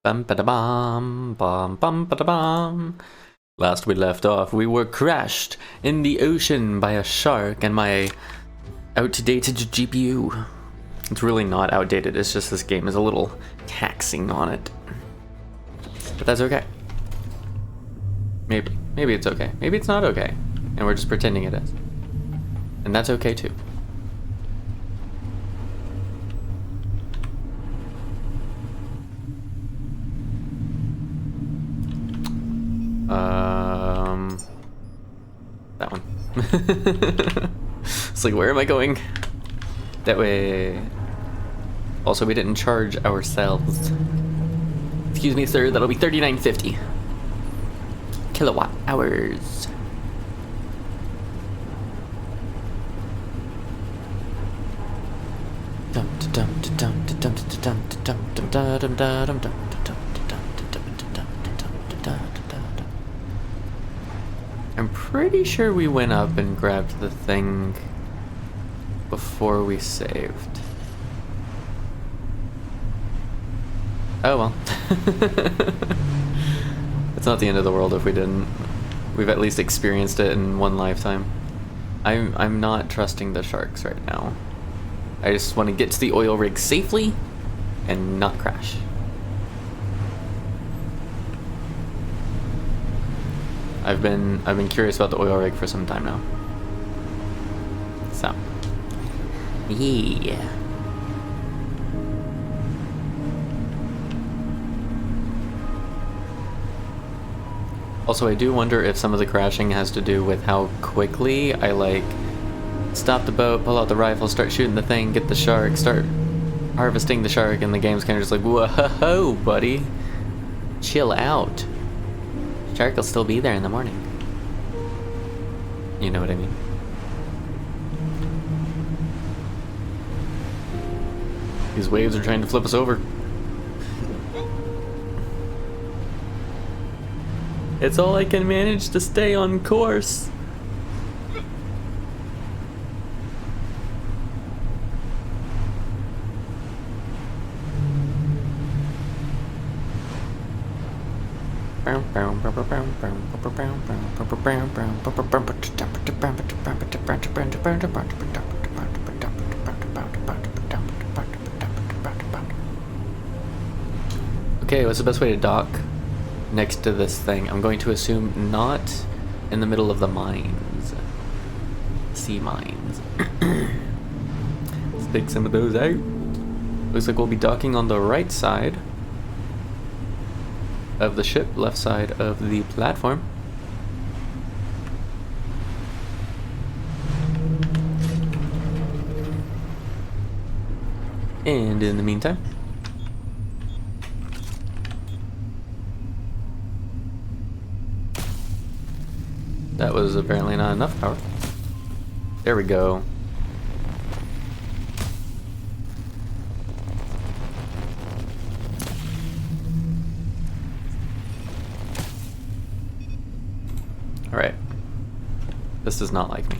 Bum ba da bum, bum bum ba da bum. Last we left off, we were crashed in the ocean by a shark and my outdated GPU. It's really not outdated, it's just this game is a little taxing on it. But that's okay. Maybe it's okay. Maybe it's not okay. And we're just pretending it is. And that's okay too. That one. It's like, where am I going? That way. Also, we didn't charge ourselves. Excuse me, sir, that'll be $39.50. Kilowatt hours. I'm pretty sure we went up and grabbed the thing before we saved. Oh well. It's not the end of the world if we didn't. We've at least experienced it in one lifetime. I'm not trusting the sharks right now. I just want to get to the oil rig safely and not crash. I've been curious about the oil rig for some time now. So, yeah. Also, I do wonder if some of the crashing has to do with how quickly I like stop the boat, pull out the rifle, start shooting the thing, get the shark, start harvesting the shark, and the game's kind of just like, whoa, buddy, chill out. Shark will still be there in the morning. You know what I mean? These waves are trying to flip us over. It's all I can manage to stay on course. Okay, what's the best way to dock next to this thing? I'm going to assume not in the middle of the mines. Sea mines. Let's dig some of those out. Looks like we'll be docking on the right side of the ship, left side of the platform. And in the meantime, that was apparently not enough power. There we go. Alright. This does not like me.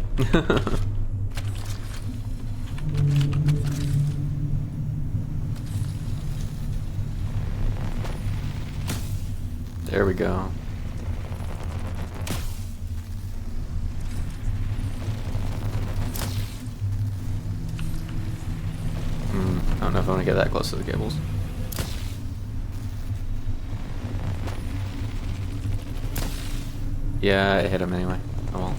There we go. I don't know if I want to get that close to the cables. Yeah, it hit him anyway. Oh well.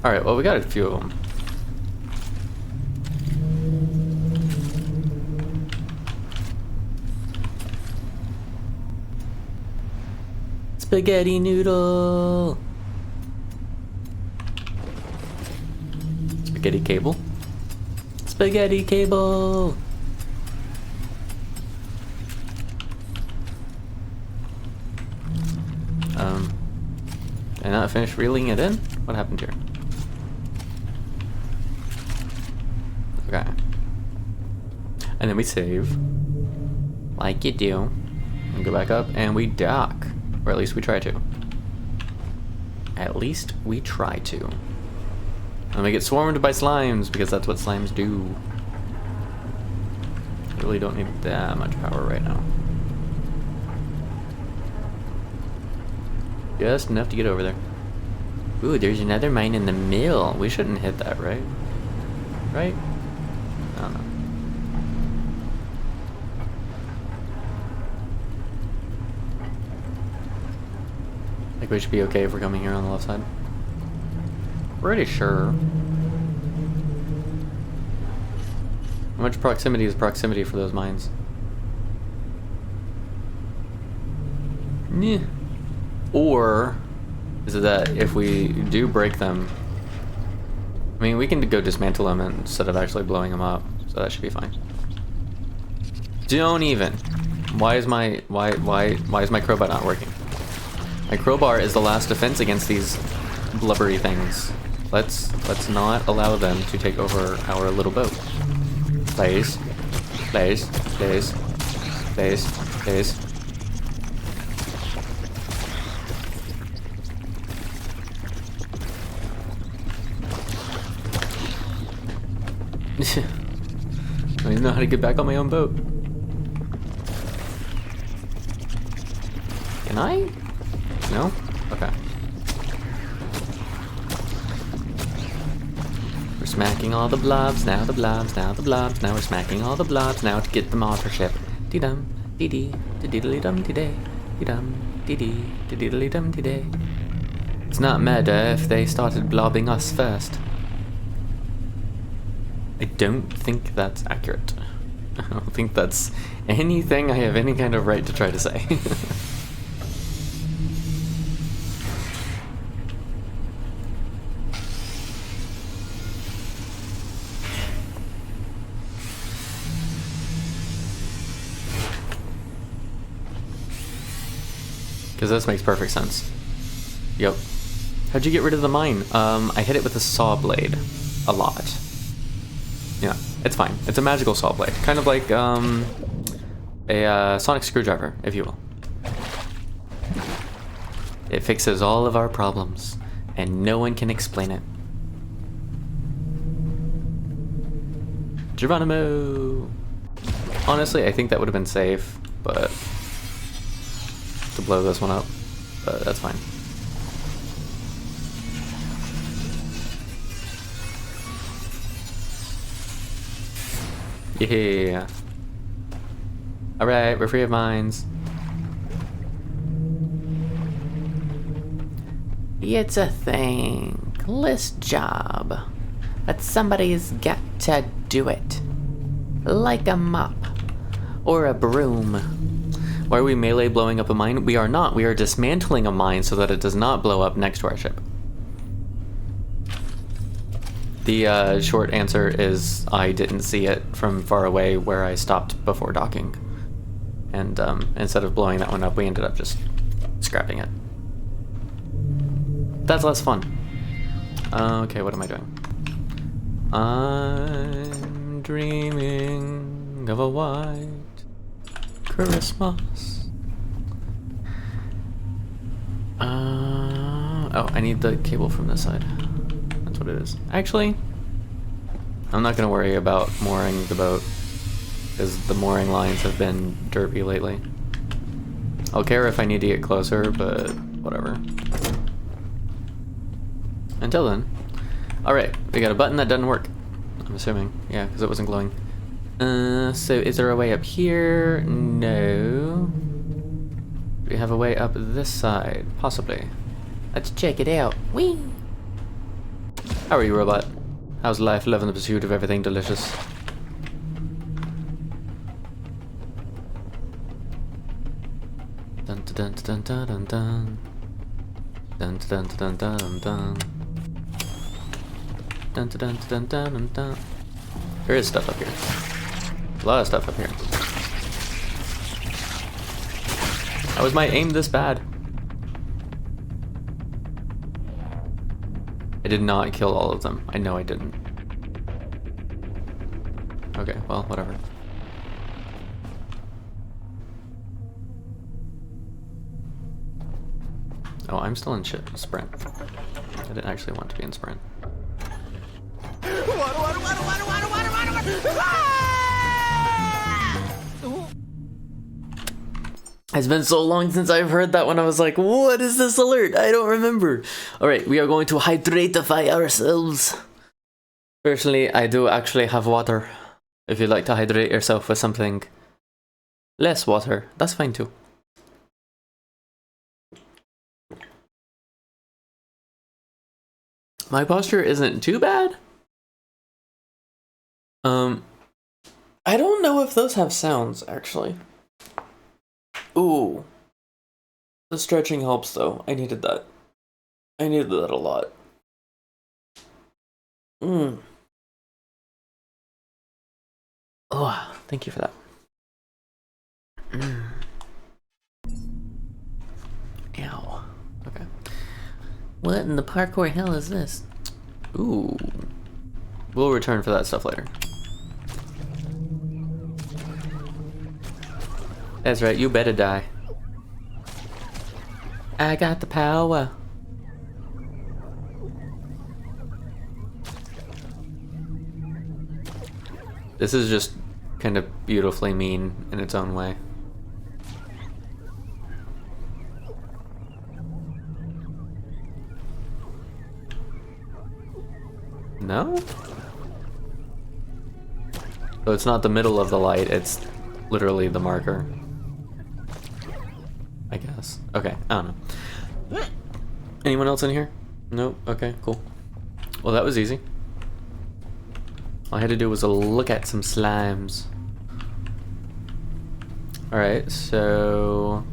Alright, well we got a few of them. Spaghetti noodle! Spaghetti cable? Spaghetti cable! Did I not finish reeling it in? What happened here? Okay. And then we save. Like you do. And go back up and we dock. Or at least we try to. At least we try to. And we get swarmed by slimes, because that's what slimes do. I really don't need that much power right now. Just enough to get over there. Ooh, there's another mine in the middle. We shouldn't hit that, right? Right? I don't know. Like, we should be okay if we're coming here on the left side. Pretty sure. How much proximity is proximity for those mines? Yeah. Or is it that if we do break them, I mean, we can go dismantle them instead of actually blowing them up, so that should be fine. Don't even. Why is my crowbar not working? My crowbar is the last defense against these blubbery things. Let's not allow them to take over our little boat. Please, please, please, please, please. I don't even know how to get back on my own boat. Can I? No? Okay. We're smacking all the blobs, now the blobs, now the blobs, now we're smacking all the blobs, now to get them off our ship. Dee-dum, dee-dee, dee-dee-dee-dum, dee-day, dee-dum, dee-dee, dee-dee-dee-dum, dee-day. It's not murder if they started blobbing us first. I don't think that's accurate. I don't think that's anything I have any kind of right to try to say. Because this makes perfect sense. Yep. How'd you get rid of the mine? I hit it with a saw blade. A lot. Yeah, it's fine. It's a magical saw blade. Kind of like, a sonic screwdriver, if you will. It fixes all of our problems, and no one can explain it. Geronimo! Honestly, I think that would have been safe, but to blow this one up, but that's fine. Yeah. Alright, we're free of mines. It's a thankless job, but somebody's got to do it. Like a mop or a broom. Why are we melee blowing up a mine? We are not. We are dismantling a mine so that it does not blow up next to our ship. The short answer is I didn't see it from far away where I stopped before docking. And instead of blowing that one up, we ended up just scrapping it. That's less fun. Okay, what am I doing? I'm dreaming of a white Christmas. Oh, I need the cable from this side. That's what it is. Actually, I'm not gonna worry about mooring the boat, because the mooring lines have been derpy lately. I'll care if I need to get closer, but whatever. Until then. Alright, we got a button that doesn't work. I'm assuming. Yeah, because it wasn't glowing. So is there a way up here? No. Do we have a way up this side? Possibly. Let's check it out. Whee! How are you, robot? How's life? Love in the pursuit of everything delicious. Dun dun dun dun dun dun. Dun dun dun dun dun dun. Dun dun dun dun dun dun. There is stuff up here. A lot of stuff up here. How was my aim this bad? I did not kill all of them. I know I didn't. Okay, well, whatever. Oh, I'm still in sprint. I didn't actually want to be in sprint. It's been so long since I've heard that one. I was like, what is this alert? I don't remember. Alright, we are going to hydratify ourselves. Personally, I do actually have water. If you'd like to hydrate yourself with something less water, that's fine too. My posture isn't too bad. I don't know if those have sounds, actually. Ooh. The stretching helps, though. I needed that. I needed that a lot. Oh, thank you for that. Ow. Okay. What in the parkour hell is this? Ooh. We'll return for that stuff later. That's right, you better die. I got the power. This is just kind of beautifully mean in its own way. No? So it's not the middle of the light, it's literally the marker. I guess. Okay, I don't know. Anyone else in here? Nope. Okay, cool. Well, that was easy. All I had to do was look at some slimes. Alright, so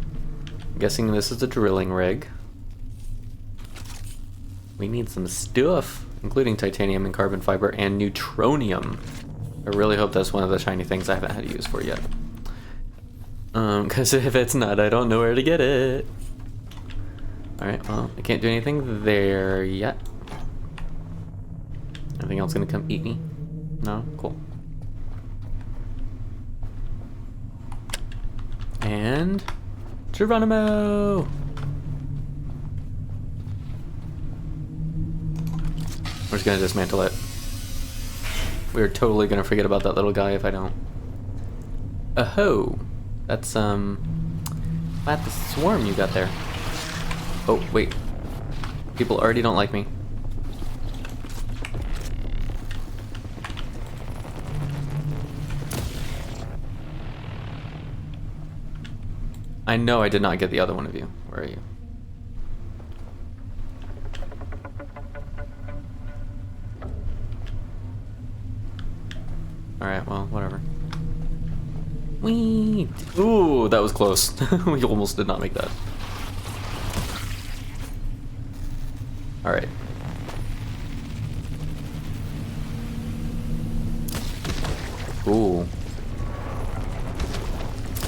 I'm guessing this is a drilling rig. We need some stuff, including titanium and carbon fiber and neutronium. I really hope that's one of the shiny things I haven't had to use for yet. Because if it's not, I don't know where to get it. Alright, well, I can't do anything there yet. Anything else gonna come eat me? No? Cool. And Geronimo! We're just gonna dismantle it. We're totally gonna forget about that little guy if I don't. Oh! That's, what the swarm you got there? Oh, wait. People already don't like me. I know I did not get the other one of you. Where are you? Alright, well, whatever. Whee! Ooh, that was close. We almost did not make that. Alright. Ooh.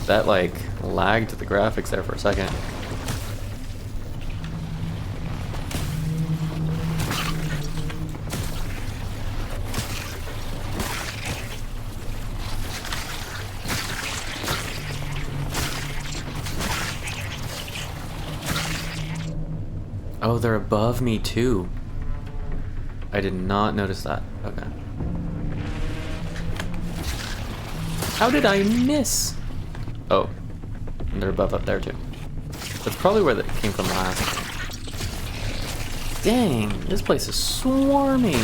That, like, lagged the graphics there for a second. Oh, they're above me too. I did not notice that. Okay. How did I miss? Oh, and they're above up there too. That's probably where that came from last. Dang, this place is swarming.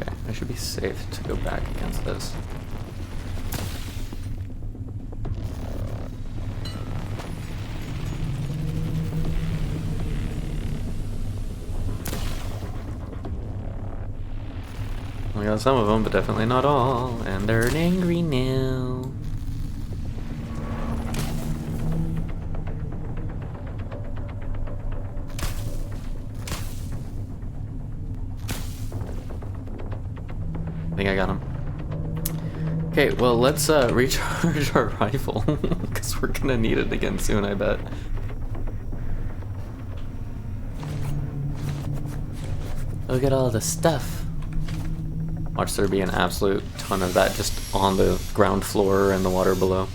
Okay, I should be safe to go back against this. We got some of them, but definitely not all. And they're angry now. I think I got him. Okay, well, let's recharge our rifle, because we're gonna need it again soon, I bet. Look at all the stuff. Watch there be an absolute ton of that just on the ground floor and the water below.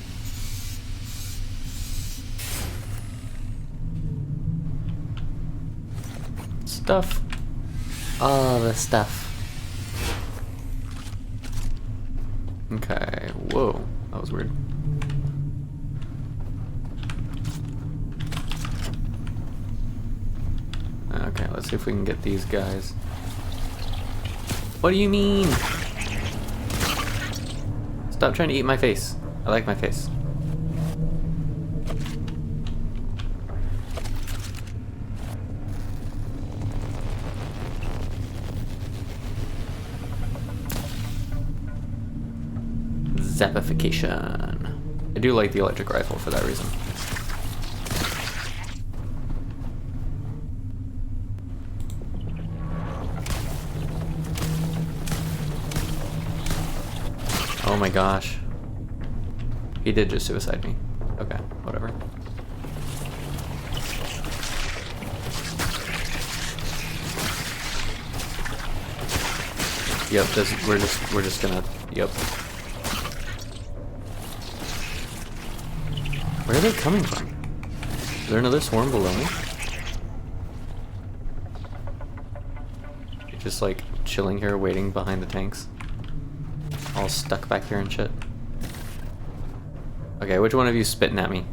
Stuff. Oh, the stuff. Okay, whoa, that was weird. Okay, let's see if we can get these guys. What do you mean? Stop trying to eat my face. I like my face. Zappification. I do like the electric rifle for that reason. Oh my gosh. He did just suicide me. Okay, whatever. Yep, we're just gonna, yep. Where are they coming from? Is there another swarm below me? You're just like chilling here waiting behind the tanks. All stuck back here and shit. Okay, which one of you spitting at me?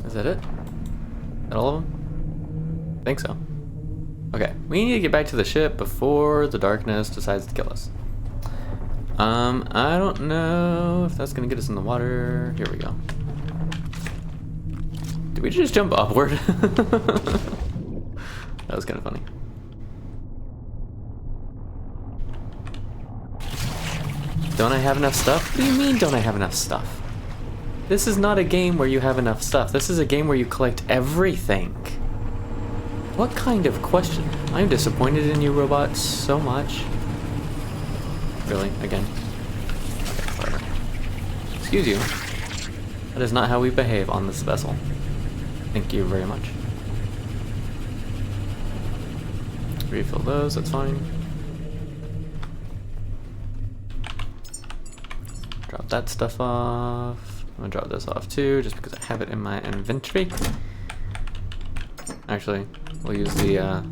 Is that it? Is that all of them? I think so. Okay, we need to get back to the ship before the darkness decides to kill us. I don't know if that's gonna get us in the water. Here we go. Did we just jump upward? That was kind of funny. Don't I have enough stuff? What do you mean, don't I have enough stuff? This is not a game where you have enough stuff. This is a game where you collect everything. What kind of question? I'm disappointed in you, robot, so much. Really? Again? Okay, whatever. Excuse you. That is not how we behave on this vessel. Thank you very much. Refill those, that's fine. Drop that stuff off. I'm gonna drop this off too, just because I have it in my inventory. Actually, we'll use the,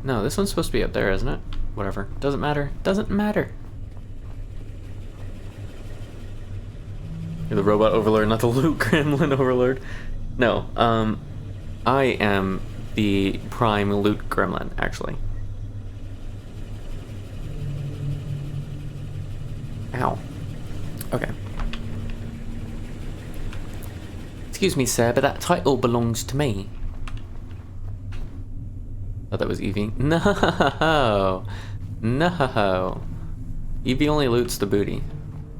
no, this one's supposed to be up there, isn't it? Whatever. Doesn't matter. Doesn't matter. You're the robot overlord, not the loot gremlin overlord. No, I am the prime loot gremlin, actually. Ow. Okay. Excuse me, sir, but that title belongs to me. Oh, that was Evie. No! No! Evie only loots the booty.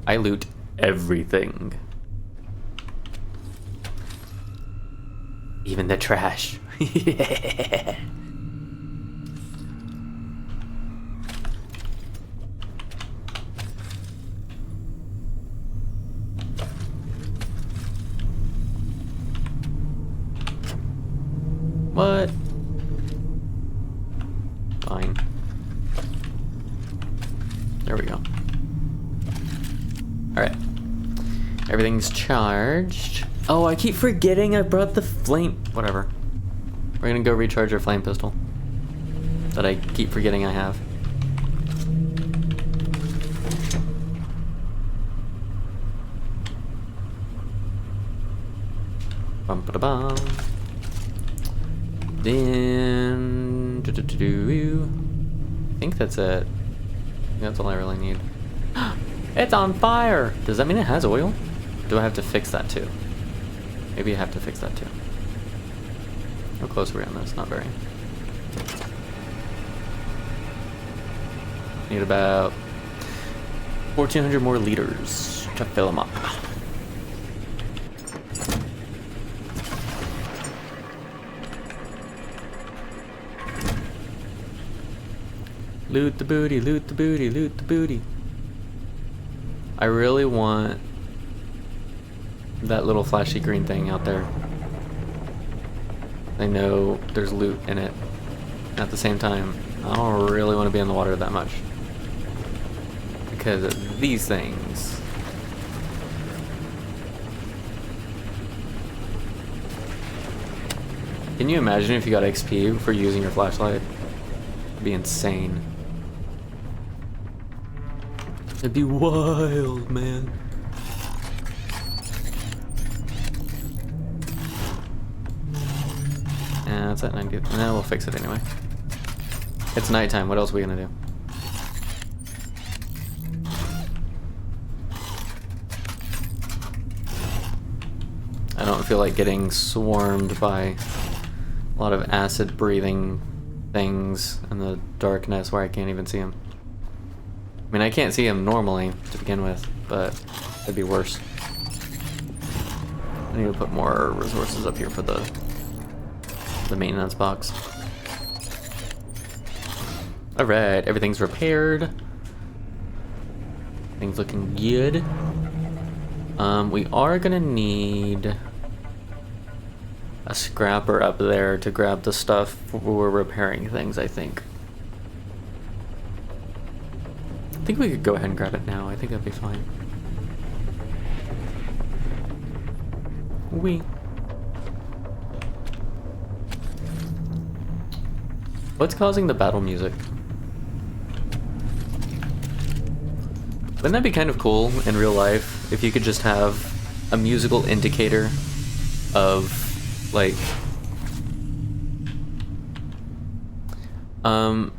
I loot everything. Even the trash. Yeah! What? Fine. There we go. Alright. Everything's charged. Oh, I keep forgetting I brought the flame... Whatever. We're gonna go recharge our flame pistol. That I keep forgetting I have. Bum-ba-da-bum. Then... I think that's it. That's all I really need. It's on fire! Does that mean it has oil? Or do I have to fix that too? Maybe I have to fix that too. How close are we on this? Not very. Need about 1,400 more liters to fill them up. Loot the booty, loot the booty, loot the booty. I really want that little flashy green thing out there. I know there's loot in it. At the same time, I don't really want to be in the water that much. Because of these things. Can you imagine if you got XP for using your flashlight? It'd be insane. It'd be wild, man. Yeah, it's at 90. No, we'll fix it anyway. It's nighttime. What else are we gonna do? I don't feel like getting swarmed by a lot of acid breathing things in the darkness where I can't even see them. I mean, I can't see them normally to begin with, but it'd be worse. I need to put more resources up here for the maintenance box. Alright, everything's repaired. Things looking good. We are gonna need a scrapper up there to grab the stuff for repairing things, I think. I think we could go ahead and grab it now. I think that'd be fine. What's causing the battle music? Wouldn't that be kind of cool in real life if you could just have a musical indicator of like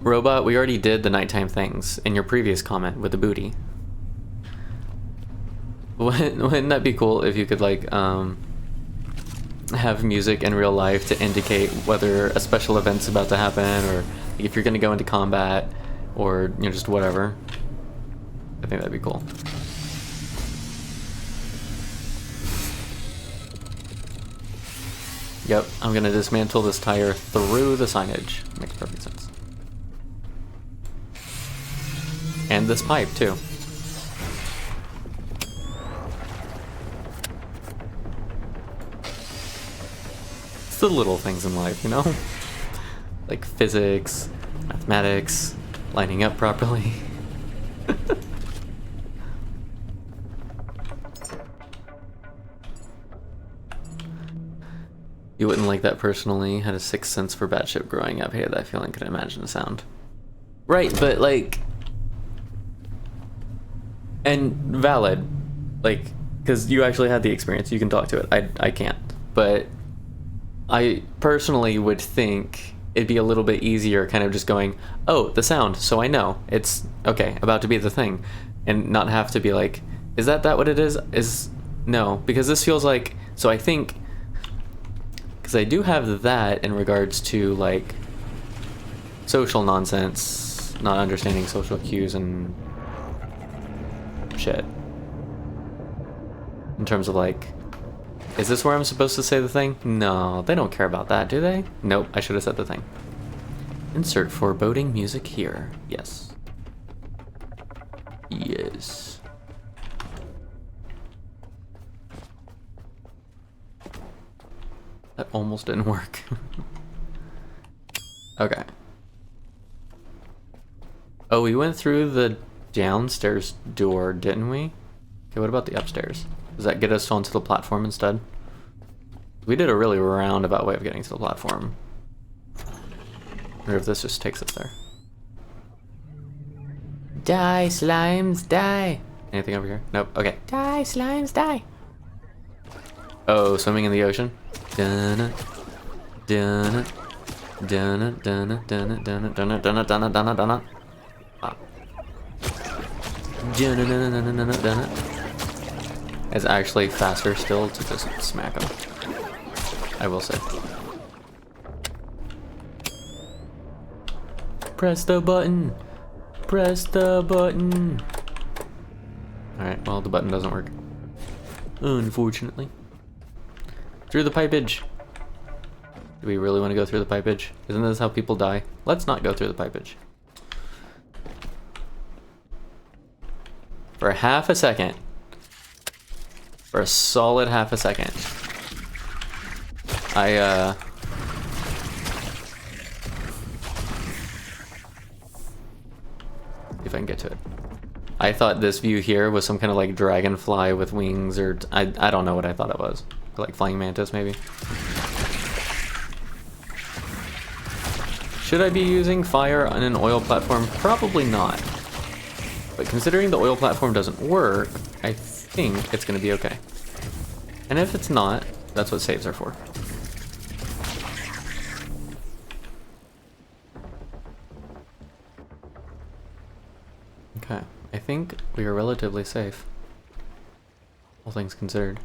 robot, we already did the nighttime things in your previous comment with the booty. Wouldn't that be cool if you could like have music in real life to indicate whether a special event's about to happen, or if you're gonna go into combat, or you know, just whatever. I think that'd be cool. Yep, I'm gonna dismantle this tire through the signage. Makes perfect sense. And this pipe too. It's the little things in life, you know? Like physics, mathematics, lining up properly. You wouldn't like that personally. Had a sixth sense for batship growing up. Hated that feeling. Could imagine the sound. Right, but like, and valid, like, because you actually had the experience. You can talk to it. I can't. But I personally would think it'd be a little bit easier, kind of just going, oh, the sound. So I know it's okay, about to be the thing, and not have to be like, is that what it is? Is no, because this feels like. So I think. Because I do have that in regards to, like, social nonsense, not understanding social cues and shit. In terms of, like, is this where I'm supposed to say the thing? No, they don't care about that, do they? Nope, I should have said the thing. Insert foreboding music here. Yes. Yes. That almost didn't work. Okay. Oh, we went through the downstairs door, didn't we? Okay, what about the upstairs? Does that get us onto the platform instead? We did a really roundabout way of getting to the platform. I wonder if this just takes us there. Die, slimes, die! Anything over here? Nope. Okay. Die, slimes, die! Oh, swimming in the ocean? Dunna, dunna, dunna, dunna, dunna, dunna, dunna, dunna, dunna, dunna, dunna. Ah. Dunna, dunna, dunna, dunna, dunna. It's actually faster still to just smack them. I will say. Press the button. Press the button. Alright, well, the button doesn't work. Unfortunately. Through the pipage. Do we really want to go through the pipage? Isn't this how people die? Let's not go through the pipage. For half a second. For a solid half a second. If I can get to it. I thought this view here was some kind of like dragonfly with wings, or I don't know what I thought it was. Like flying mantis maybe. Should I be using fire on an oil platform? Probably not. But considering the oil platform doesn't work, I think it's gonna be okay. And if it's not, that's what saves are for. Okay, I think we are relatively safe. All things considered.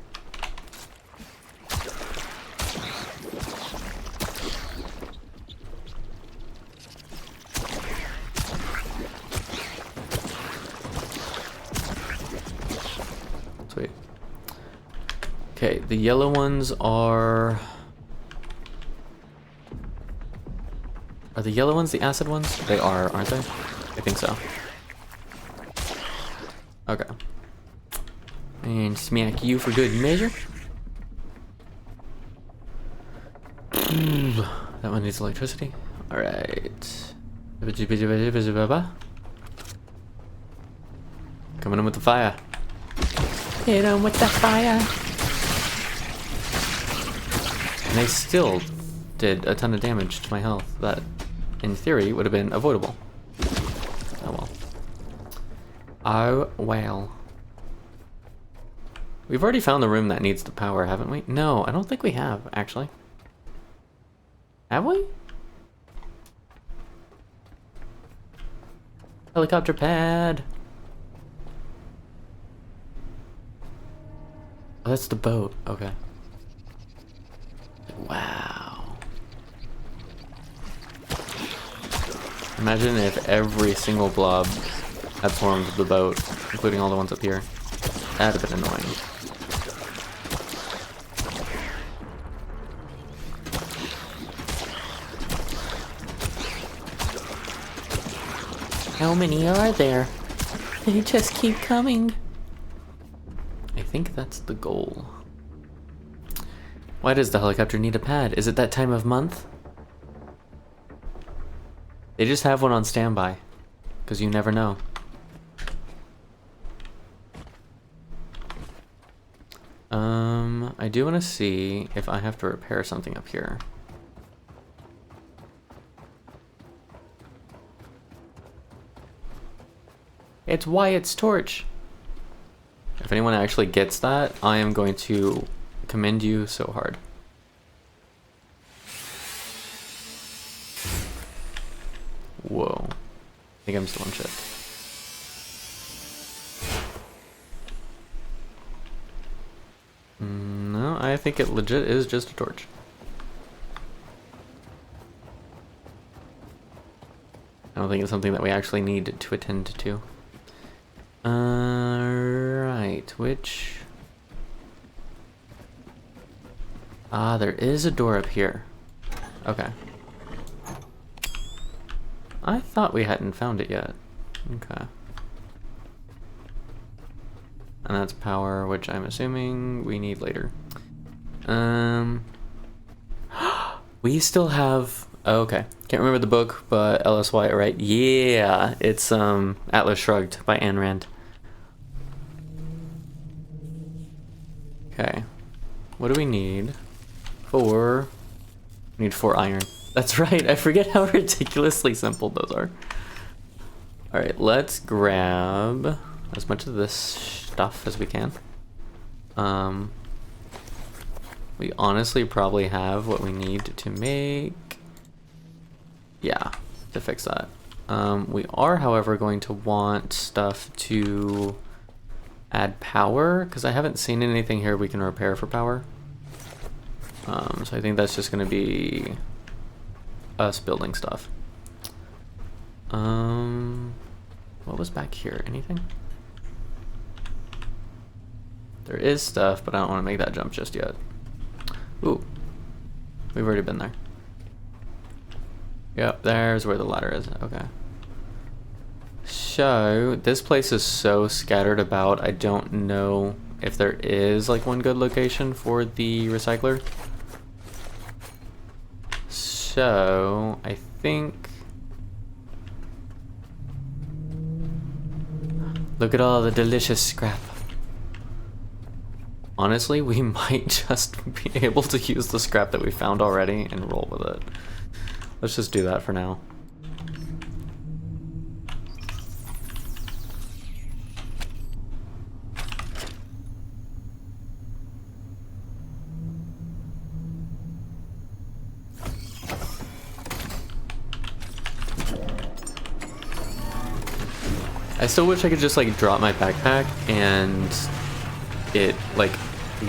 Sweet. Okay, the yellow ones are... Are the yellow ones the acid ones? They are, aren't they? I think so. Okay. And smack you for good measure. That one needs electricity. Alright. Coming in with the fire. Hit him with the fire. And they still did a ton of damage to my health that, in theory, would have been avoidable. Oh well. Oh well. We've already found the room that needs the power, haven't we? No, I don't think we have, actually. Have we? Helicopter pad. Oh, that's the boat. Okay. Wow. Imagine if every single blob had formed the boat, including all the ones up here. That'd have been annoying. How many are there? They just keep coming. I think that's the goal. Why does the helicopter need a pad? Is it that time of month? They just have one on standby, because you never know. I do want to see if I have to repair something up here. It's Wyatt's torch. If anyone actually gets that, I am going to commend you so hard. Whoa. I think I'm still on ship. No, I think it legit is just a torch. I don't think it's something that we actually need to attend to. Right, which... Ah, there is a door up here. Okay. I thought we hadn't found it yet. Okay. And that's power, which I'm assuming we need later. We still have... Oh, okay. Can't remember the book, but LSY, right? Yeah, it's Atlas Shrugged by Ayn Rand. Okay. What do we need? 4. We need 4 iron. That's right, I forget how ridiculously simple those are. Alright, let's grab as much of this stuff as we can. We honestly probably have what we need to make... Yeah, to fix that. We are, however, going to want stuff to add power, because I haven't seen anything here we can repair for power. So I think that's just going to be us building stuff. What was back here? Anything? There is stuff, but I don't want to make that jump just yet. Ooh. We've already been there. Yep, there's where the ladder is. Okay. So, this place is so scattered about, I don't know if there is like one good location for the recycler. So, I think... Look at all the delicious scrap. Honestly, we might just be able to use the scrap that we found already and roll with it. Let's just do that for now. I still wish I could just like drop my backpack and it like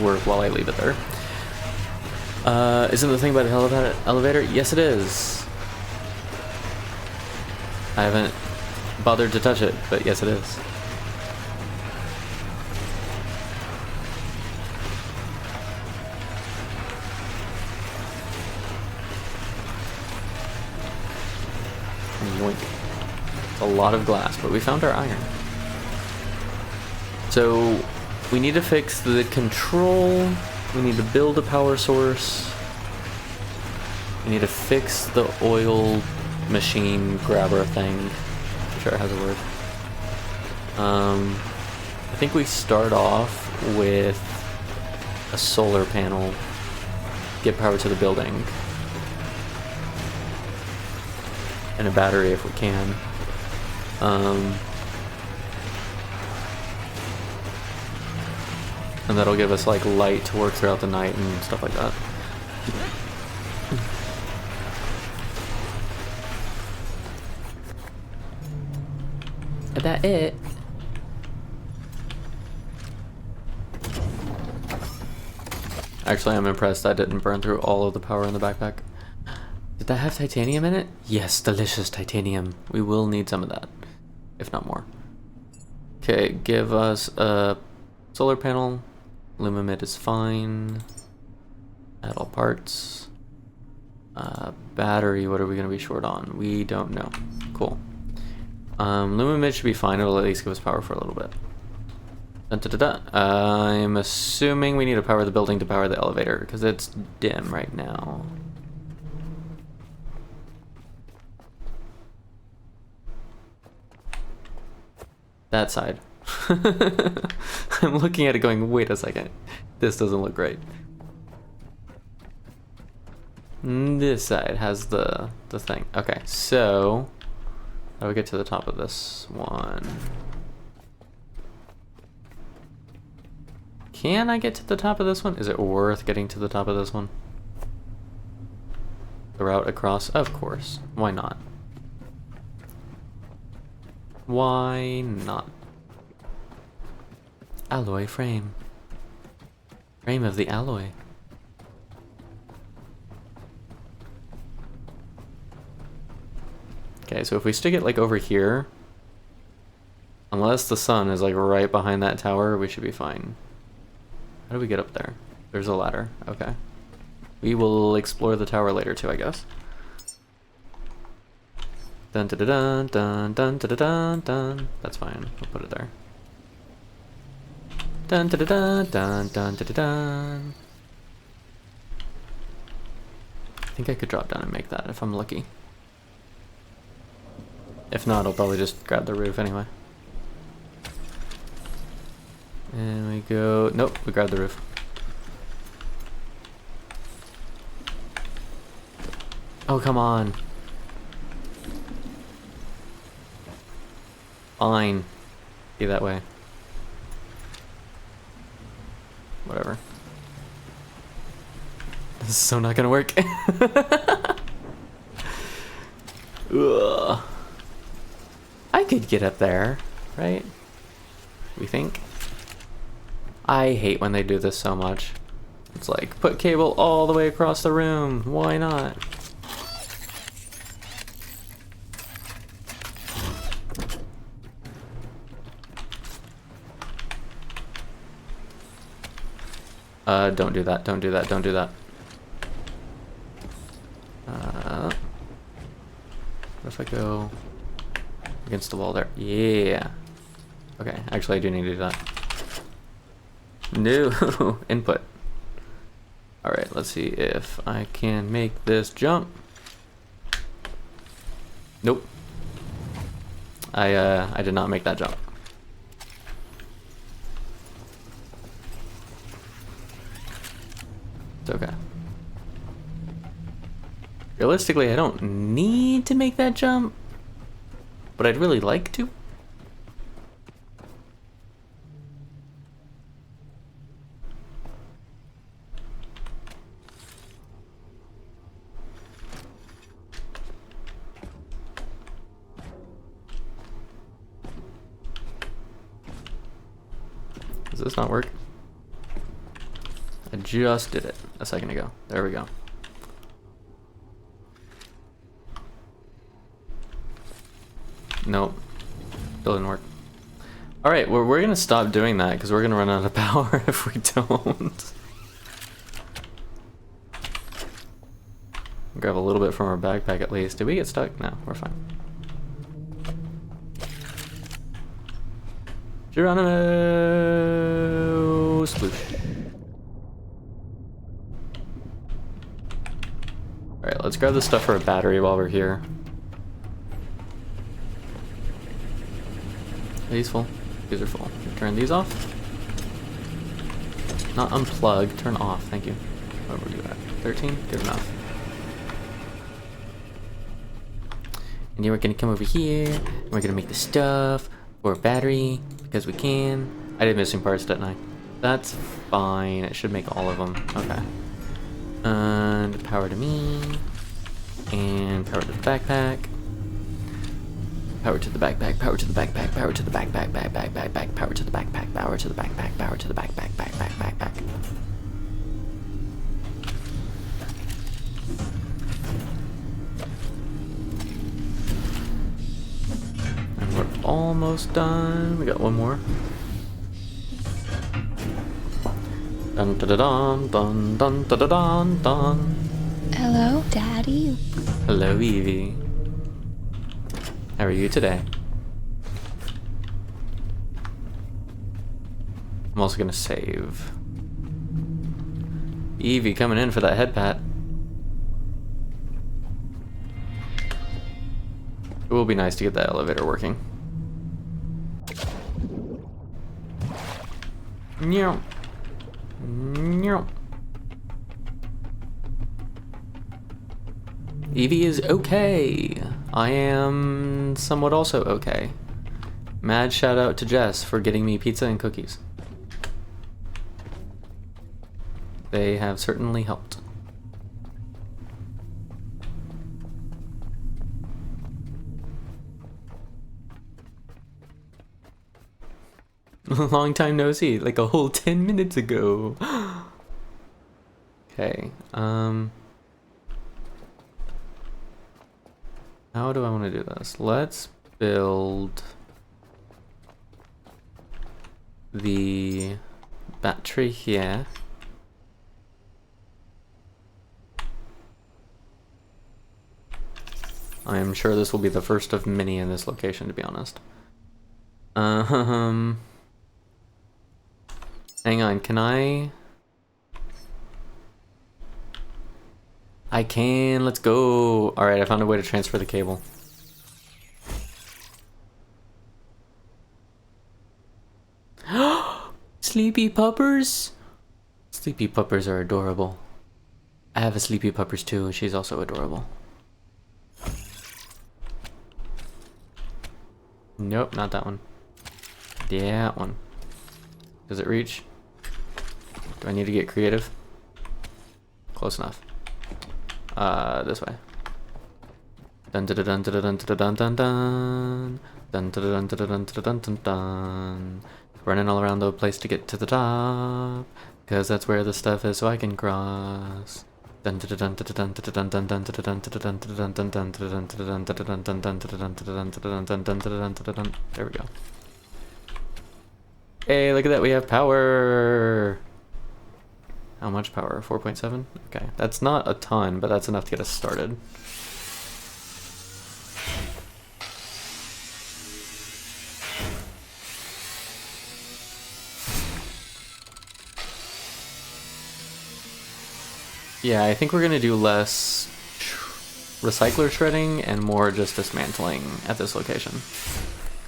work while I leave it there. Isn't the thing about the elevator? Yes, it is. I haven't bothered to touch it, but yes, it is. Yoink. It's a lot of glass, but we found our iron. So we need to fix the control. We need to build a power source. We need to fix the oil machine grabber thing. I'm sure it has a word. I think we start off with a solar panel. Get power to the building. And a battery if we can. And that'll give us like light to work throughout the night and stuff like that. Is that it? Actually, I'm impressed I didn't burn through all of the power in the backpack. Did that have titanium in it? Yes, delicious titanium. We will need some of that, if not more. Okay, give us a solar panel. Lumamid is fine. Add all parts. Battery, what are we going to be short on? We don't know. Cool. Lumamid should be fine. It'll at least give us power for a little bit. Dun, dun, dun, dun. I'm assuming we need to power the building to power the elevator, because it's dim right now. That side. I'm looking at it going, wait a second. This doesn't look great. This side has the thing. Okay, so how do we get to the top of this one? Can I get to the top of this one? Is it worth getting to the top of this one? The route across? Of course. Why not? Why not? Alloy frame. Frame of the alloy. Okay, so if we stick it like over here, unless the sun is like right behind that tower, we should be fine. How do we get up there? There's a ladder. Okay. We will explore the tower later too, I guess. Dun dun dun dun dun dun dun dun. That's fine. We'll put it there. Dun dun dun dun dun dun dun. I think I could drop down and make that if I'm lucky. If not, I'll probably just grab the roof anyway. And we go... Nope, we grab the roof. Oh, come on. Fine. Be that way. Whatever. This is so not gonna work. Ugh. I could get up there, right? We think? I hate when they do this so much. It's like, put cable all the way across the room. Why not? Don't do that, don't do that, don't do that. What if I go against the wall there? Yeah. Okay, actually I do need to do that. No, input. Alright, let's see if I can make this jump. Nope. I did not make that jump. It's okay. Realistically, I don't need to make that jump, but I'd really like to. Does this not work? I just did it a second ago. There we go. Nope. Still didn't work. Alright, we're gonna stop doing that because we're gonna run out of power if we don't. Grab a little bit from our backpack at least. Did we get stuck? No, we're fine. Geronimo! Sploosh. Alright, let's grab the stuff for a battery while we're here. Are these full? These are full. Turn these off. Not unplug, turn off, thank you. What were you at? 13? Good enough. And then we're gonna come over here, and we're gonna make the stuff for a battery, because we can. I did missing parts, didn't I? That's fine, it should make all of them. Okay. And power to me. And power to the backpack. Power to the backpack, power to the backpack, power to the backpack, backpack, power to the backpack, power to the backpack, power to the backpack, backpack. And we're almost done. We got one more. Dun da da dun dun dun da da dun dun. Hello, Daddy. Hello, Evie. How are you today? I'm also gonna save. Evie coming in for that head pat. It will be nice to get that elevator working. Meow. Meow. Evie is okay. I am somewhat also okay. Mad shout out to Jess for getting me pizza and cookies. They have certainly helped. Long time no see, like a whole 10 minutes ago. Okay, how do I want to do this? Let's build the battery here. I am sure this will be the first of many in this location, to be honest. Hang on, can I can, let's go. Alright, I found a way to transfer the cable. Sleepy puppers? Sleepy puppers are adorable. I have a sleepy puppers too, she's also adorable. Nope, not that one. That one. Does it reach? Do I need to get creative? Close enough. This way. Dun dun dun dun dun dun dun dun dun dun dun dun dun dun dun dun dun. Running all around the place to get to the top, cause that's where the stuff is, so I can cross. Dun dun dun dun dun dun dun dun dun dun dun dun dun dun dun dun dun dun. There we go. Hey, look at that, we have power. How much power? 4.7? Okay, that's not a ton, but that's enough to get us started. Yeah, I think we're gonna do less recycler shredding and more just dismantling at this location.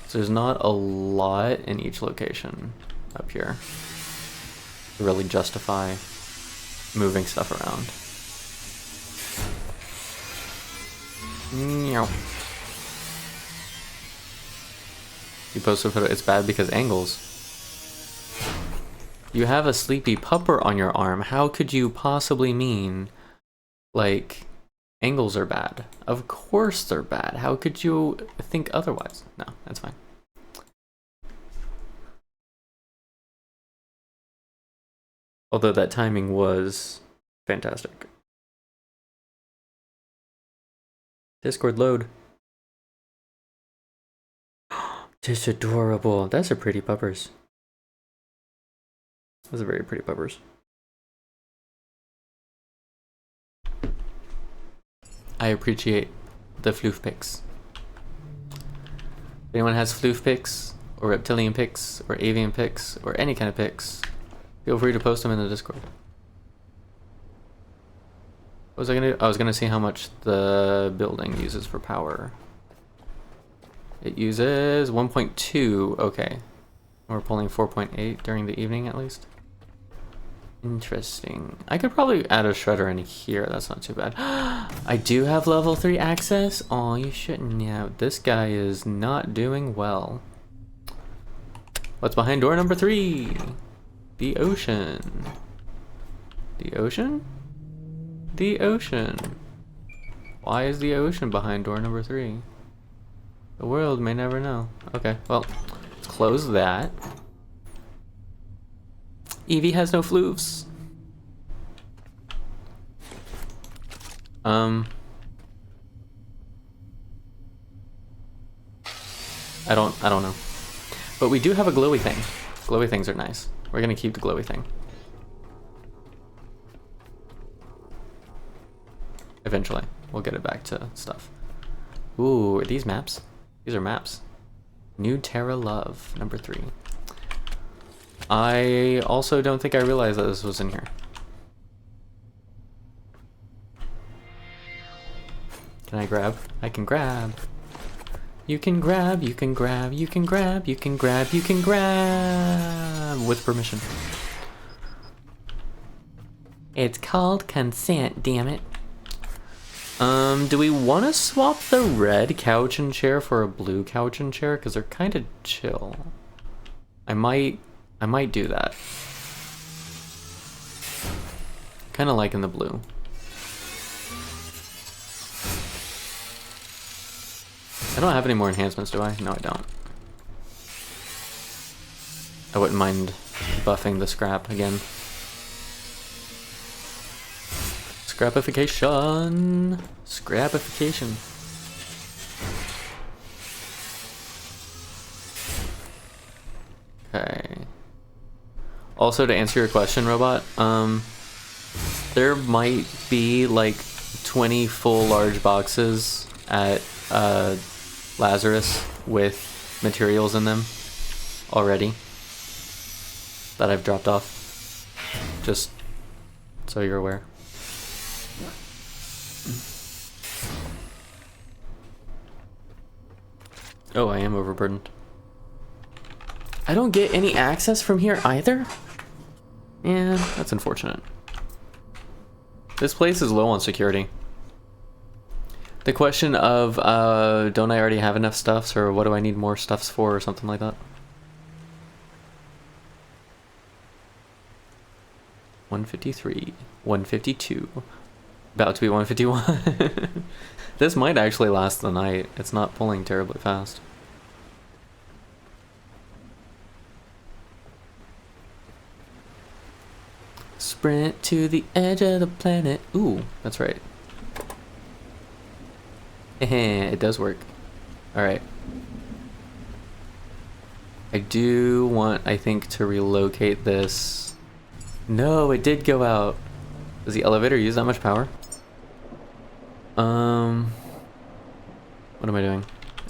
So there's not a lot in each location up here to really justify moving stuff around. Meow. You posted a photo. It's bad because angles. You have a sleepy pupper on your arm. How could you possibly mean, like, angles are bad? Of course they're bad. How could you think otherwise? No, that's fine. Although that timing was fantastic. Discord load. Just adorable. Those are pretty puppers. Those are very pretty puppers. I appreciate the floof pics. If anyone has floof pics, or reptilian pics, or avian pics, or any kind of pics, feel free to post them in the Discord. What was I gonna do? I was gonna see how much the building uses for power. It uses 1.2, okay. We're pulling 4.8 during the evening at least. Interesting. I could probably add a shredder in here, that's not too bad. I do have level 3 access? Oh, you shouldn't have. This guy is not doing well. What's behind door number 3? The ocean. The ocean? The ocean. Why is the ocean behind door number 3? The world may never know. Okay, well, let's close that. Evie has no floofs. I don't know. But we do have a glowy thing. Glowy things are nice. We're gonna keep the glowy thing. Eventually, we'll get it back to stuff. Ooh, are these maps? These are maps. New Terra Love, number 3. I also don't think I realized that this was in here. Can I grab? I can grab. You can grab, you can grab, you can grab, you can grab, you can grab. With permission. It's called consent, damn it. Do we want to swap the red couch and chair for a blue couch and chair? Because they're kind of chill. I might do that. Kind of liking the blue. I don't have any more enhancements, do I? No, I don't. I wouldn't mind buffing the scrap again. Scrapification. Scrapification. Okay. Also, to answer your question, Robot, there might be like 20 full large boxes at Lazarus with materials in them already that I've dropped off. Just so you're aware. Oh, I am overburdened. I don't get any access from here either? Yeah, that's unfortunate. This place is low on security. The question of, don't I already have enough stuffs, or what do I need more stuffs for, or something like that? 153, 152, about to be 151. This might actually last the night. It's not pulling terribly fast. Sprint to the edge of the planet. Ooh, that's right. It does work. Alright. I do want, I think, to relocate this No, it did go out. Does the elevator use that much power? What am I doing?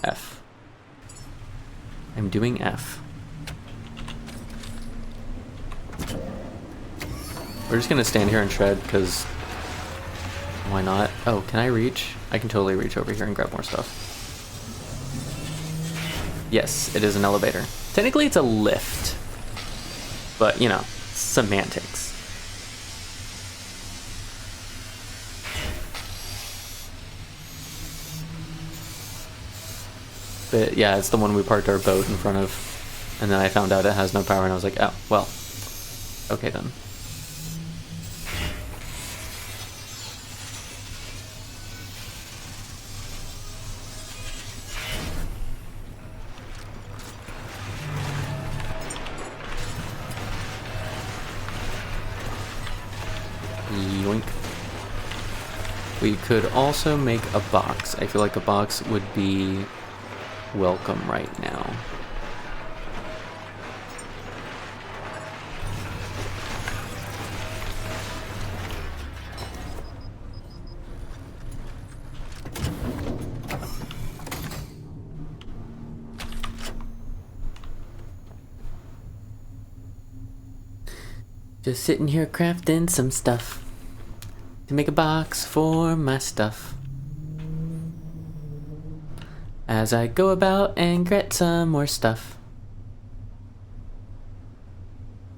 F. I'm doing F. We're just gonna stand here and shred, because why not? Oh, can I reach? I can totally reach over here and grab more stuff. Yes, it is an elevator. Technically it's a lift, but you know, semantics. But yeah, it's the one we parked our boat in front of, and then I found out it has no power, and I was like, oh, well, okay then. Yoink. We could also make a box. I feel like a box would be welcome right now. Just sitting here crafting some stuff to make a box for my stuff. As I go about and get some more stuff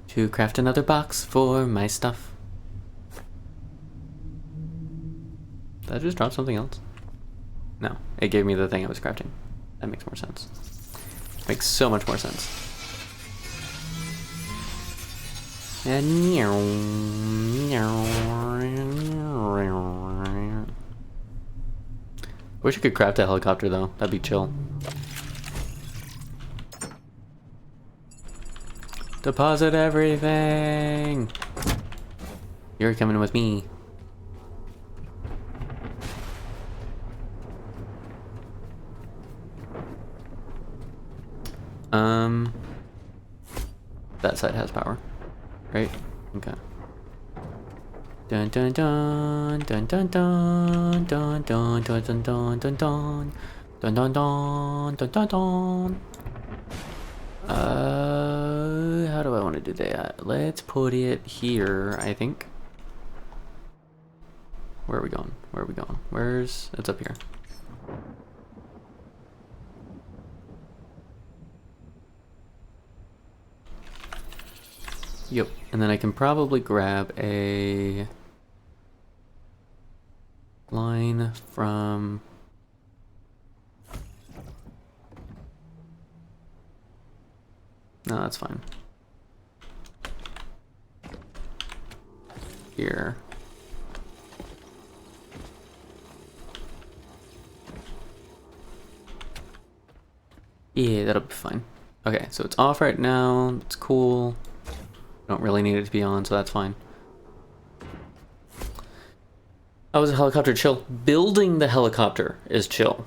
to craft another box for my stuff. Did I just drop something else? No, it gave me the thing I was crafting. That makes more sense. Makes so much more sense. Wish I could craft a helicopter though, that'd be chill. Deposit everything! You're coming with me. That side has power, right? Okay. Dun dun dun dun dun dun dun dun dun dun dun dun dun dun dun dun dun dun dun. How do I want to do that? Let's put it here, I think. Where are we going? Where are we going? Where's... It's up here. Yep, and then I can probably grab a line from... No, that's fine. Here. Yeah, that'll be fine. Okay, so it's off right now. It's cool. Don't really need it to be on, so that's fine. How is a helicopter chill? Building the helicopter is chill.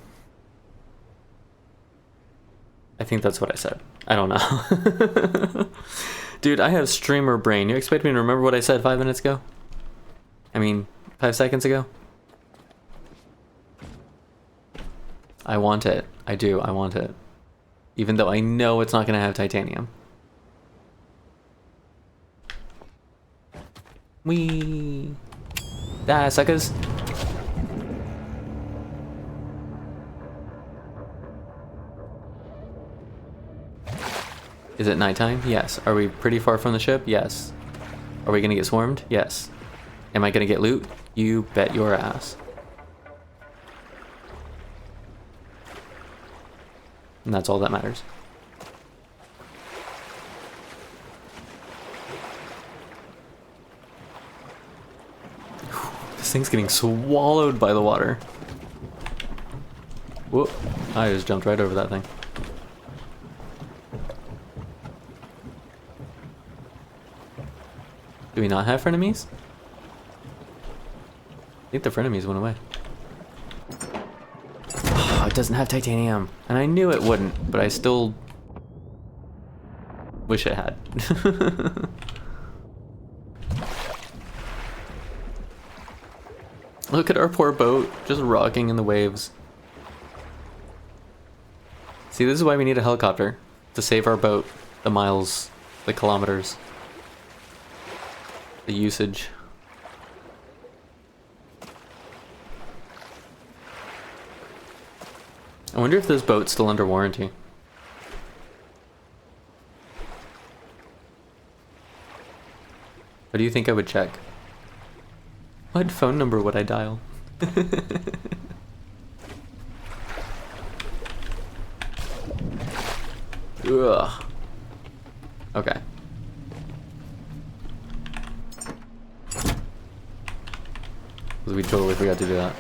I think that's what I said. I don't know. Dude, I have streamer brain. You expect me to remember what I said 5 minutes ago? I mean, 5 seconds ago? I want it. I do. I want it. Even though I know it's not going to have titanium. Whee! Die, suckers! Is it nighttime? Yes. Are we pretty far from the ship? Yes. Are we gonna get swarmed? Yes. Am I gonna get loot? You bet your ass. And that's all that matters. This thing's getting swallowed by the water. Whoop. I just jumped right over that thing. Do we not have frenemies? I think the frenemies went away. Oh, it doesn't have titanium. And I knew it wouldn't, but I still wish it had. Look at our poor boat, just rocking in the waves. See, this is why we need a helicopter. To save our boat. The miles, the kilometers. The usage. I wonder if this boat's still under warranty. What do you think I would check? What phone number would I dial? Ugh. Okay. We totally forgot to do that.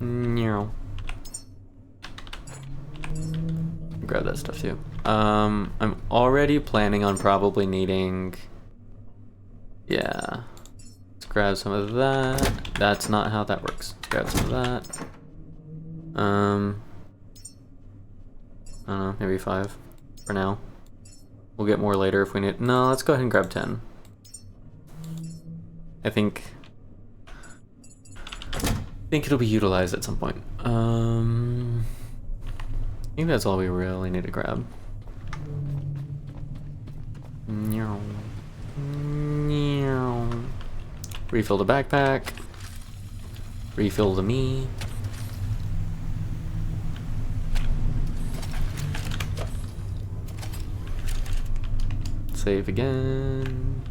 No. Grab that stuff too. I'm already planning on probably needing... Yeah. Let's grab some of that. That's not how that works. Let's grab some of that. I don't know, maybe 5 for now. We'll get more later if we need... No, let's go ahead and grab 10. I think it'll be utilized at some point. I think that's all we really need to grab. Refill the backpack. Refill the me. Save again.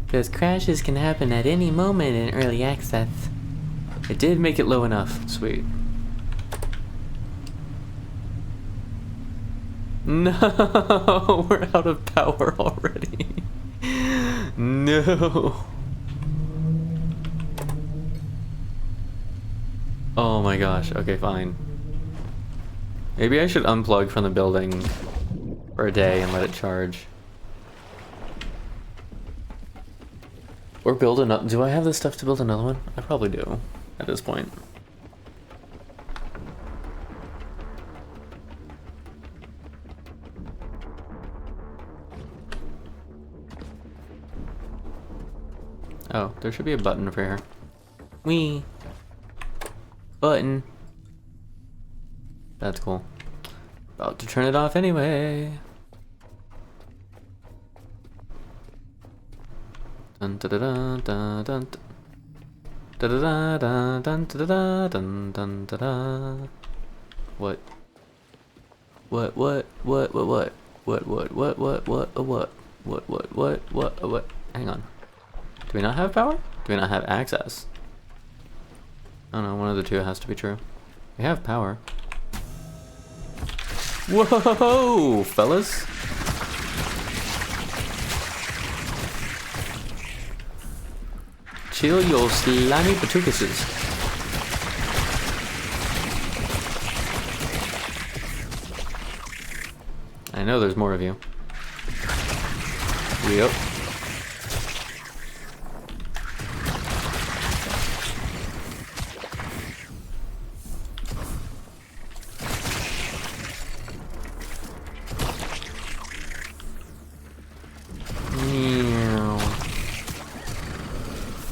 Because crashes can happen at any moment in early access. It did make it low enough. Sweet. No, we're out of power already. No. Oh my gosh. Okay, fine. Maybe I should unplug from the building for a day and let it charge. Or build another. Do I have the stuff to build another one? I probably do at this point. Oh, there should be a button for here. Wee. Button. That's cool. About to turn it off anyway. Dun da da da da dun da da da dun da da dun dun da da. What? What? Hang on. Do we not have power? Do we not have access? I don't know, one of the two has to be true. We have power. Whoa, fellas! Chill your slimy patookuses. I know there's more of you. Yep.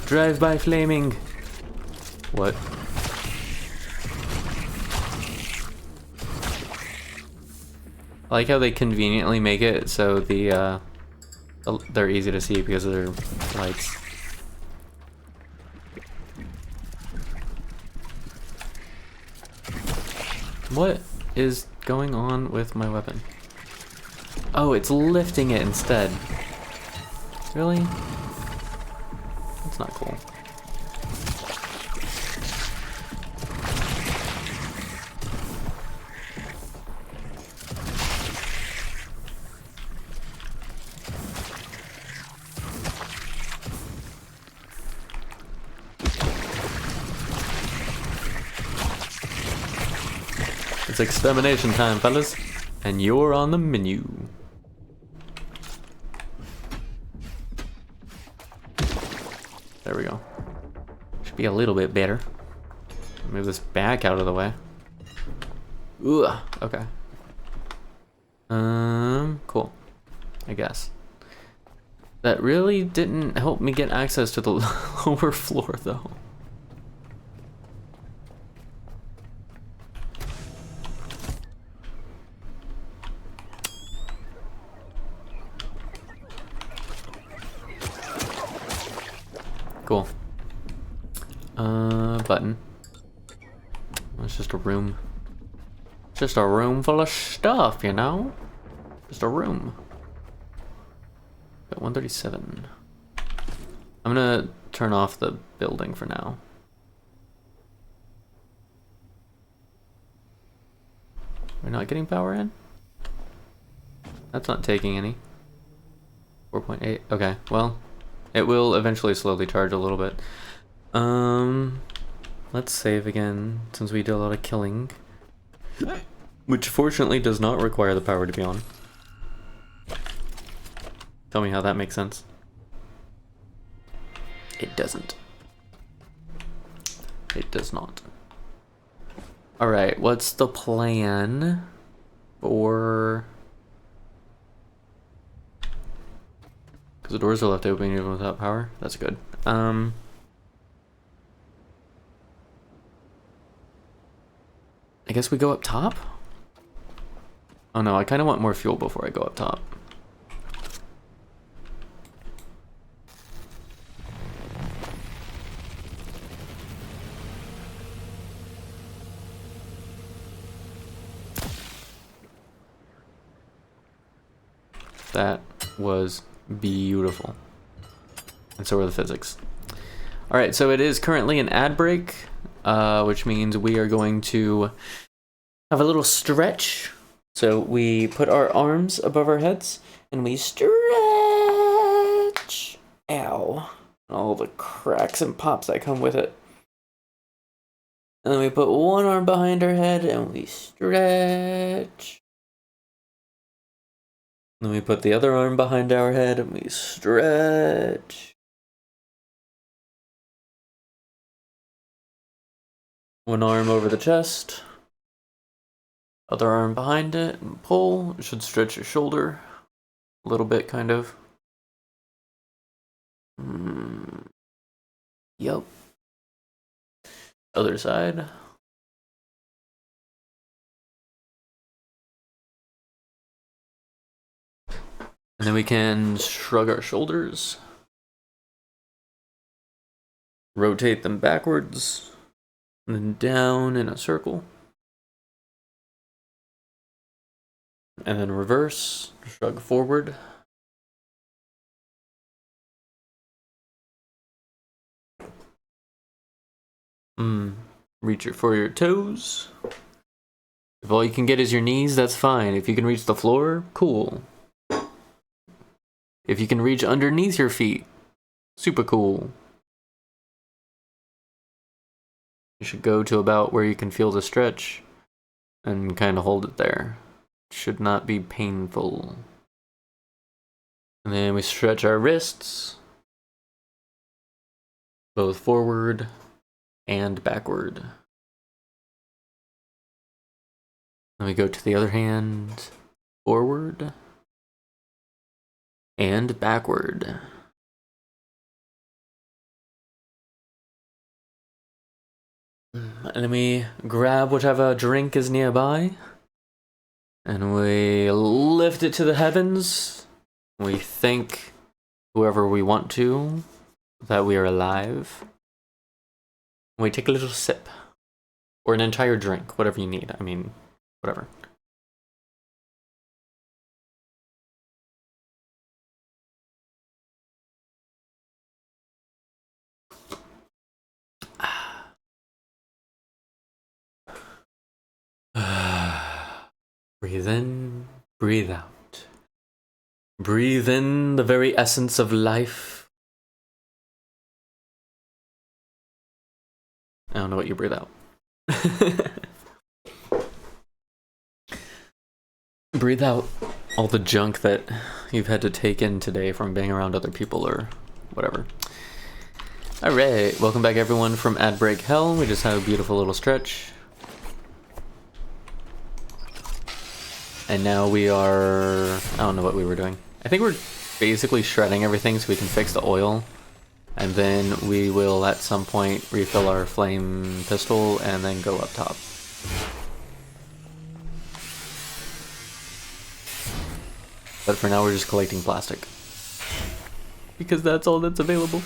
Drive by flaming. What? I like how they conveniently make it so they're easy to see because of their lights. What is going on with my weapon? Oh, it's lifting it instead. Really? That's not cool. It's extermination time, fellas, and you're on the menu. There we go. Should be a little bit better. Move this back out of the way. Ugh, okay. Cool. I guess. That really didn't help me get access to the lower floor, though. Cool. Button. It's just a room. Just a room full of stuff, you know? Just a room. Got 137. I'm gonna turn off the building for now. We're not getting power in? That's not taking any. 4.8. Okay, well, it will eventually slowly charge a little bit. Let's save again, since we did a lot of killing. Which fortunately does not require the power to be on. Tell me how that makes sense. It doesn't. It does not. Alright, what's the plan for... Because the doors are left open even without power. That's good. I guess we go up top? Oh no, I kind of want more fuel before I go up top. That was beautiful. And so are the physics. Alright, so it is currently an ad break, which means we are going to have a little stretch. So we put our arms above our heads and we stretch. Ow. All the cracks and pops that come with it. And then we put one arm behind our head and we stretch. Then we put the other arm behind our head and we stretch. One arm over the chest. Other arm behind it and pull. It should stretch your shoulder a little bit, kind of. Yup. Other side. And then we can shrug our shoulders. Rotate them backwards. And then down in a circle. And then reverse. Shrug forward. Reach it for your toes. If all you can get is your knees, that's fine. If you can reach the floor, cool. If you can reach underneath your feet, super cool. You should go to about where you can feel the stretch and kind of hold it there. It should not be painful. And then we stretch our wrists, both forward and backward. Then we go to the other hand, forward and backward. And then we grab whatever drink is nearby, and we lift it to the heavens. We thank whoever we want to that we are alive. And we take a little sip, or an entire drink, whatever you need. I mean, whatever. Breathe in, breathe out. Breathe in the very essence of life. I don't know what you breathe out. Breathe out all the junk that you've had to take in today from being around other people or whatever. Alright, welcome back everyone from Ad Break Hell. We just had a beautiful little stretch. And now we are... I don't know what we were doing. I think we're basically shredding everything so we can fix the oil. And then we will at some point refill our flame pistol and then go up top. But for now we're just collecting plastic. Because that's all that's available.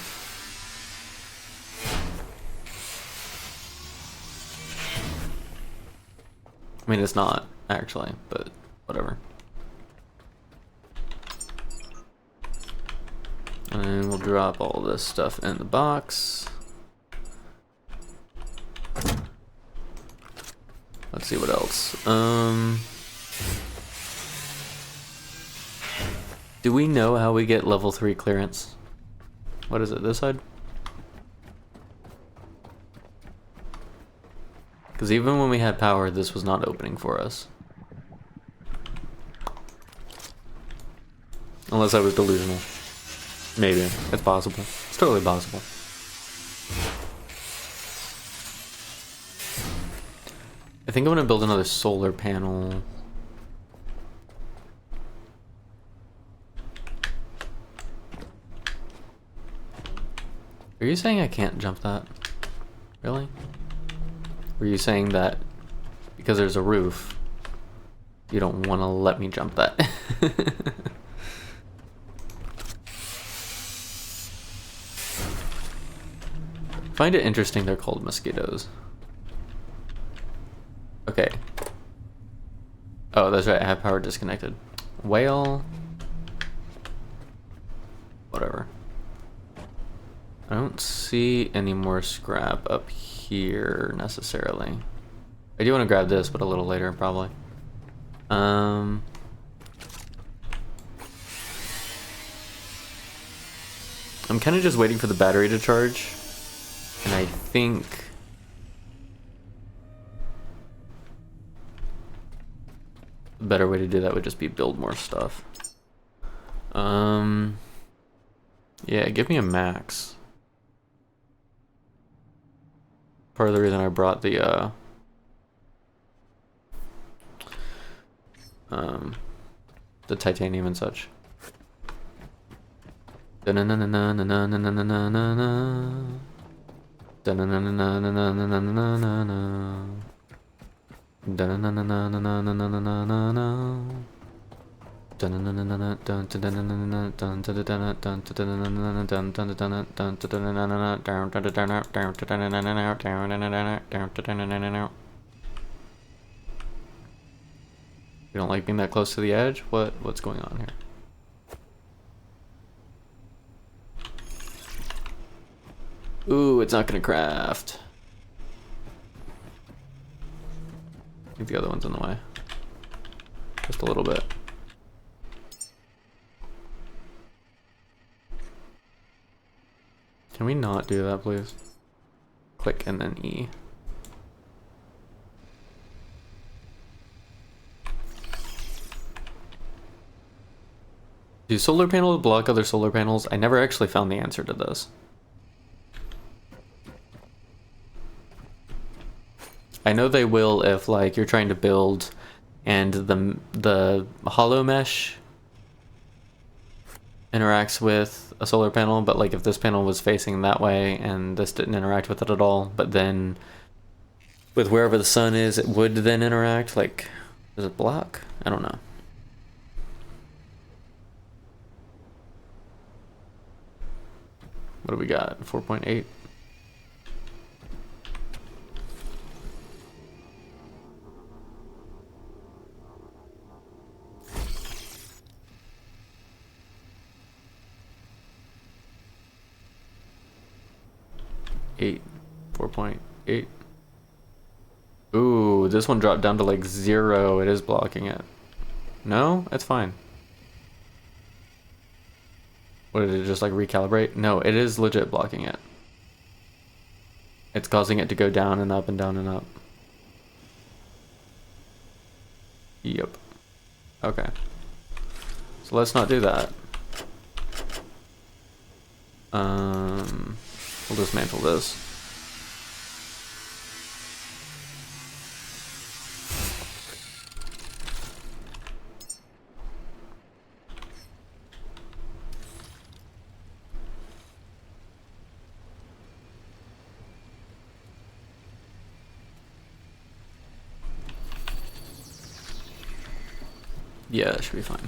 I mean, it's not, actually, but whatever. And we'll drop all this stuff in the box. Let's see what else. Do we know how we get level 3 clearance? What is it, this side? Because even when we had power, this was not opening for us. Unless I was delusional. Maybe. It's possible. It's totally possible. I think I'm gonna build another solar panel. Are you saying I can't jump that? Really? Were you saying that because there's a roof, you don't want to let me jump that? Find it interesting they're called mosquitoes. Okay. Oh, that's right, I have power disconnected. Whale. Whatever. I don't see any more scrap up here necessarily. I do want to grab this, but a little later probably. I'm kind of just waiting for the battery to charge, and I think a better way to do that would just be build more stuff. Yeah, give me a max. Part of the reason I brought the titanium and such. You don't like being that close to the edge? What's going on here? Ooh, it's not gonna craft. I think the other one's in the way. Just a little bit. Can we not do that, please? Click and then E. Do solar panels block other solar panels? I never actually found the answer to this. I know they will if, like, you're trying to build and the hollow mesh interacts with a solar panel, but like if this panel was facing that way and this didn't interact with it at all, but then with wherever the sun is, it would then interact. Like, does it block? I don't know. What do we got? 4.8? Eight. 4.8. Ooh, this one dropped down to like 0. It is blocking it. No? It's fine. What, did it just like recalibrate? No, it is legit blocking it. It's causing it to go down and up and down and up. Yep. Okay. So let's not do that. We'll dismantle this. Yeah, that should be fine.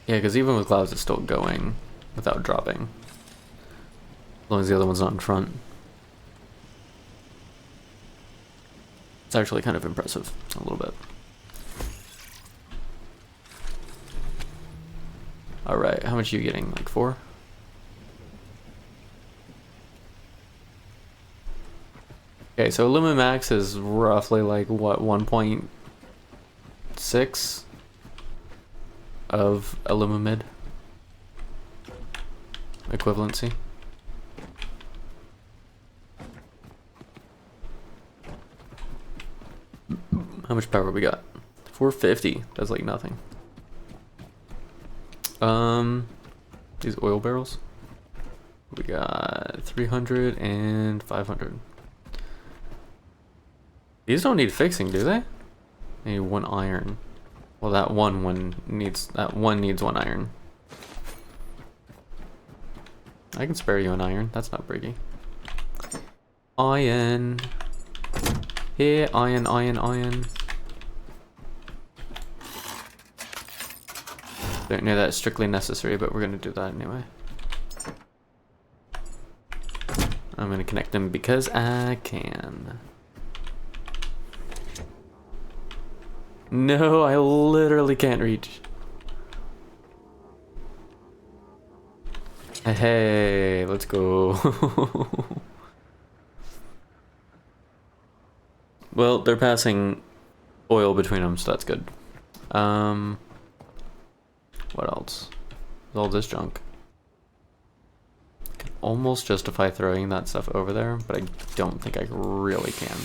Yeah, because even with clouds, it's still going without dropping. As long as the other one's not in front. It's actually kind of impressive, a little bit. Alright, how much are you getting? Like 4? Okay, so Illumimax is roughly like, what, 1.6 of Illumimid equivalency. How much power we got? 450. That's like nothing. These oil barrels. We got 300 and 500. These don't need fixing, do they? They need 1 iron. Well, that one needs 1 iron. I can spare you an iron. That's not breaking. Iron. Here, iron, iron, iron. Don't know that's strictly necessary, but we're gonna do that anyway. I'm gonna connect them because I can. No, I literally can't reach. Hey, let's go. Well, they're passing oil between them, so that's good. What else? All this junk. I can almost justify throwing that stuff over there, but I don't think I really can.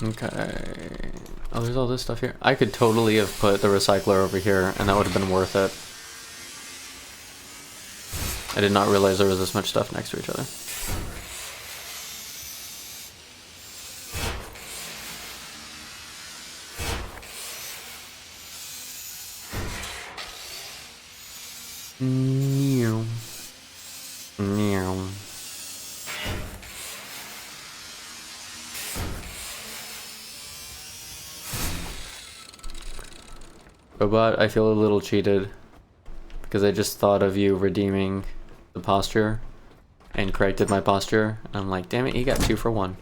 Okay. Oh, there's all this stuff here. I could totally have put the recycler over here, and that would have been worth it. I did not realize there was this much stuff next to each other. Meow. Meow. Robot, I feel a little cheated because I just thought of you redeeming the posture and corrected my posture. And I'm like, damn it, he got 2 for 1.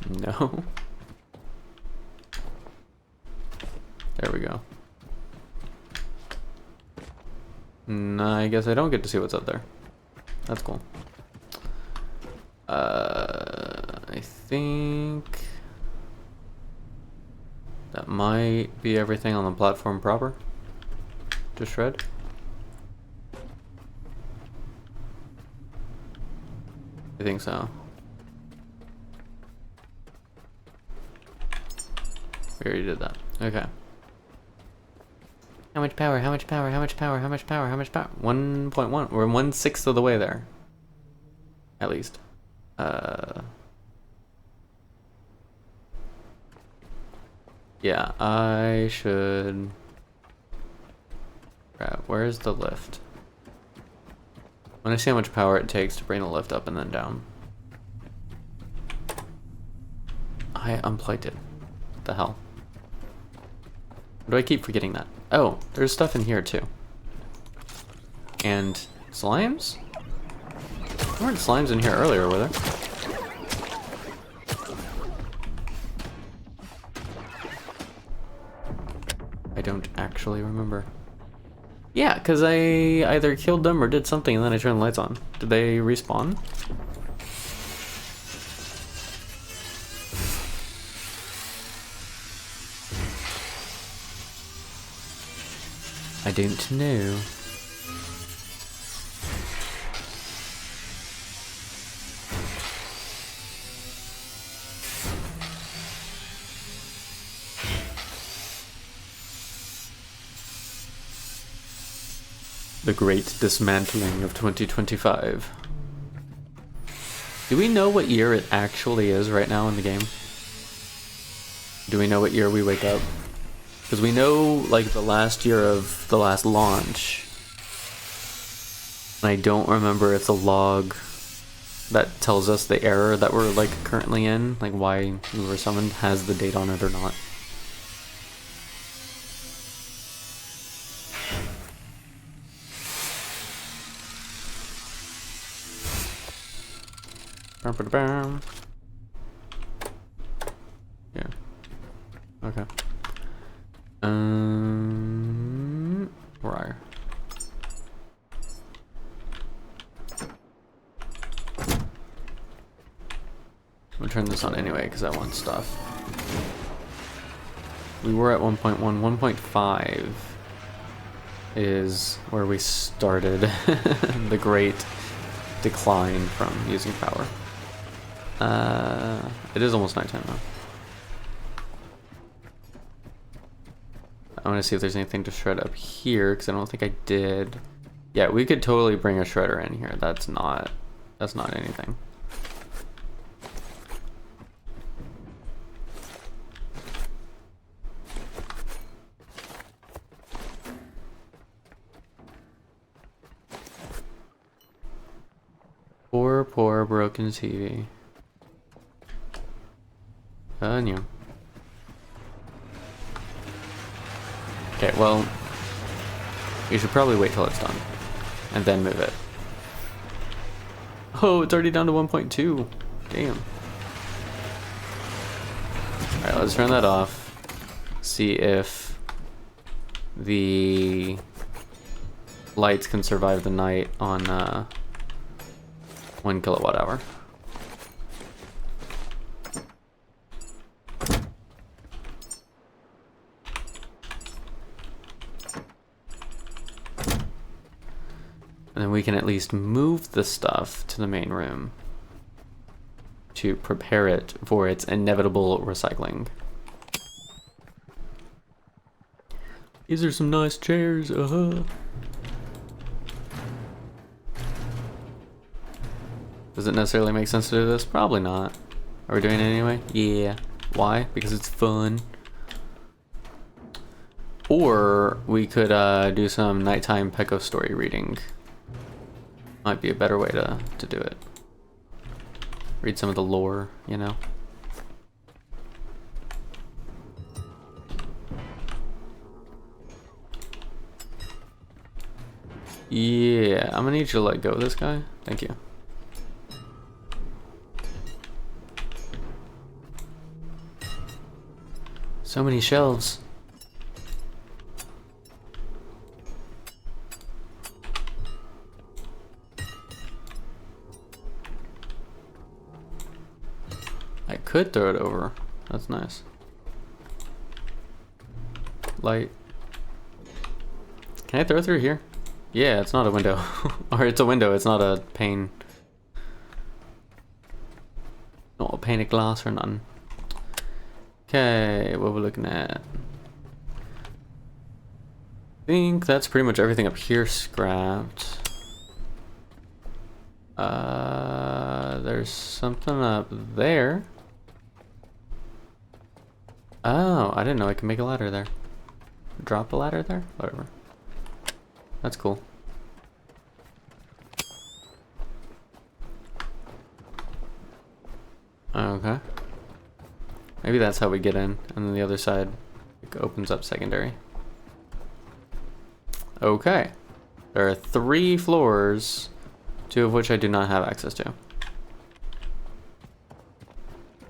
No. There we go. No, I guess I don't get to see what's up there. That's cool. I think that might be everything on the platform proper to shred. I think so. We already did that. Okay. How much power? How much power? How much power? How much power? How much power? 1.1. We're 1/6 of the way there. At least. Yeah, I should... Right, where's the lift? When I see how much power it takes to bring the lift up and then down. I unplugged it. What the hell? Why do I keep forgetting that? Oh, there's stuff in here too. And slimes? There weren't slimes in here earlier, were there? I don't actually remember. Yeah, because I either killed them or did something and then I turned the lights on. Did they respawn? I don't know. The great dismantling of 2025. Do we know what year it actually is right now in the game? Do we know what year we wake up? Because we know, like, the last year of the last launch. And I don't remember if the log that tells us the error that we're, like, currently in, like, why we were summoned, has the date on it or not. Yeah. Okay. Where? I'm gonna turn this on anyway because I want stuff. We were at 1.1. 1.5 is where we started the great decline from using power. It is almost nighttime though. I want to see if there's anything to shred up here because I don't think I did. Yeah, we could totally bring a shredder in here. That's not anything. Poor broken TV. No. Okay, well, you should probably wait till it's done and then move it. Oh, it's already down to 1.2. Damn. Alright, let's turn that off. See if the lights can survive the night on 1 kilowatt hour. And then we can at least move the stuff to the main room to prepare it for its inevitable recycling. These are some nice chairs, Does it necessarily make sense to do this? Probably not. Are we doing it anyway? Yeah. Why? Because it's fun. Or we could do some nighttime Pecco story reading. Might be a better way to do it. Read some of the lore, you know? Yeah, I'm gonna need you to let go of this guy. Thank you. So many shelves. I could throw it over. That's nice. Light. Can I throw through here? Yeah, it's not a window. Or it's a window, it's not a pane. Not a pane of glass or nothing. Okay, what we're looking at. I think that's pretty much everything up here scrapped. There's something up there. Oh, I didn't know I could make a ladder there. Drop a ladder there? Whatever. That's cool. Okay. Maybe that's how we get in, and then the other side opens up secondary. Okay. There are 3 floors, 2 of which I do not have access to.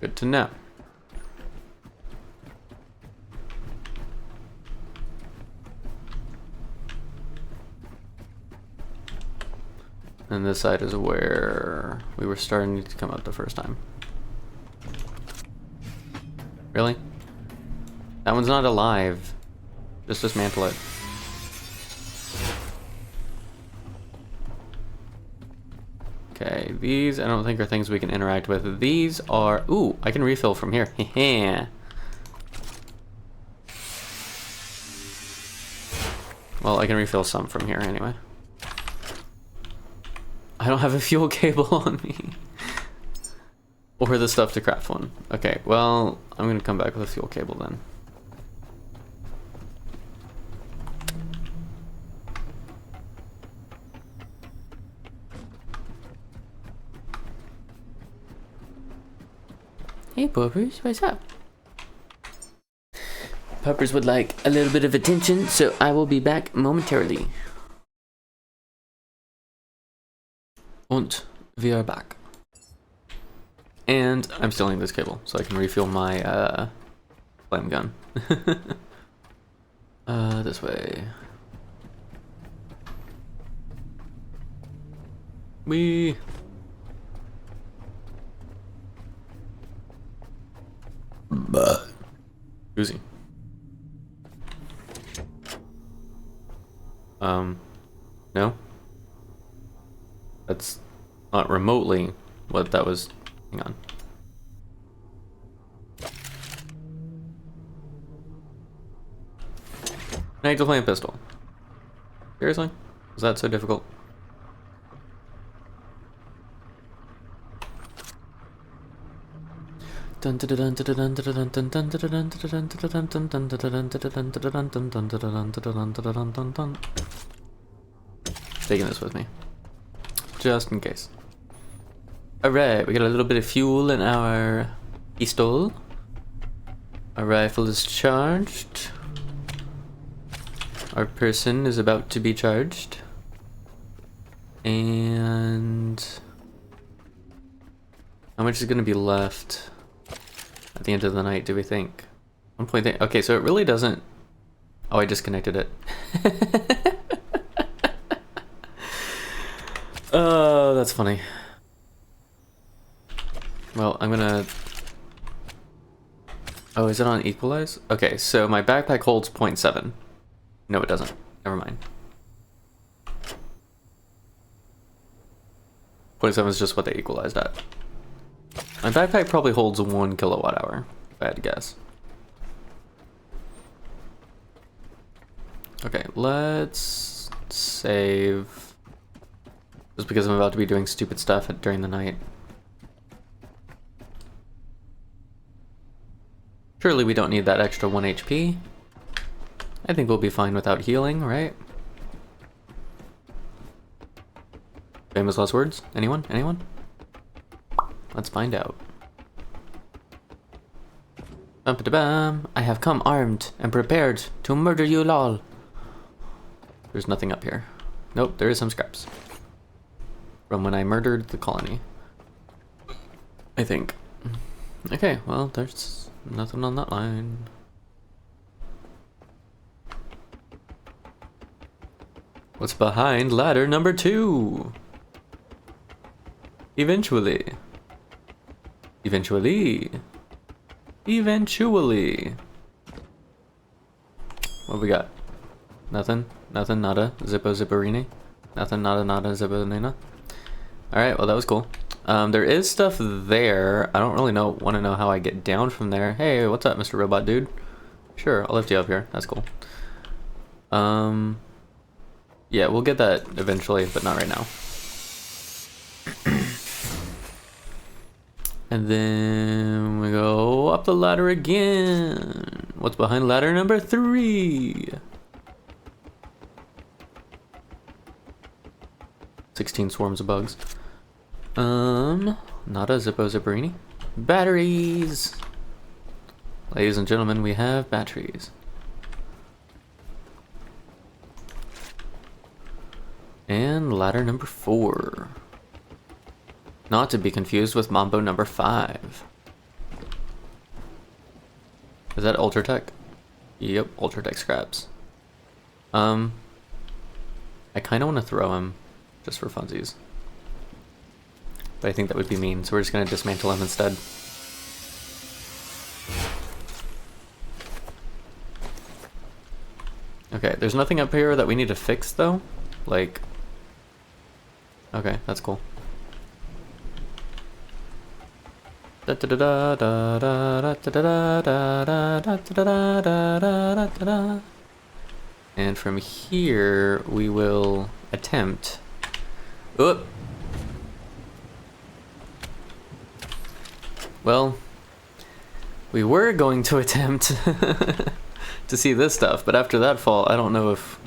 Good to know. And this side is where we were starting to come up the first time. Really? That one's not alive. Just dismantle it. Okay, these I don't think are things we can interact with. These are... Ooh, I can refill from here. Well, I can refill some from here anyway. I don't have a fuel cable on me. Or the stuff to craft one. Okay, well, I'm gonna come back with a fuel cable then. Hey, Puppers, what's up? Puppers would like a little bit of attention, so I will be back momentarily. Und wir are back. And I'm stealing this cable, so I can refuel my flame gun. This way. Wee. Auzzie. No? That's not remotely what that was. Hang on. I need to play a pistol. Seriously? Was that so difficult? Taking this with me, just in case. Alright, we got a little bit of fuel in our pistol. Our rifle is charged. Our person is about to be charged. And how much is going to be left at the end of the night, do we think? 1.8. Okay, so it really doesn't... Oh, I disconnected it. Oh, that's funny. Well, I'm gonna... Oh, is it on equalize? Okay, so my backpack holds 0.7. No, it doesn't. Never mind. 0.7 is just what they equalized at. My backpack probably holds 1 kilowatt hour, if I had to guess. Okay, let's save. Just because I'm about to be doing stupid stuff during the night. Surely we don't need that extra 1 HP. I think we'll be fine without healing, right? Famous last words? Anyone? Anyone? Let's find out. Bum-ba-da-bum. I have come armed and prepared to murder you all. There's nothing up here. Nope, there is some scraps. From when I murdered the colony. I think. Okay, well, there's nothing on that line. What's behind ladder number 2? Eventually. Eventually. Eventually. What we got? Nothing? Nothing? Nada? Zippo zipperini? Nothing? Nada? Nada? Zippo nina? Alright, well that was cool. There is stuff there. I don't really want to know how I get down from there. Hey, what's up, Mr. Robot Dude? Sure, I'll lift you up here. That's cool. Yeah, we'll get that eventually, but not right now. And then we go up the ladder again. What's behind ladder number 3? 16 swarms of bugs. Not a Zippo Zipperini. Batteries! Ladies and gentlemen, we have batteries. And ladder number 4. Not to be confused with Mambo number 5. Is that Ultratech? Yep, Ultratech scraps. I kind of want to throw him, just for funsies. But I think that would be mean, so we're just going to dismantle him instead. Okay, there's nothing up here that we need to fix, though. Like... Okay, that's cool. And from here, we will attempt. Oop! Well, we were going to attempt to see this stuff, but after that fall, I don't know if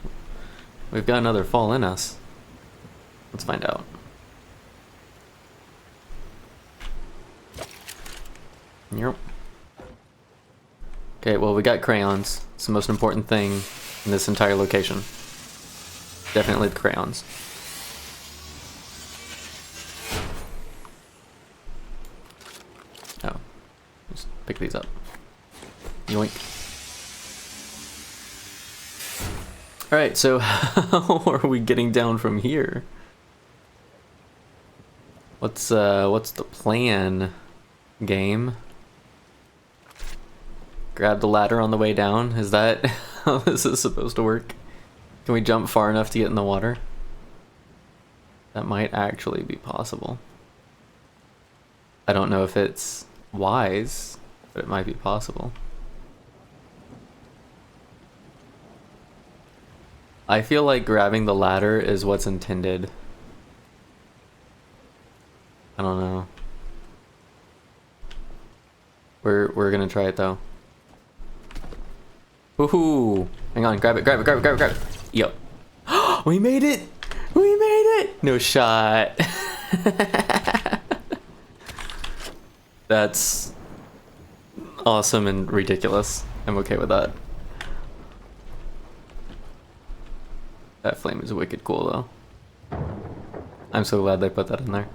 we've got another fall in us. Let's find out. Yep. Okay, well, we got crayons. It's the most important thing in this entire location. Definitely the crayons. Oh. Just pick these up. Yoink. Alright, so how are we getting down from here? What's the plan, game? Grab the ladder on the way down? Is that how this is supposed to work? Can we jump far enough to get in the water? That might actually be possible. I don't know if it's wise, but it might be possible. I feel like grabbing the ladder is what's intended. I don't know. We're gonna try it though. Woohoo! Hang on, grab it. Yo. We made it! We made it! No shot. That's awesome and ridiculous. I'm okay with that. That flame is wicked cool though. I'm so glad they put that in there.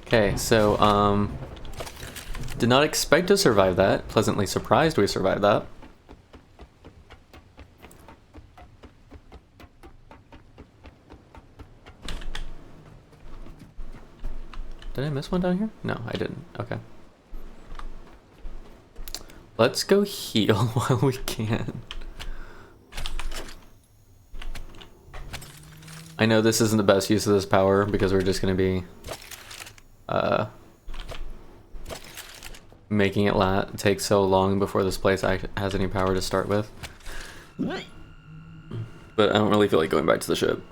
Okay, so, did not expect to survive that. Pleasantly surprised we survived that. Did I miss one down here? No, I didn't. Okay. Let's go heal while we can. I know this isn't the best use of this power because we're just going to be making it take so long before this place has any power to start with. But I don't really feel like going back to the ship.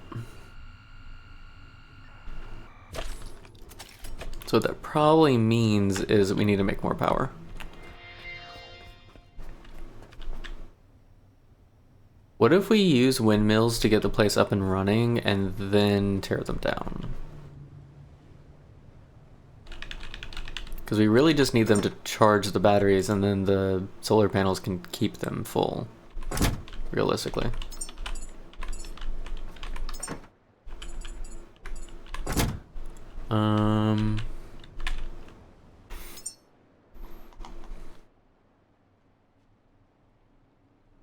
So what that probably means is that we need to make more power. What if we use windmills to get the place up and running and then tear them down? Because we really just need them to charge the batteries and then the solar panels can keep them full, realistically. I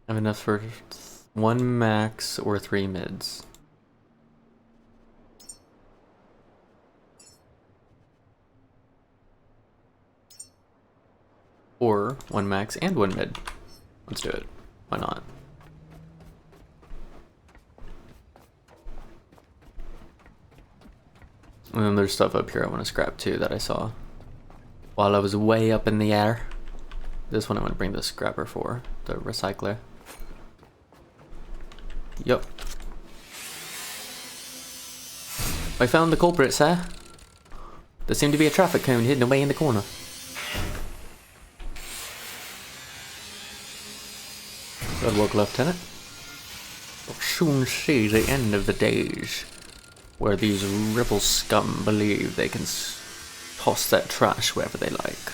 have enough for 1 max or 3 mids. Or 1 max and 1 mid. Let's do it. Why not? And then there's stuff up here I want to scrap too that I saw while I was way up in the air. This one I want to bring the scrapper for, the recycler. Yup. I found the culprit, sir. There seemed to be a traffic cone hidden away in the corner. Good work, Lieutenant. We'll soon see the end of the days where these rebel scum believe they can toss that trash wherever they like.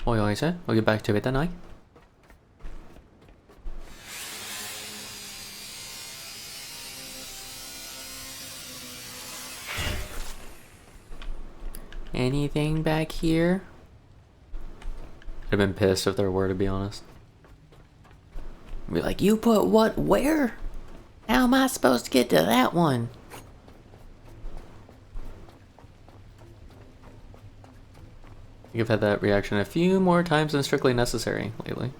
Oi, oi, sir. We'll get back to it then, aye? Anything back here? I'd have been pissed if there were, to be honest. I'd be like, you put what where? How am I supposed to get to that one? I think I've had that reaction a few more times than strictly necessary lately.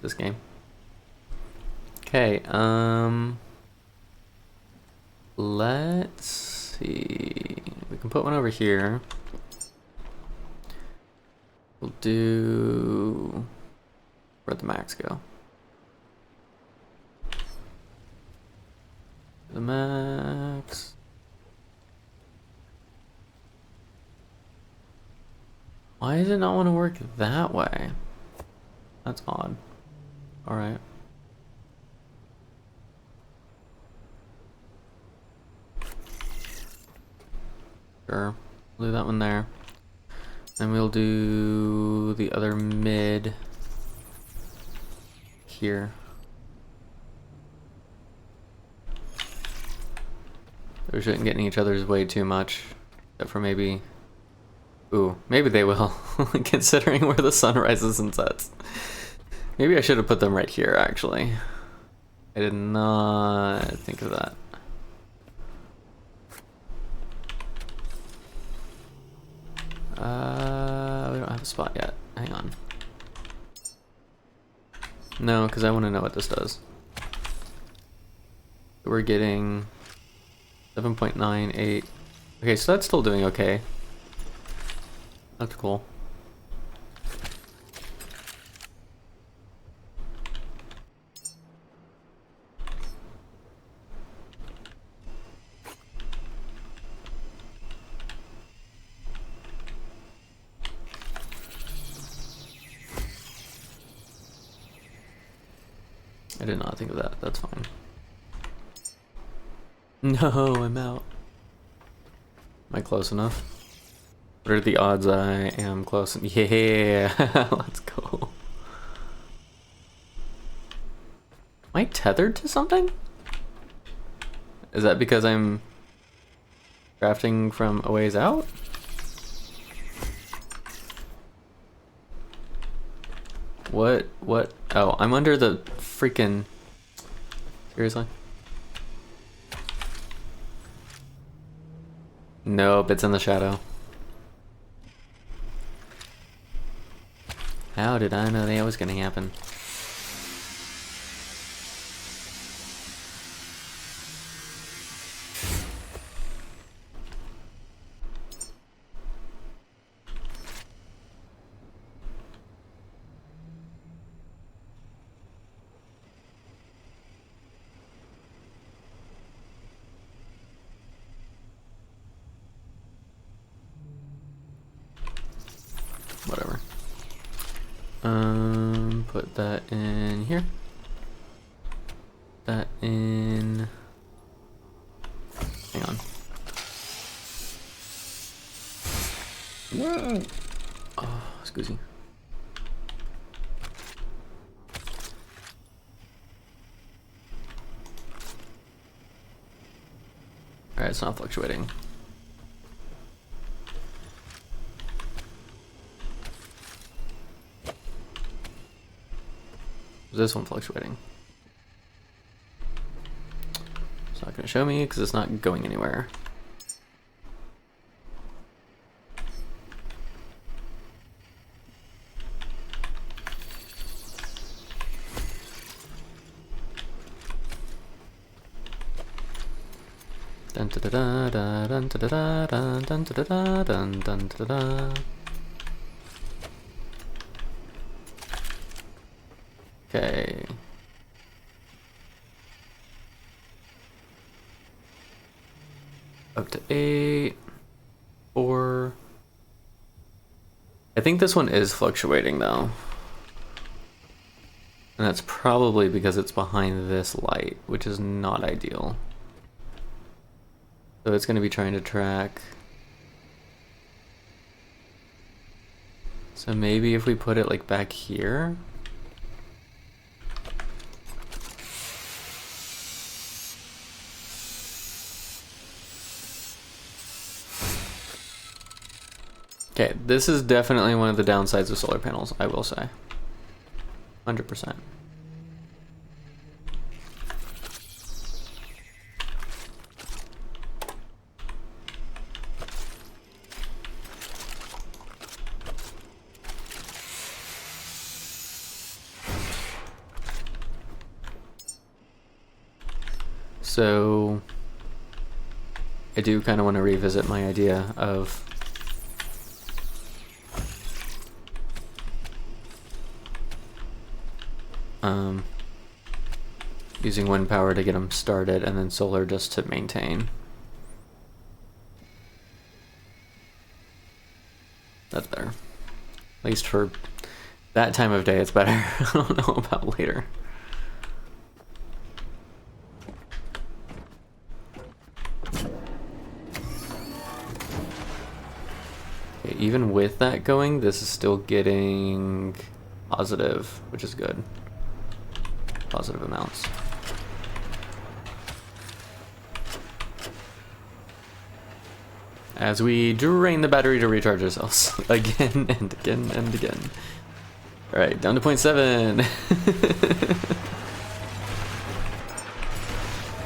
This game. Okay, Let's see. We can put one over here. We'll do... Where'd the max go? The max. Why does it not want to work that way? That's odd. Alright. Sure. We'll do that one there. And we'll do the other mid here. We shouldn't get in each other's way too much. Except for maybe... Ooh, maybe they will, considering where the sun rises and sets. Maybe I should have put them right here, actually. I did not think of that. We don't have a spot yet. Hang on. No, because I want to know what this does. We're getting 7.98. Okay, so that's still doing okay. That's cool. I did not think of that. That's fine. No, I'm out. Am I close enough? What are the odds I am close? Yeah, let's go. Am I tethered to something? Is that because I'm crafting from a ways out? What? Oh, I'm under the freaking... Seriously? Nope, it's in the shadow. How did I know that was gonna happen? Whatever. Put that in here. That in... Hang on. Whoa! Oh, excuse me. Alright, it's not fluctuating. This one fluctuating. It's not going to show me because it's not going anywhere. Dun da da da dun da da dun dun da da dun dun da da. Okay. Up to 8, 4. I think this one is fluctuating though. And that's probably because it's behind this light, which is not ideal. So it's going to be trying to track. So maybe if we put it like back here. Okay, this is definitely one of the downsides of solar panels, I will say. 100%. So I do kind of want to revisit my idea of using wind power to get them started and then solar just to maintain. That's better. At least for that time of day it's better. I don't know about later. Okay, even with that going, this is still getting positive, which is good. Positive amounts. As we drain the battery to recharge ourselves again and again and again. Alright, down to 0.7.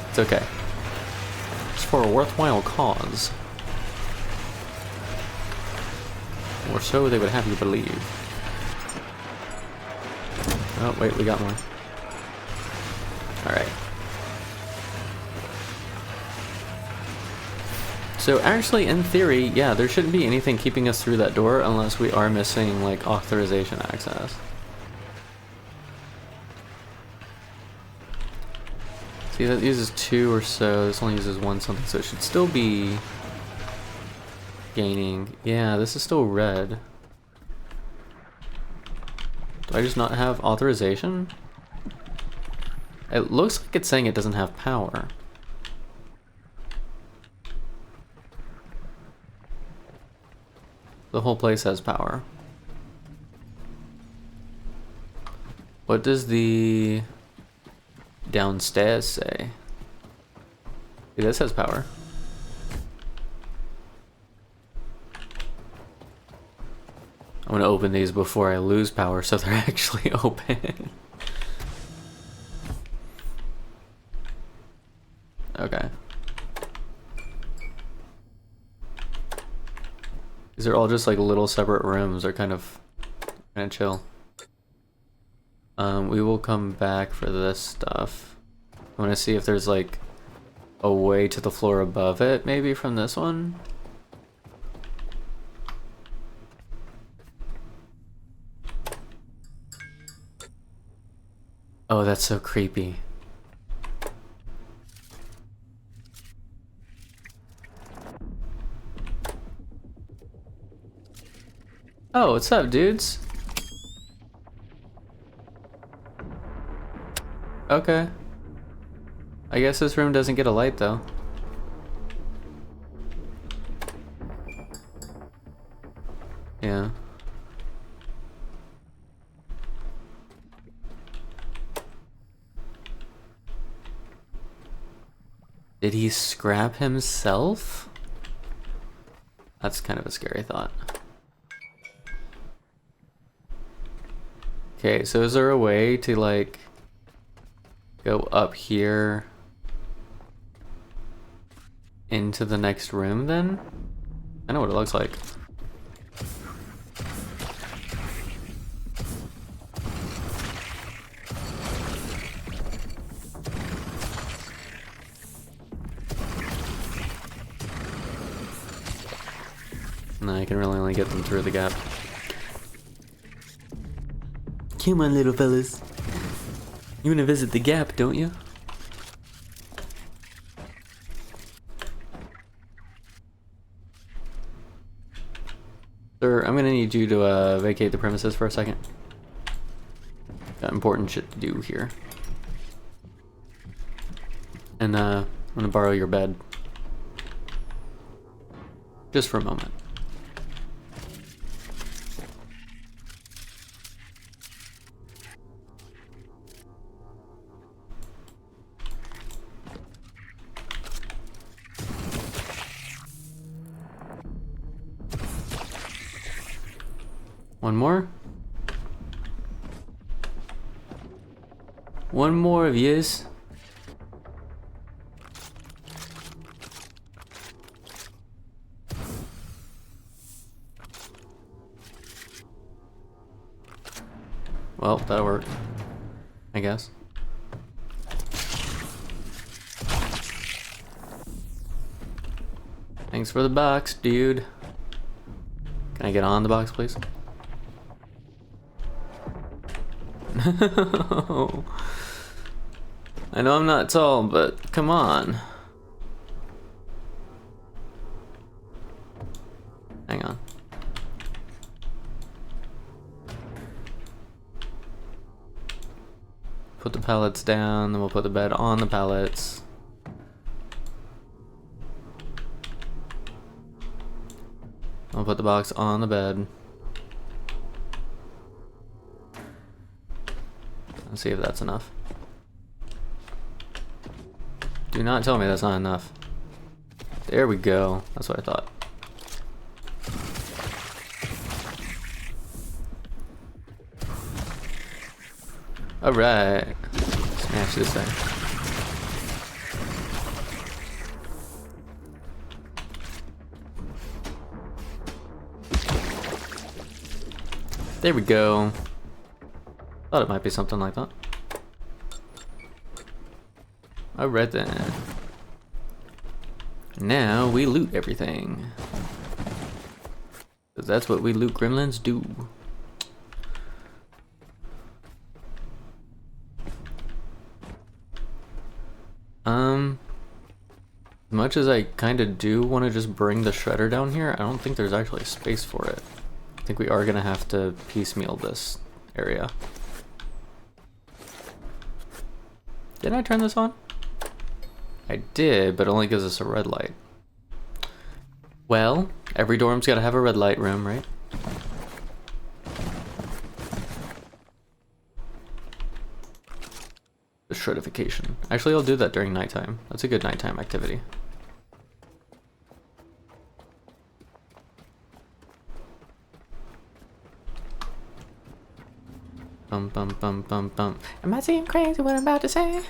It's okay. It's for a worthwhile cause. Or so they would have you believe. Oh, wait, we got more. Alright. So actually, in theory, yeah, there shouldn't be anything keeping us through that door unless we are missing, like, authorization access. See, that uses 2 or so, this only uses 1 something, so it should still be gaining. Yeah, this is still red. Do I just not have authorization? It looks like it's saying it doesn't have power. The whole place has power. What does the downstairs say? See, this has power. I'm gonna open these before I lose power so they're actually open. Okay. These are all just like little separate rooms. They're kind of chill. We will come back for this stuff. I want to see if there's like a way to the floor above it, maybe from this one. Oh, that's so creepy. Oh, what's up, dudes? Okay. I guess this room doesn't get a light, though. Yeah. Did he scrap himself? That's kind of a scary thought. Okay, so is there a way to like go up here into the next room then? I know what it looks like. No, I can really only get them through the gap. Come on, little fellas. You wanna visit the gap, don't you? Sir, I'm gonna need you to vacate the premises for a second. Got important shit to do here. And I'm gonna borrow your bed. Just for a moment. One more? One more of yous. Well, that'll work, I guess. Thanks for the box, dude. Can I get on the box, please? No. I know I'm not tall, but come on. Hang on. Put the pallets down, then we'll put the bed on the pallets. I'll put the box on the bed. Let's see if that's enough. Do not tell me that's not enough. There we go. That's what I thought. Alright. Smash this thing. There we go. Thought it might be something like that. Alright then. Now we loot everything. 'Cause that's what we loot gremlins do. As much as I kinda do want to just bring the shredder down here, I don't think there's actually space for it. I think we are gonna have to piecemeal this area. Didn't I turn this on? I did, but it only gives us a red light. Well, every dorm's gotta have a red light room, right? The shreddification. Actually, I'll do that during nighttime. That's a good nighttime activity. Bum bum bum bum bum. Am I seeing crazy what I'm about to say?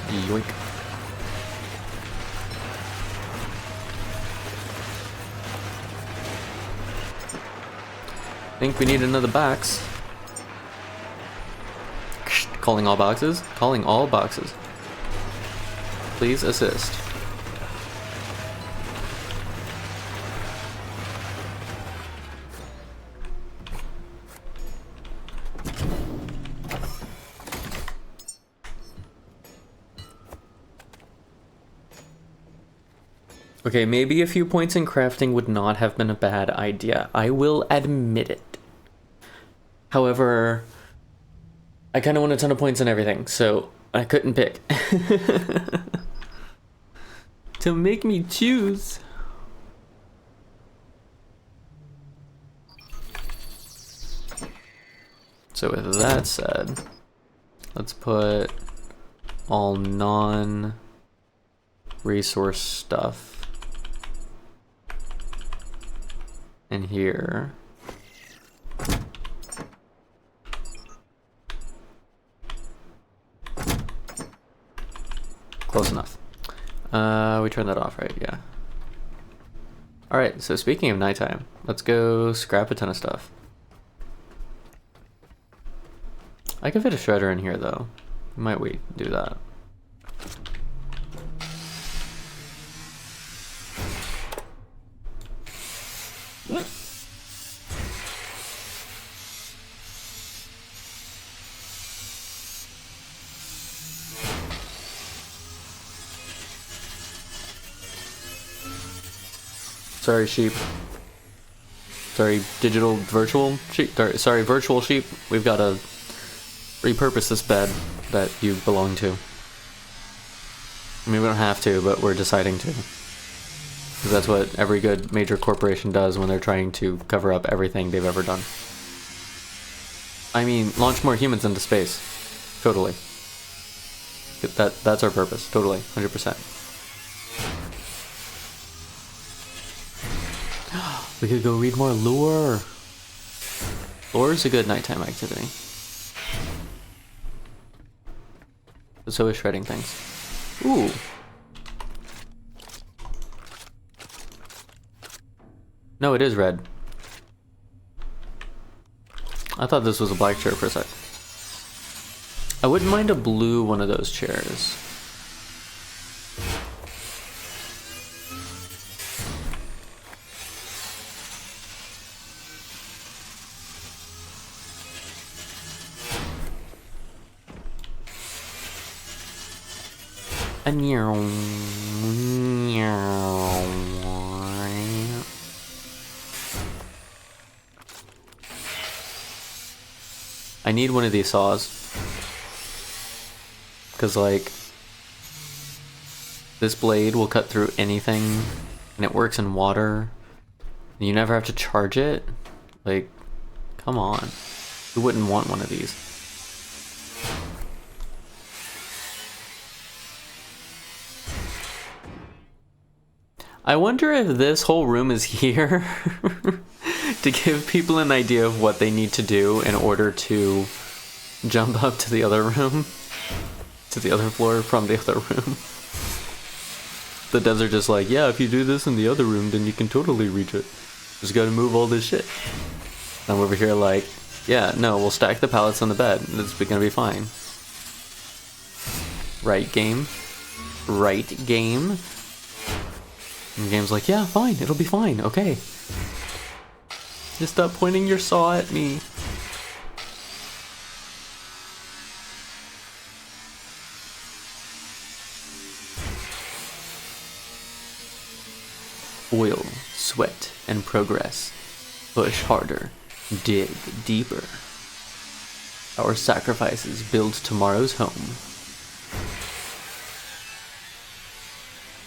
Yoink. Think we need another box. Calling all boxes? Calling all boxes. Please assist. Okay, maybe a few points in crafting would not have been a bad idea. I will admit it. However, I kind of want a ton of points in everything, so I couldn't pick. To make me choose. So with that said, let's put all non-resource stuff in here. Close enough. We turned that off, right? Yeah. Alright, so speaking of nighttime, let's go scrap a ton of stuff. I could fit a shredder in here though. Might wait and do that. Sorry, sheep. Sorry, virtual sheep. Sorry, virtual sheep. We've got to repurpose this bed that you belong to. I mean, we don't have to, but we're deciding to. Because that's what every good major corporation does when they're trying to cover up everything they've ever done. I mean, launch more humans into space. Totally. That's our purpose. Totally. 100%. We could go read more lore. Lore is a good nighttime activity. But so is shredding things. Ooh. No, it is red. I thought this was a black chair for a sec. I wouldn't mind a blue one of those chairs. A meow. I need one of these saws. Because, like, this blade will cut through anything, and it works in water. And you never have to charge it. Like, come on. Who wouldn't want one of these? I wonder if this whole room is here to give people an idea of what they need to do in order to jump up to the other room, to the other floor from the other room. The devs are just like, yeah, if you do this in the other room, then you can totally reach it. Just gotta move all this shit. I'm over here like, yeah, no, we'll stack the pallets on the bed. It's gonna be fine. Right, game? Right, game? And the game's like, yeah, fine, it'll be fine, okay. Just stop pointing your saw at me. Oil, sweat, and progress. Push harder. Dig deeper. Our sacrifices build tomorrow's home.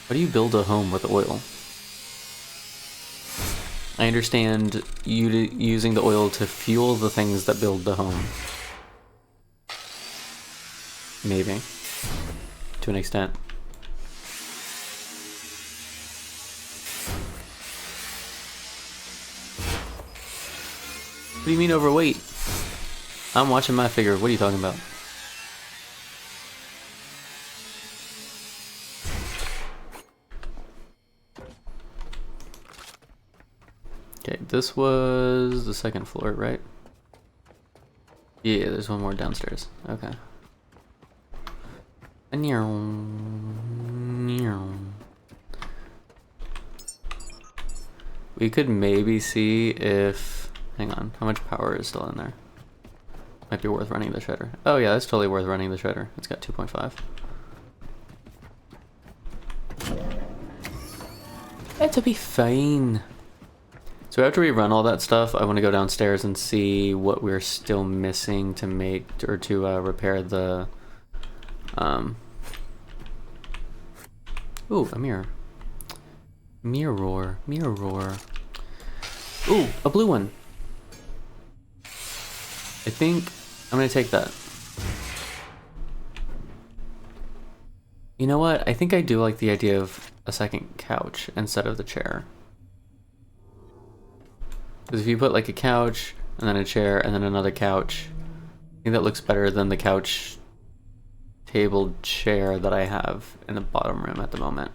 How do you build a home with oil? I understand you using the oil to fuel the things that build the home. Maybe. To an extent. What do you mean overweight? I'm watching my figure. What are you talking about? Okay, this was the second floor, right? Yeah, there's one more downstairs. Okay. We could maybe see if... Hang on, how much power is still in there? Might be worth running the shredder. Oh yeah, that's totally worth running the shredder. It's got 2.5. It'll be fine. So after we run all that stuff, I want to go downstairs and see what we're still missing to make, or to repair the... Ooh, a mirror. Mirror. Ooh, a blue one. I think I'm gonna take that. You know what? I think I do like the idea of a second couch instead of the chair. Because if you put like a couch, and then a chair, and then another couch, I think that looks better than the couch table chair that I have in the bottom room at the moment.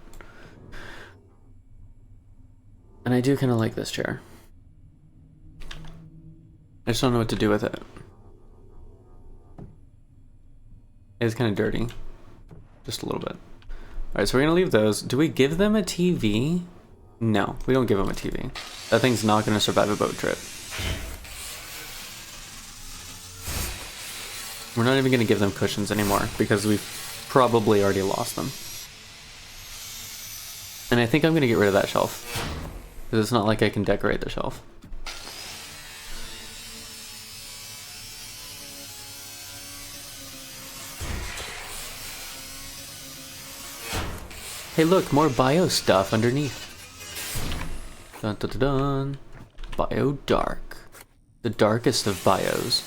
And I do kind of like this chair. I just don't know what to do with it. It's kind of dirty. Just a little bit. Alright, so we're gonna leave those. Do we give them a TV? No, we don't give them a TV. That thing's not gonna survive a boat trip. We're not even gonna give them cushions anymore because we've probably already lost them. And I think I'm gonna get rid of that shelf. Because it's not like I can decorate the shelf. Hey look, more bio stuff underneath. Dun dun dun dun. Bio dark. The darkest of bios.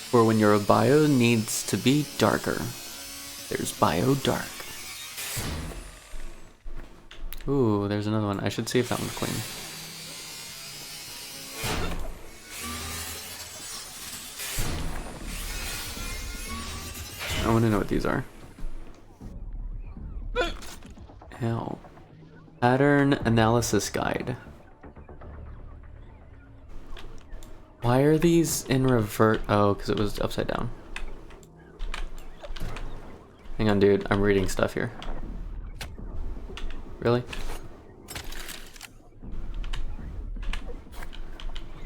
For when your bio needs to be darker, there's bio dark. Ooh, there's another one. I should see if that one's clean. I want to know what these are. Hell. Pattern analysis guide. Why are these in revert? Oh, because it was upside down. Hang on, dude. I'm reading stuff here. Really?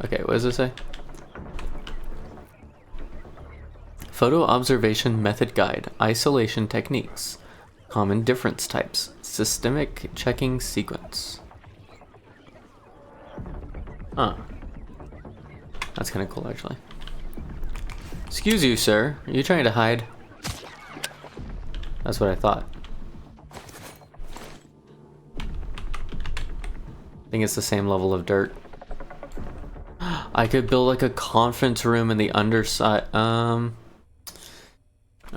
Okay, what does it say? Photo observation method guide. Isolation techniques. Common difference types. Systemic checking sequence. Huh. That's kind of cool, actually. Excuse you, sir. Are you trying to hide? That's what I thought. I think it's the same level of dirt. I could build like a conference room in the underside. I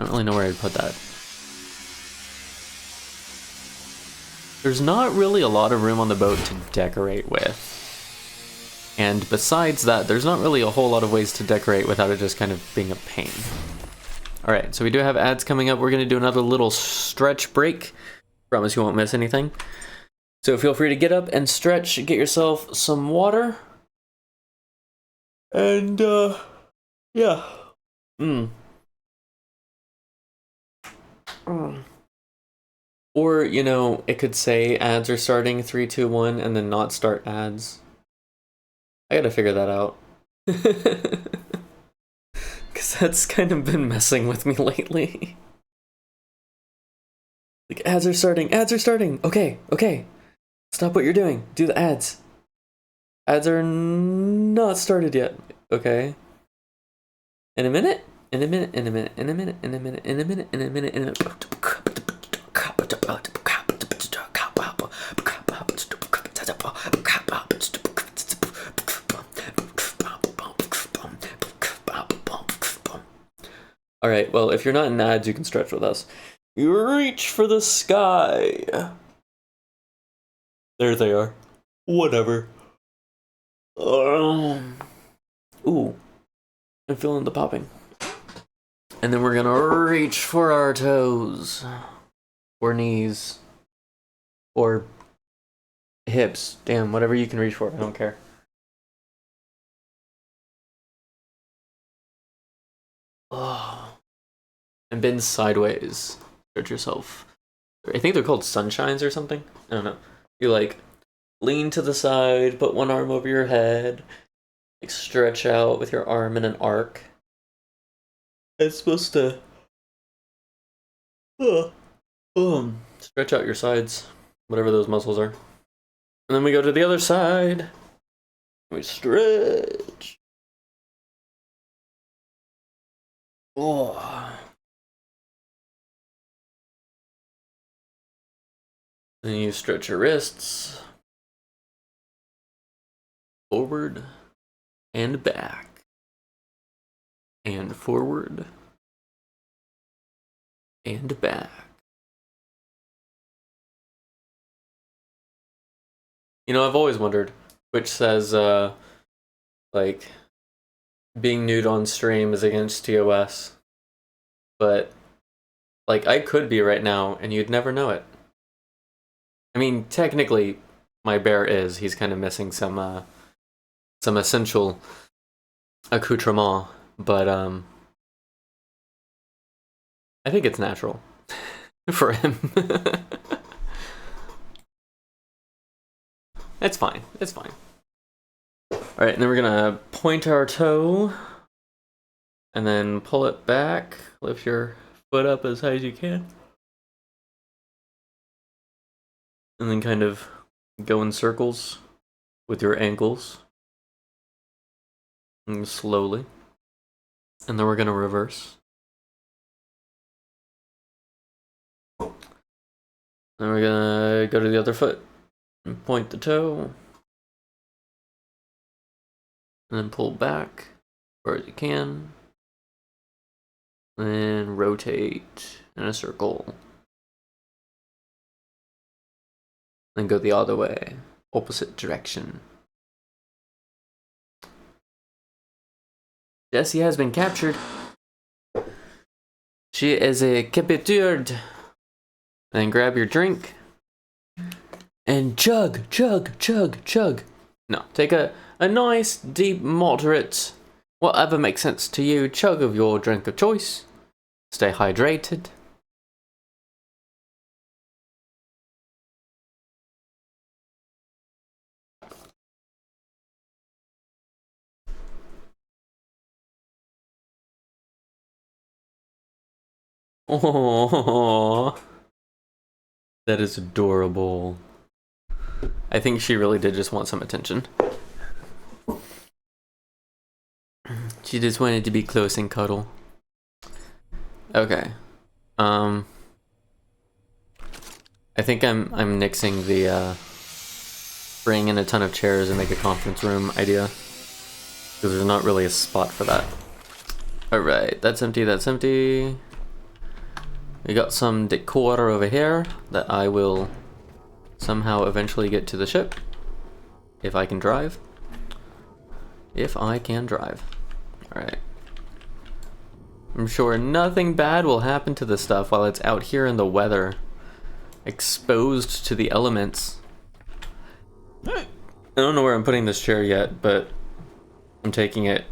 don't really know where I'd put that. There's not really a lot of room on the boat to decorate with. And besides that, there's not really a whole lot of ways to decorate without it just kind of being a pain. Alright, so we do have ads coming up. We're going to do another little stretch break. Promise you won't miss anything. So feel free to get up and stretch, get yourself some water. And, yeah. Or, you know, it could say ads are starting 3, 2, 1 and then not start ads. I gotta figure that out. Because that's kind of been messing with me lately. Like, ads are starting, ads are starting. Okay, okay. Stop what you're doing. Do the ads. Ads are not started yet. Okay. In a minute, in a minute, in a minute, in a minute, in a minute, in a minute, in a minute, in a minute. Alright, well, if you're not in ads, you can stretch with us. You reach for the sky. There they are. Whatever. Ooh. I'm feeling the popping. And then we're gonna reach for our toes. Or knees. Or hips. Damn, whatever you can reach for, I don't care. Oh. And bend sideways. Stretch yourself. I think they're called sunshines or something. I don't know. You like lean to the side, put one arm over your head, like stretch out with your arm in an arc. It's supposed to stretch out your sides, whatever those muscles are. And then we go to the other side. We stretch. Oh. Then you stretch your wrists. Forward and back. And forward and back. You know, I've always wondered which says, like, being nude on stream is against TOS. But, like, I could be right now, and you'd never know it. I mean, technically, my bear is. He's kind of missing some essential accoutrement, but, I think it's natural for him. It's fine. It's fine. Alright, and then we're gonna point our toe, and then pull it back. Lift your foot up as high as you can. And then kind of go in circles with your ankles. And slowly. And then we're gonna reverse. Then we're gonna go to the other foot and point the toe. And then pull back as far as you can. And then rotate in a circle. Then go the other way, opposite direction. Jessie has been captured. She is captured. Then grab your drink. And chug, chug, chug, chug. No, take a nice, deep, moderate, whatever makes sense to you, chug of your drink of choice. Stay hydrated. Oh, that is adorable. I think she really did just want some attention. She just wanted to be close and cuddle. Okay. I think I'm nixing the bring in a ton of chairs and make a conference room idea. Because there's not really a spot for that. Alright, that's empty, that's empty. We got some decor over here that I will somehow eventually get to the ship. If I can drive. If I can drive. Alright. I'm sure nothing bad will happen to this stuff while it's out here in the weather. Exposed to the elements. I don't know where I'm putting this chair yet, but I'm taking it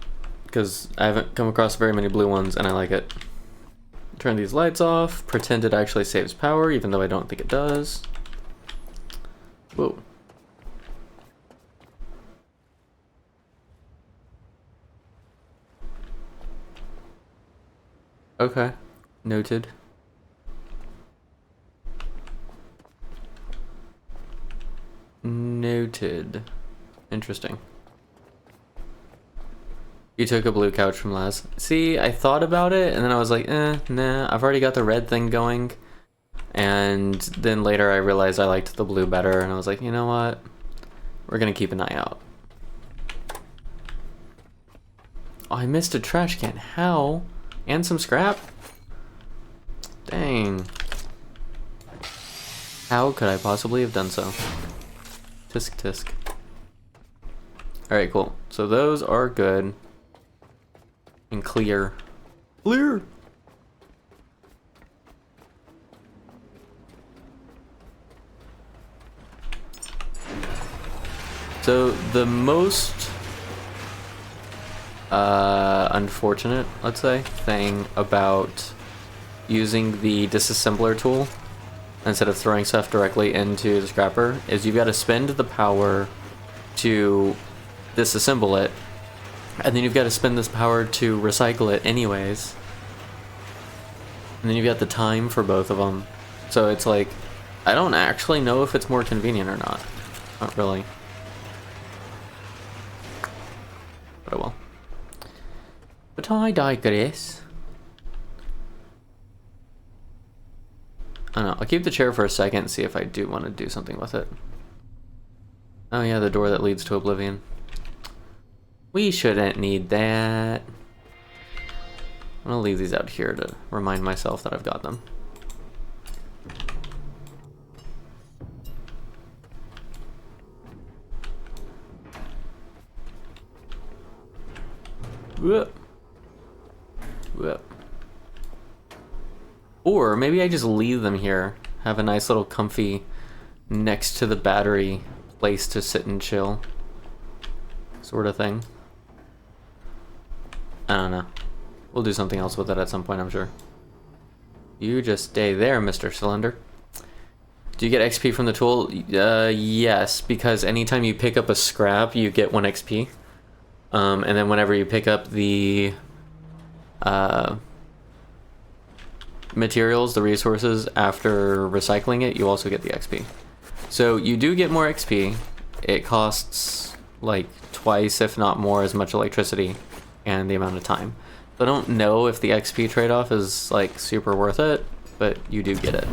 because I haven't come across very many blue ones and I like it. Turn these lights off, pretend it actually saves power, even though I don't think it does. Whoa. Okay, noted. Noted. Interesting. You took a blue couch from Laz. See, I thought about it, and then I was like, nah, I've already got the red thing going. And then later I realized I liked the blue better, and I was like, you know what? We're gonna keep an eye out. Oh, I missed a trash can. How? And some scrap? Dang. How could I possibly have done so? Tisk tisk. Alright, cool. So those are good. And clear. Clear! So the most unfortunate, let's say, thing about using the disassembler tool instead of throwing stuff directly into the scrapper is you've got to spend the power to disassemble it, and then you've got to spend this power to recycle it anyways, and then you've got the time for both of them. So it's like, I don't actually know if it's more convenient or not. Not really. But I will. But I digress. I don't know, I'll keep the chair for a second and see if I do want to do something with it. Oh yeah, the door that leads to oblivion. We shouldn't need that. I'm gonna leave these out here to remind myself that I've got them. Whoop. Whoop. Or maybe I just leave them here. Have a nice little comfy next to the battery place to sit and chill. Sort of thing. I don't know. We'll do something else with it at some point, I'm sure. You just stay there, Mr. Cylinder. Do you get XP from the tool? Yes, because anytime you pick up a scrap, you get 1 XP. And then whenever you pick up the materials, the resources, after recycling it, you also get the XP. So you do get more XP. It costs like twice, if not more, as much electricity and the amount of time. So I don't know if the XP trade-off is like super worth it, but you do get it.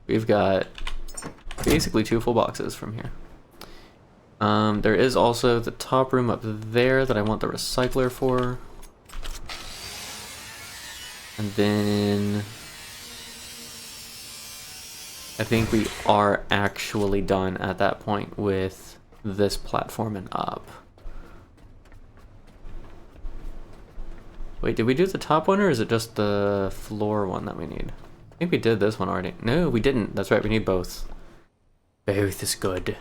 We've got basically 2 full boxes from here. There is also the top room up there that I want the recycler for. And then I think we are actually done at that point with this platform and up. Wait, did we do the top one, or is it just the floor one that we need? I think we did this one already. No, we didn't. That's right, we need both. Both is good.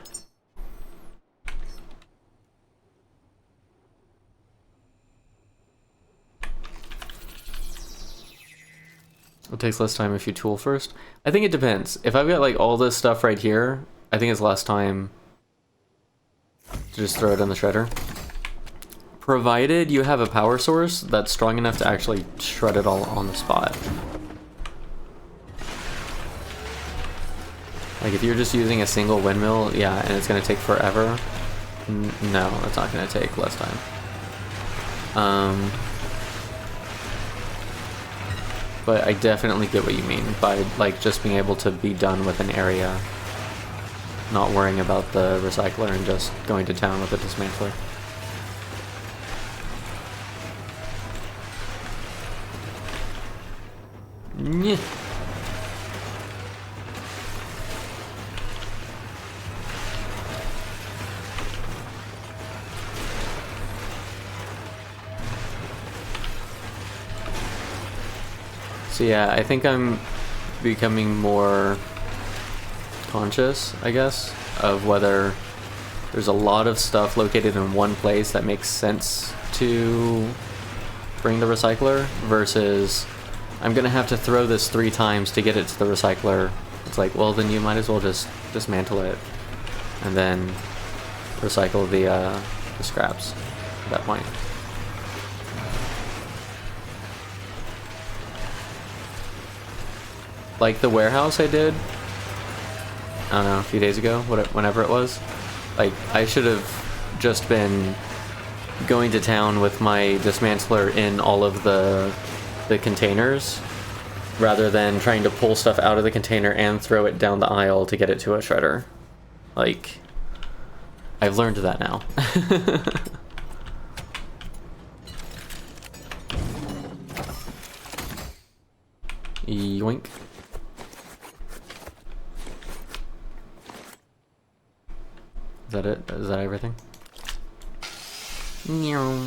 It takes less time if you tool first. I think it depends. If I've got like all this stuff right here, I think it's less time to just throw it in the shredder. Provided you have a power source that's strong enough to actually shred it all on the spot. Like if you're just using a single windmill, yeah, and it's gonna take forever. No, that's not gonna take less time. But I definitely get what you mean by like just being able to be done with an area, not worrying about the recycler and just going to town with the dismantler. Yeah. So yeah, I think I'm becoming more conscious, I guess, of whether there's a lot of stuff located in one place that makes sense to bring the recycler versus I'm gonna have to throw this 3 times to get it to the recycler. It's like, well, then you might as well just dismantle it and then recycle the scraps at that point. Like the warehouse I did, I don't know, a few days ago, whenever it was, like I should have just been going to town with my dismantler in all of the containers rather than trying to pull stuff out of the container and throw it down the aisle to get it to a shredder. Like, I've learned that now. Yoink. Is that it? Is that everything? Meow.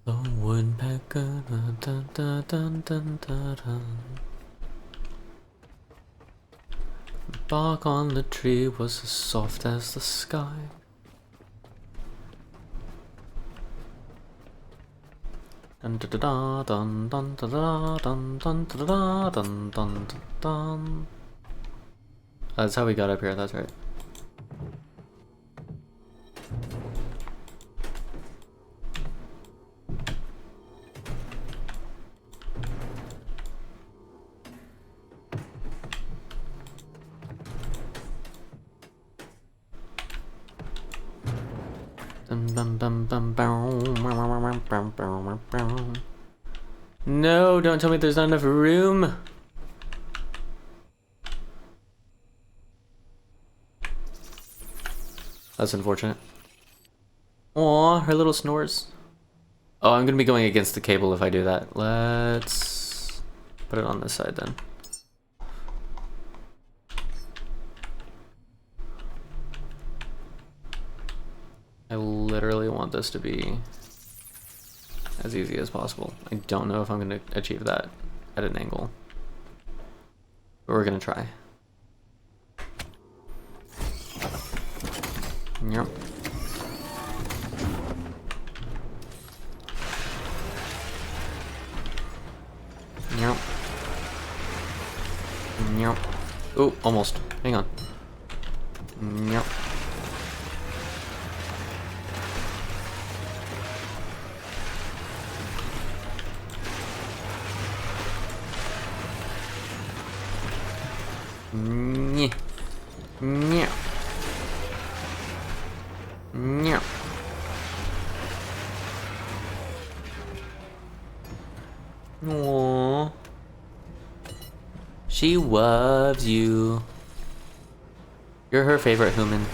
The woodpecker. Dun, dun, dun, dun, dun, dun, dun. The bark on the tree was as soft as the sky. Dun dun dun dun dun dun dun dun dun dun dun. That's how we got up here, that's right. No, don't tell me there's not enough room. That's unfortunate. Aw, her little snores. Oh, I'm gonna be going against the cable if I do that. Let's put it on this side then. I literally want this to be as easy as possible. I don't know if I'm going to achieve that at an angle, but we're going to try. Yep. Yep. Yep. Ooh, almost. Hang on. Yep. Nyeh. Nyeh. Nyeh. Aww. She loves you. You're her favorite human.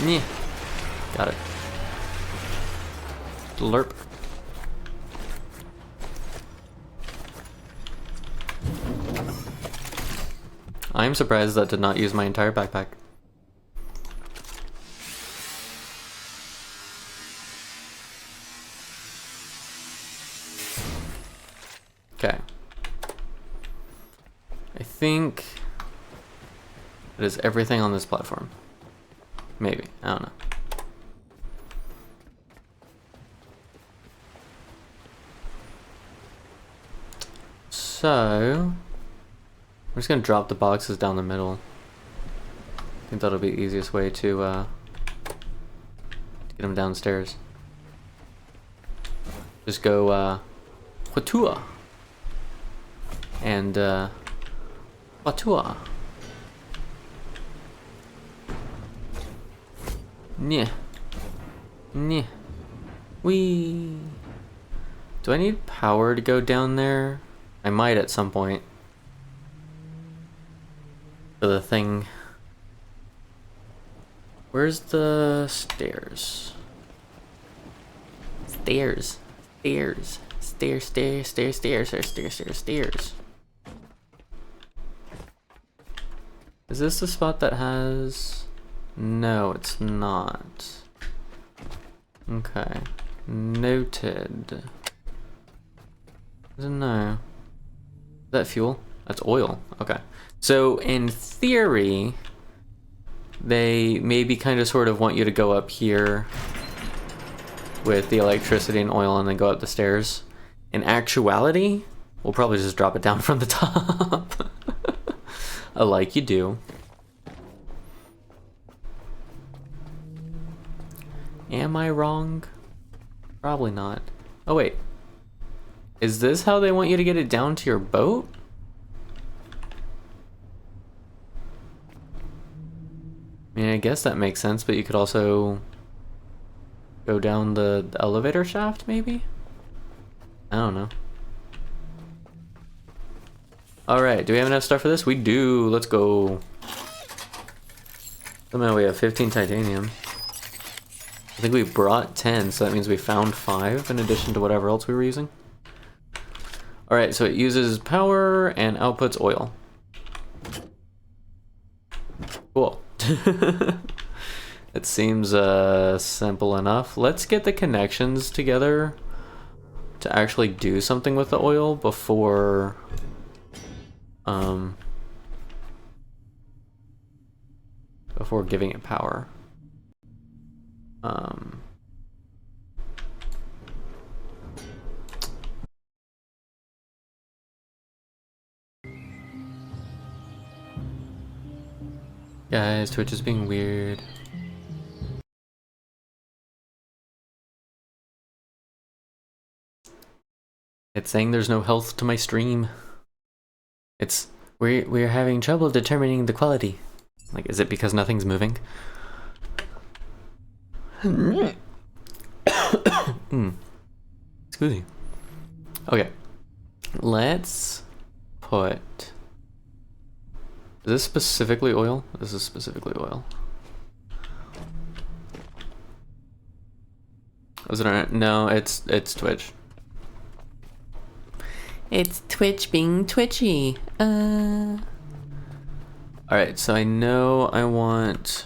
Yeah, got it. Lerp. I'm surprised that did not use my entire backpack. Okay. I think it is everything on this platform. Maybe. I don't know. So, we're just gonna drop the boxes down the middle. I think that'll be the easiest way to get them downstairs. Just go, Watua. And, Watua. Nyeh. Nyeh. Whee. Do I need power to go down there? I might at some point. For the thing. Where's the stairs? Stairs. Stairs. Stairs, stairs, stairs, stairs, stairs, stairs, stairs, stairs. Is this the spot that has... No, it's not. Okay. Noted. I don't know. Is that fuel? That's oil. Okay. So in theory, they maybe kind of sort of want you to go up here with the electricity and oil and then go up the stairs. In actuality, we'll probably just drop it down from the top. Like you do. Am I wrong? Probably not. Oh wait. Is this how they want you to get it down to your boat? I mean, I guess that makes sense, but you could also go down the elevator shaft, maybe? I don't know. Alright, do we have enough stuff for this? We do. Let's go. Somehow we have 15 titanium. I think we brought 10, so that means we found 5 in addition to whatever else we were using. Alright, so it uses power and outputs oil. Cool. It seems simple enough. Let's get the connections together to actually do something with the oil before before giving it power. Guys, Twitch is being weird. It's saying there's no health to my stream. We're having trouble determining the quality. Like, is it because nothing's moving? Excuse me. Okay. Let's put... Is this specifically oil? This is specifically oil. Was it alright? No, it's Twitch. It's Twitch being twitchy. Alright, so I know I want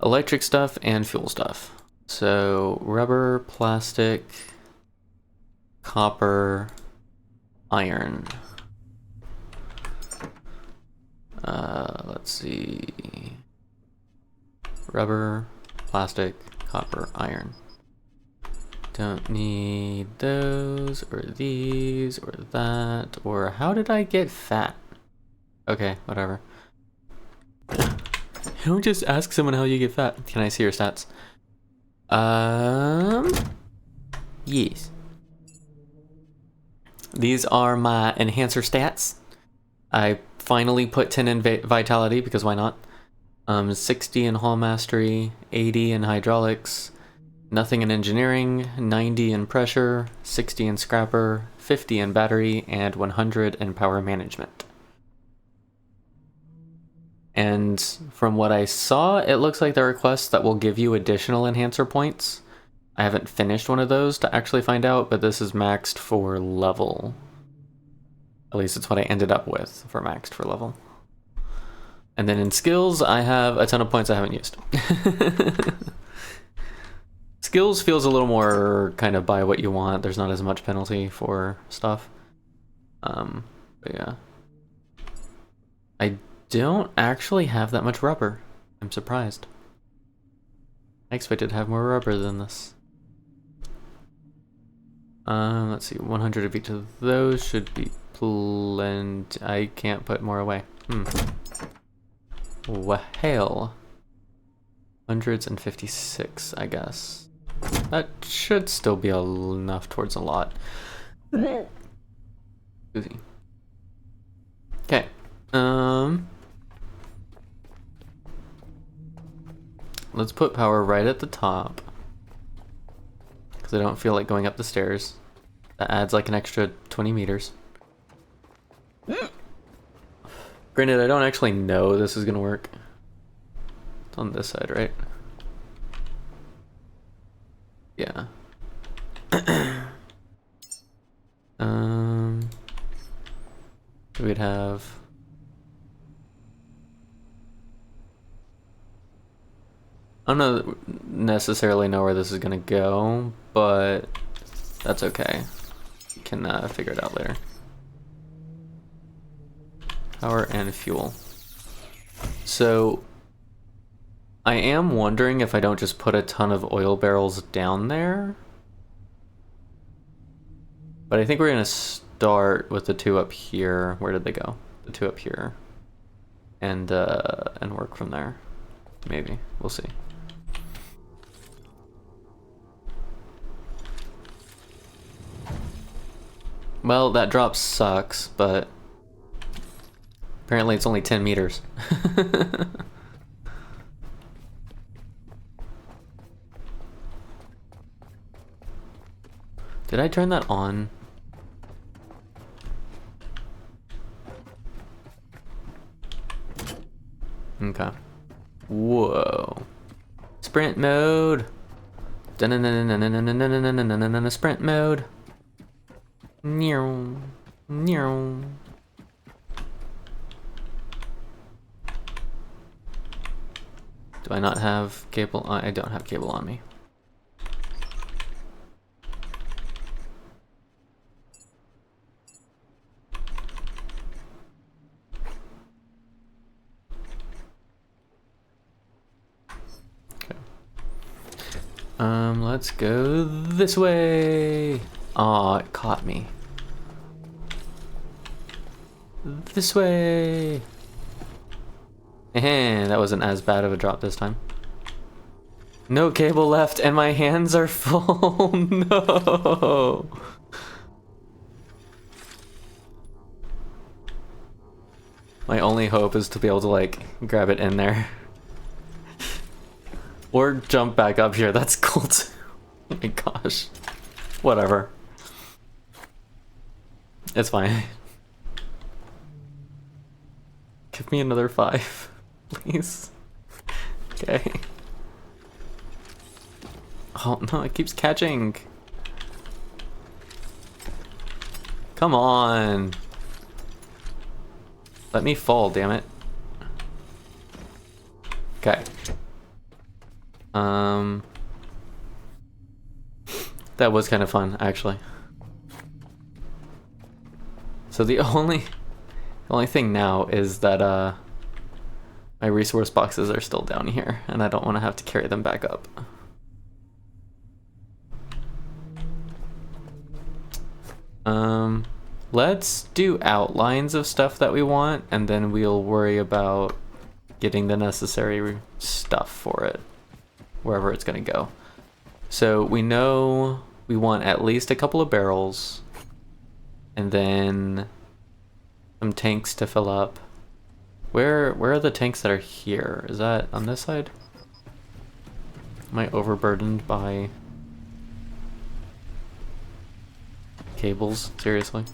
electric stuff and fuel stuff. So rubber, plastic, copper, iron. Let's see. Rubber, plastic, copper, iron. Don't need those, or these, or that, or how did I get fat? Okay, whatever. Don't just ask someone how you get fat. Can I see your stats? Yes. These are my enhancer stats. I finally put 10 in vitality, because why not? 60 in hull mastery, 80 in hydraulics, nothing in engineering, 90 in pressure, 60 in scrapper, 50 in battery, and 100 in power management. And from what I saw, it looks like there are quests that will give you additional enhancer points. I haven't finished one of those to actually find out, but this is maxed for level. At least it's what I ended up with for maxed for level. And then in skills, I have a ton of points I haven't used. Skills feels a little more kind of buy what you want. There's not as much penalty for stuff. But yeah. I don't actually have that much rubber. I'm surprised. I expected to have more rubber than this. Let's see, 100 of each of those should be plenty. I can't put more away. Well, 156, I guess. That should still be enough towards a lot. Easy. Okay. Let's put power right at the top. Because I don't feel like going up the stairs. That adds like an extra 20 meters. Granted, I don't actually know this is gonna work. It's on this side, right? Yeah. We'd have... I don't necessarily know where this is gonna go, but that's okay. We can figure it out later. Power and fuel. So I am wondering if I don't just put a ton of oil barrels down there. But I think we're gonna start with the two up here. Where did they go? The two up here. And work from there. Maybe. We'll see. Well, that drop sucks, but apparently it's only 10 meters. Did I turn that on? Okay. Whoa. Sprint mode. Sprint mode. Meow. Meow. Do I not have cable on? I don't have cable on me. Okay. Let's go this way. Aw, it caught me. This way. That wasn't as bad of a drop this time. No cable left and my hands are full. No. My only hope is to be able to like grab it in there. Or jump back up here. That's cool too. Oh my gosh. Whatever. It's fine. Give me another 5, please. Okay. Oh no, it keeps catching. Come on. Let me fall, damn it. Okay. That was kind of fun, actually. So the only thing now is that my resource boxes are still down here, and I don't want to have to carry them back up. Let's do outlines of stuff that we want, and then we'll worry about getting the necessary stuff for it, wherever it's gonna go. So we know we want at least a couple of barrels, and then some tanks to fill up. Where are the tanks that are here? Is that on this side? Am I overburdened by cables? Seriously?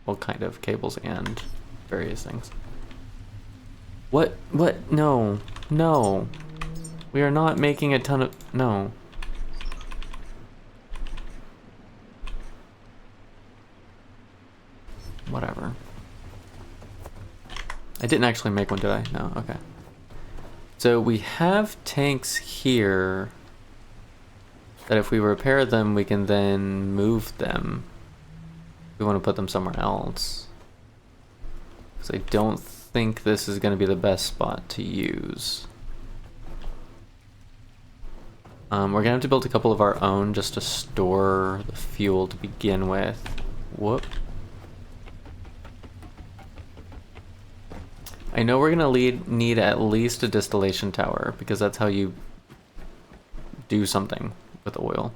Well, kind of cables and various things. What? No. No. We are not making a ton of... No. Whatever. I didn't actually make one, did I? No, okay. So we have tanks here that if we repair them, we can then move them. We want to put them somewhere else. Because I don't think this is going to be the best spot to use. We're going to have to build a couple of our own just to store the fuel to begin with. Whoop. I know we're going to need at least a distillation tower, because that's how you do something with oil.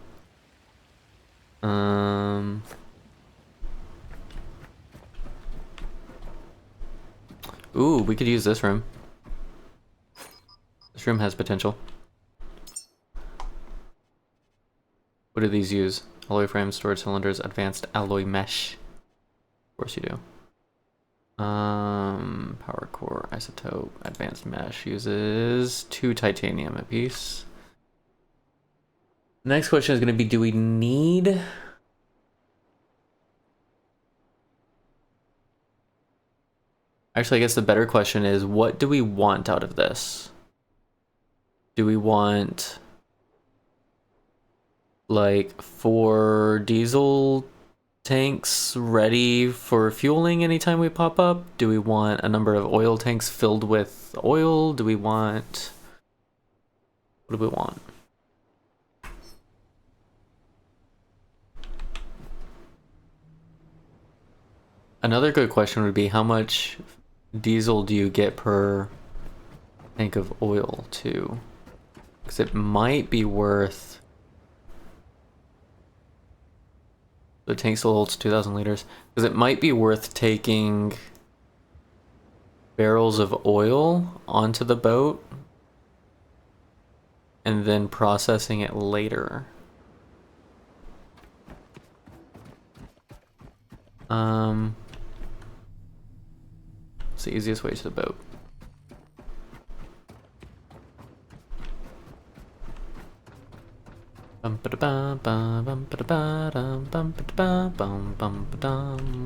Ooh, we could use this room. This room has potential. What do these use? Alloy frames, storage cylinders, advanced alloy mesh. Of course you do. Power core, isotope, advanced mesh uses 2 titanium apiece. Next question is going to be, do we need... Actually, I guess the better question is, what do we want out of this? Do we want, like, 4 diesel tanks ready for fueling anytime we pop up? Do we want a number of oil tanks filled with oil? Do we want... What do we want? Another good question would be, how much diesel do you get per tank of oil too? Because it might be worth... The tank still holds 2,000 liters. Because it might be worth taking barrels of oil onto the boat and then processing it later. It's the easiest way to the boat.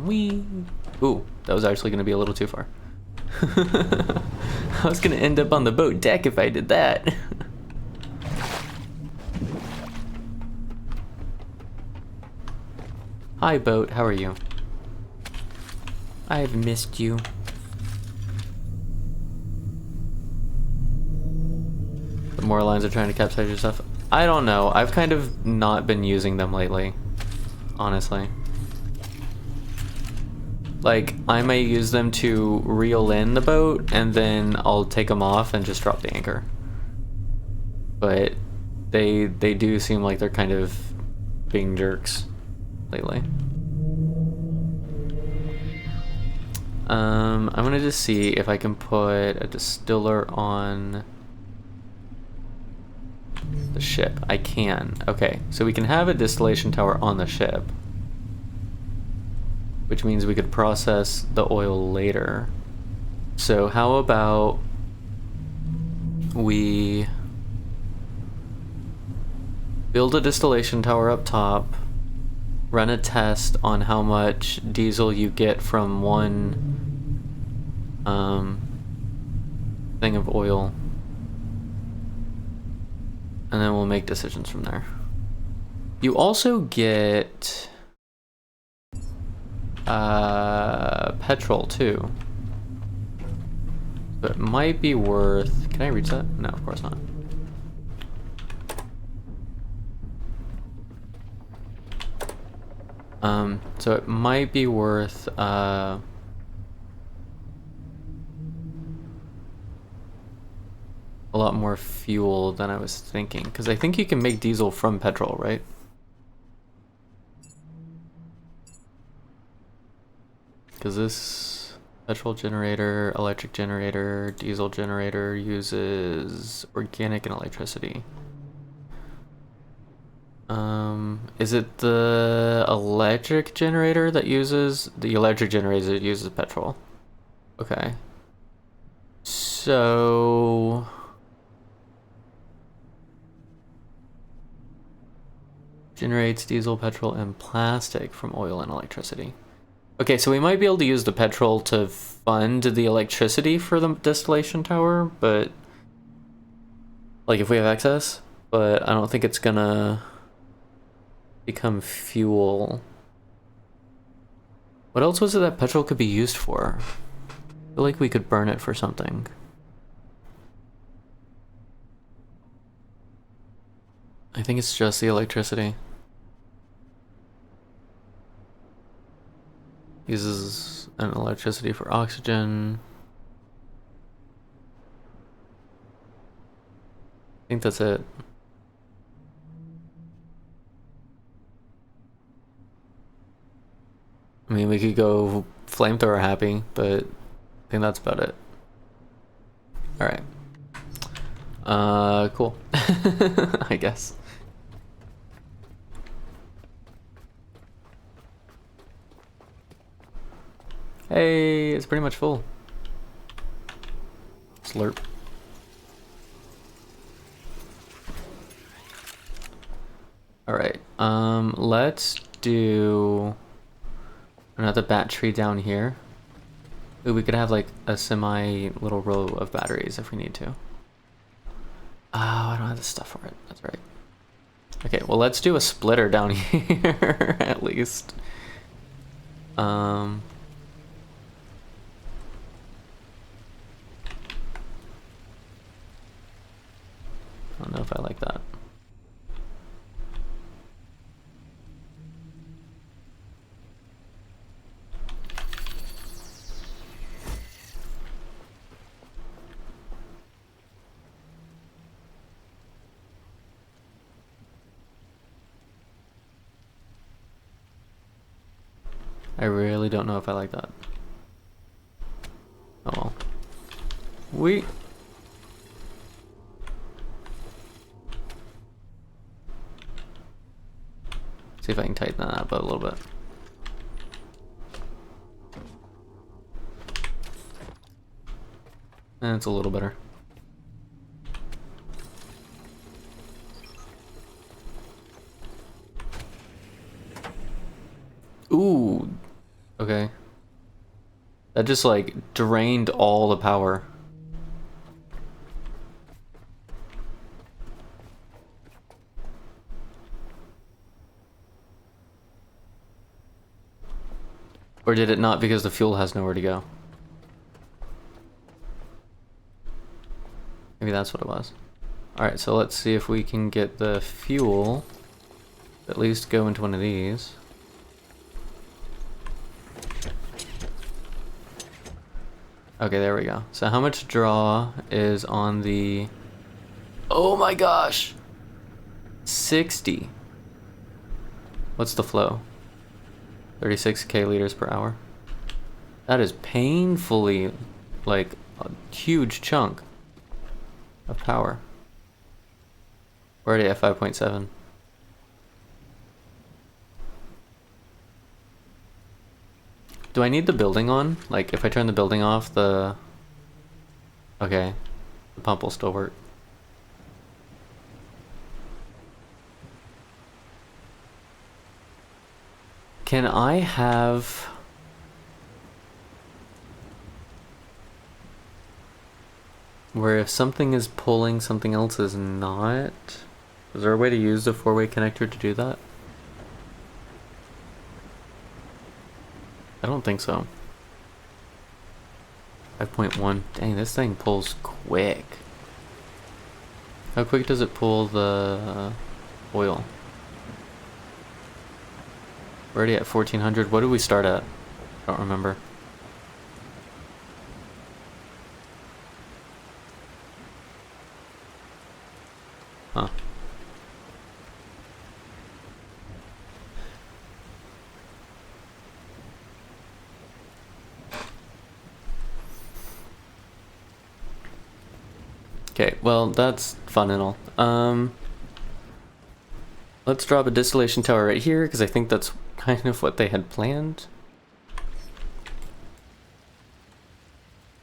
Wee. Ooh, that was actually going to be a little too far. I was going to end up on the boat deck if I did that. Hi boat, how are you? I've missed you. The more lines are trying to capsize your stuff. I don't know. I've kind of not been using them lately, honestly. Like, I may use them to reel in the boat, and then I'll take them off and just drop the anchor. But they do seem like they're kind of being jerks lately. I'm gonna just see if I can put a distiller on the ship. I can. Okay, so we can have a distillation tower on the ship, which means we could process the oil later. So how about we build a distillation tower up top, run a test on how much diesel you get from one thing of oil, and then we'll make decisions from there. You also get petrol too. So it might be worth... Can I reach that? No, of course not. So it might be worth a lot more fuel than I was thinking, because I think you can make diesel from petrol, right? Because this petrol generator, electric generator, diesel generator uses organic and electricity. Is it the electric generator that uses... The electric generator uses petrol. Okay. So... generates diesel, petrol, and plastic from oil and electricity. Okay, so we might be able to use the petrol to fund the electricity for the distillation tower, but... like, if we have access, but I don't think it's gonna become fuel. What else was it that petrol could be used for? I feel like we could burn it for something. I think it's just the electricity. Uses an electricity for oxygen. I think that's it. I mean, we could go flamethrower happy, but I think that's about it. Alright. Cool. I guess. Hey, it's pretty much full. Slurp. Alright, let's do another battery down here. Ooh, we could have like a semi little row of batteries if we need to. Oh, I don't have the stuff for it. That's right. Okay, well let's do a splitter down here at least. I don't know if I like that. I really don't know if I like that. Oh well. See if I can tighten that up a little bit. And it's a little better. Ooh. Okay. That just like drained all the power. Or did it not because the fuel has nowhere to go? Maybe that's what it was. Alright, so let's see if we can get the fuel to at least go into one of these. Okay, there we go. So how much draw is on the... Oh my gosh! 60. What's the flow? 36k liters per hour. That is painfully, like, a huge chunk of power. We're already at 5.7. Do I need the building on? Like, if I turn the building off, the... Okay. The pump will still work. Can I have... where if something is pulling, something else is not? Is there a way to use the four-way connector to do that? I don't think so. 5.1. Dang, this thing pulls quick. How quick does it pull the oil? We're already at 1400. What did we start at? I don't remember. Huh. Okay, well, that's fun and all. Let's drop a distillation tower right here, because I think that's kind of what they had planned.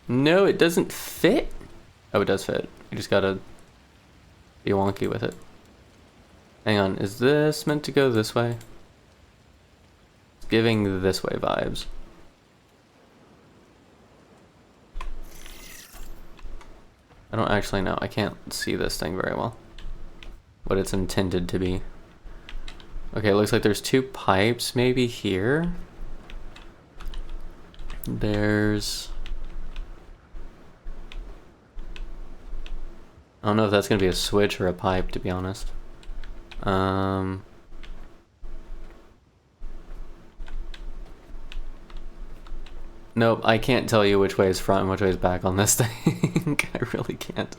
No, it doesn't fit. Oh, it does fit. You just gotta be wonky with it. Hang on, is this meant to go this way? It's giving this way vibes. I don't actually know. I can't see this thing very well. What it's intended to be. Okay, it looks like there's two pipes maybe here. There's... I don't know if that's gonna be a switch or a pipe, to be honest. Nope, I can't tell you which way is front and which way is back on this thing. I really can't.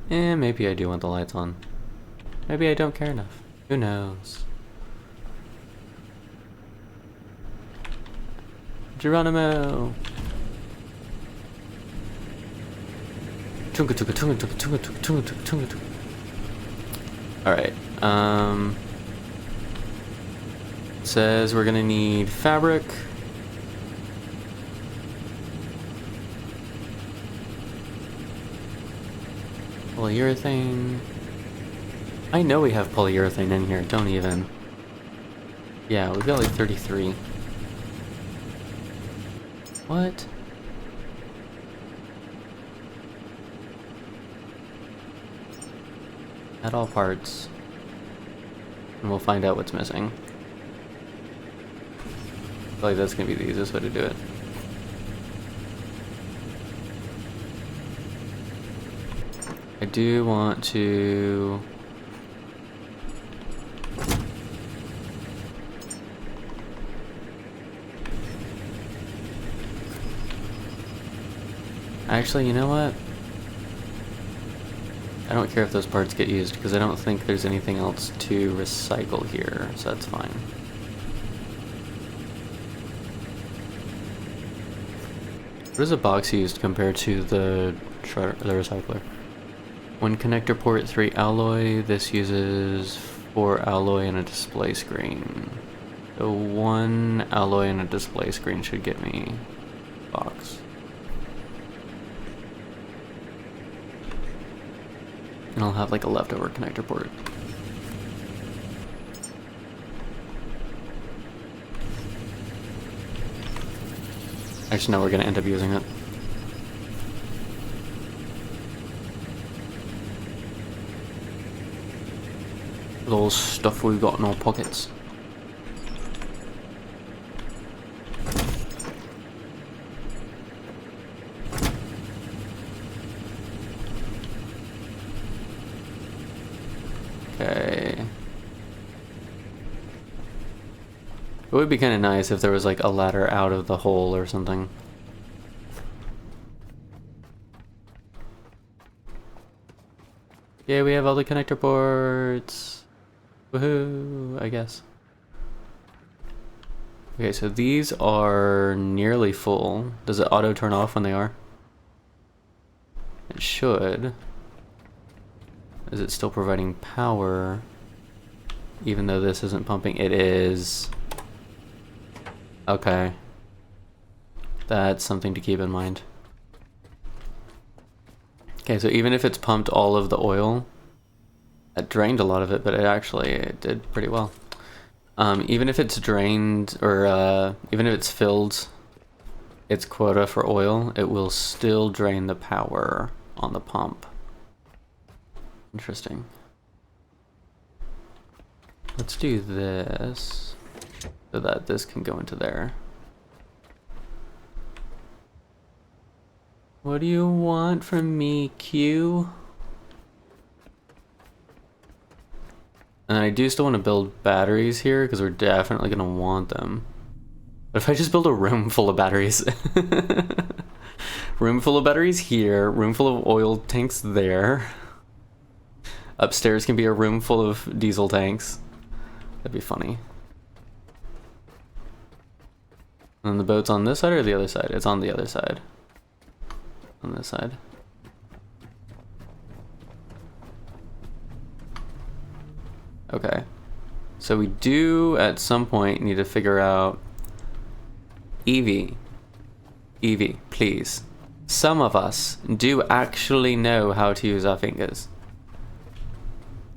Maybe I do want the lights on. Maybe I don't care enough. Who knows? Geronimo! Alright, says we're gonna need fabric. Polyurethane. I know we have polyurethane in here, don't even. Yeah, we've got like 33. What? Add all parts. And we'll find out what's missing. I feel like that's gonna be the easiest way to do it. I do want to... Actually, you know what? I don't care if those parts get used, because I don't think there's anything else to recycle here, so that's fine. What is a box used compared to the recycler? One connector port, 3 alloy. This uses 4 alloy and a display screen. So 1 alloy and a display screen should get me box. And I'll have like a leftover connector port. Actually, no, we're gonna end up using it. Little stuff we've got in our pockets. Okay. It would be kind of nice if there was like a ladder out of the hole or something. Yeah, we have all the connector ports. Woohoo, I guess. Okay, so these are nearly full. Does it auto turn off when they are? It should. Is it still providing power? Even though this isn't pumping, it is. Okay. That's something to keep in mind. Okay, so even if it's pumped all of the oil, it drained a lot of it, but it did pretty well. Even if it's drained, or even if it's filled its quota for oil, it will still drain the power on the pump. Interesting. Let's do this so that this can go into there. What do you want from me, Q? And I do still want to build batteries here because we're definitely going to want them. But if I just build a room full of batteries? Room full of batteries here, room full of oil tanks there. Upstairs can be a room full of diesel tanks. That'd be funny. And the boat's on this side or the other side? It's on the other side. On this side. Okay. So we do at some point need to figure out Evie, please. Some of us do actually know how to use our fingers.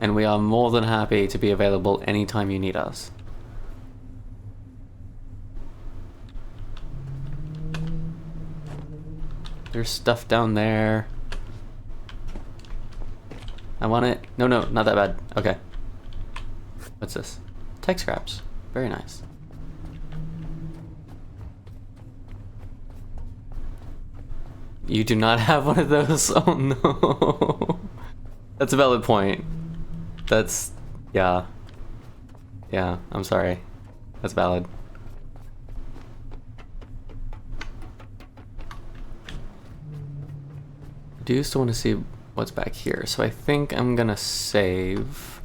And we are more than happy to be available anytime you need us. There's stuff down there. I want it. No, not that bad. Okay. What's this? Tech scraps. Very nice. You do not have one of those? Oh no. That's a valid point. That's... yeah. Yeah, I'm sorry. That's valid. I do still want to see what's back here, so I think I'm gonna save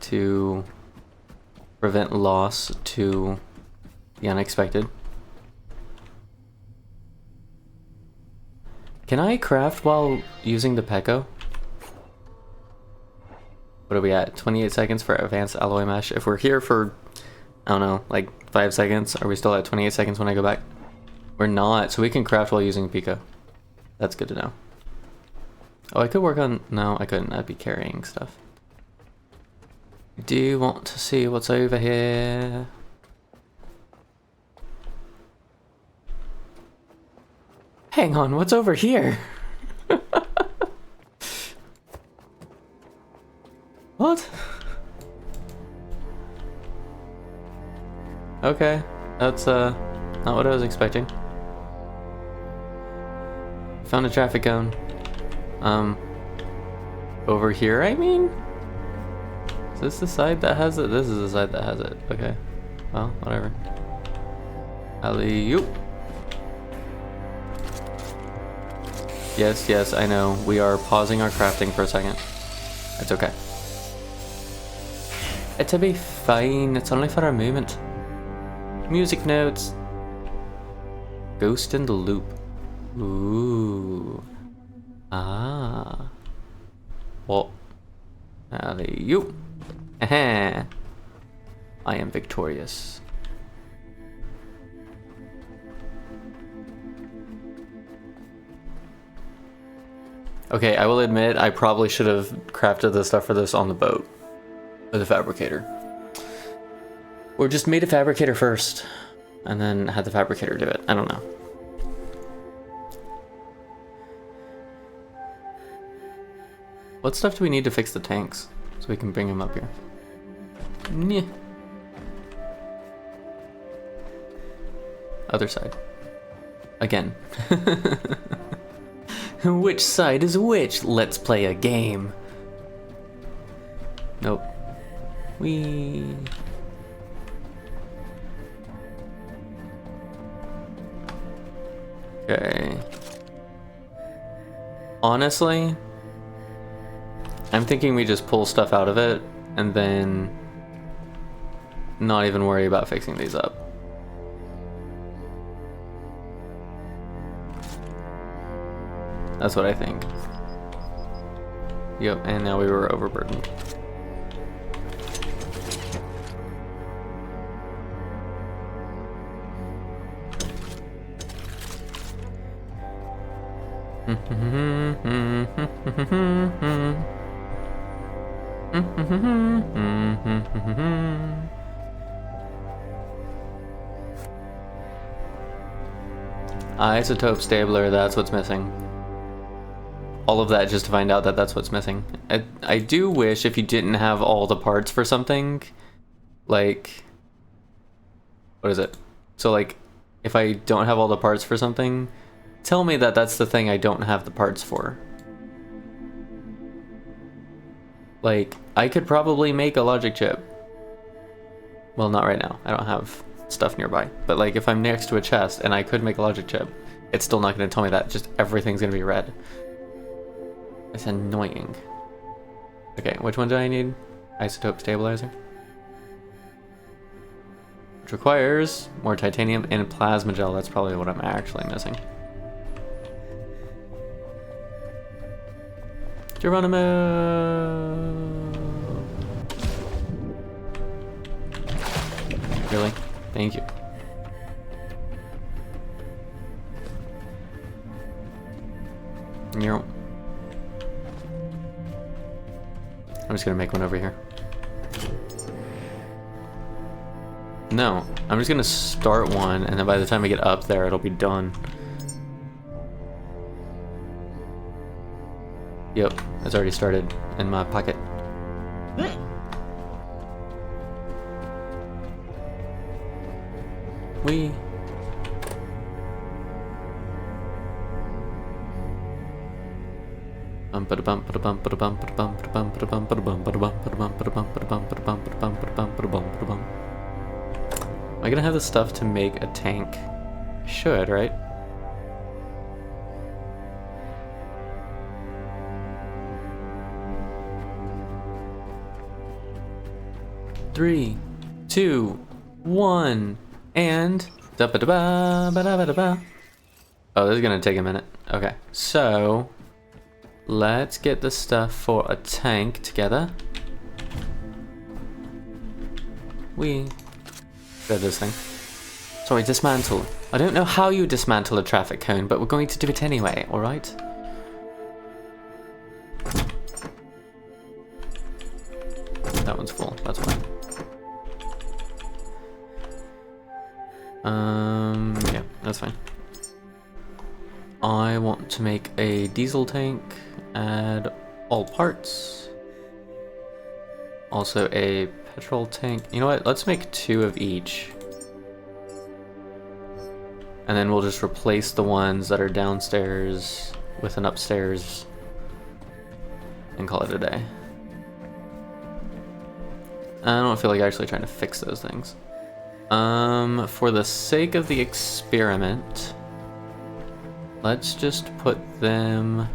to prevent loss to the unexpected. Can I craft while using the Peko? What are we at? 28 seconds for advanced alloy mesh. If we're here for, I don't know, like 5 seconds, are we still at 28 seconds when I go back? We're not, so we can craft while using Pico. That's good to know. Oh, I could work on... no, I couldn't. I'd be carrying stuff. I do want to see what's over here. Hang on, what's over here? What? Okay, that's not what I was expecting. Found a traffic cone. Over here, I mean? Is this the side that has it? This is the side that has it. Okay. Well, whatever. Alley-oop. Yes, yes, I know. We are pausing our crafting for a second. It's okay. It'll be fine. It's only for a moment. Music notes. Ghost in the loop. Ooh. Ah. Well. Alley-oop. Aha. I am victorious. Okay, I will admit I probably should have crafted the stuff for this on the boat with a fabricator. Or just made a fabricator first and then had the fabricator do it. I don't know. What stuff do we need to fix the tanks so we can bring them up here? Yeah. Other side. Again. Which side is which? Let's play a game. Nope. We. Okay. Honestly, I'm thinking we just pull stuff out of it and then not even worry about fixing these up. That's what I think. Yep, and now we were overburdened. Isotope stabler, that's what's missing. All of that just to find out that that's what's missing. I do wish if you didn't have all the parts for something, like, what is it? So like, if I don't have all the parts for something, tell me that that's the thing I don't have the parts for. Like, I could probably make a logic chip. Well, not right now. I don't have stuff nearby. But like, if I'm next to a chest and I could make a logic chip, it's still not going to tell me that. Just everything's going to be red. It's annoying. Okay, which one do I need? Isotope stabilizer. Which requires more titanium and plasma gel. That's probably what I'm actually missing. Geronimo! Really? Thank you. You're... I'm just gonna make one over here. No, I'm just gonna start one, and then by the time I get up there, it'll be done. Yep, it's already started in my pocket. Am I gonna have the stuff to make a tank? Should, right? Three, two, one, and da-ba-da-ba-ba-da-ba-da-ba. Oh, this is gonna take a minute. Okay, so let's get the stuff for a tank together. We got this thing. Sorry, dismantle. I don't know how you dismantle a traffic cone, but we're going to do it anyway, alright? That one's full, that's fine. Yeah, that's fine. I want to make a diesel tank, add all parts. Also a petrol tank. You know what, let's make 2 of each. And then we'll just replace the ones that are downstairs with an upstairs and call it a day. I don't feel like actually trying to fix those things. For the sake of the experiment, let's just put them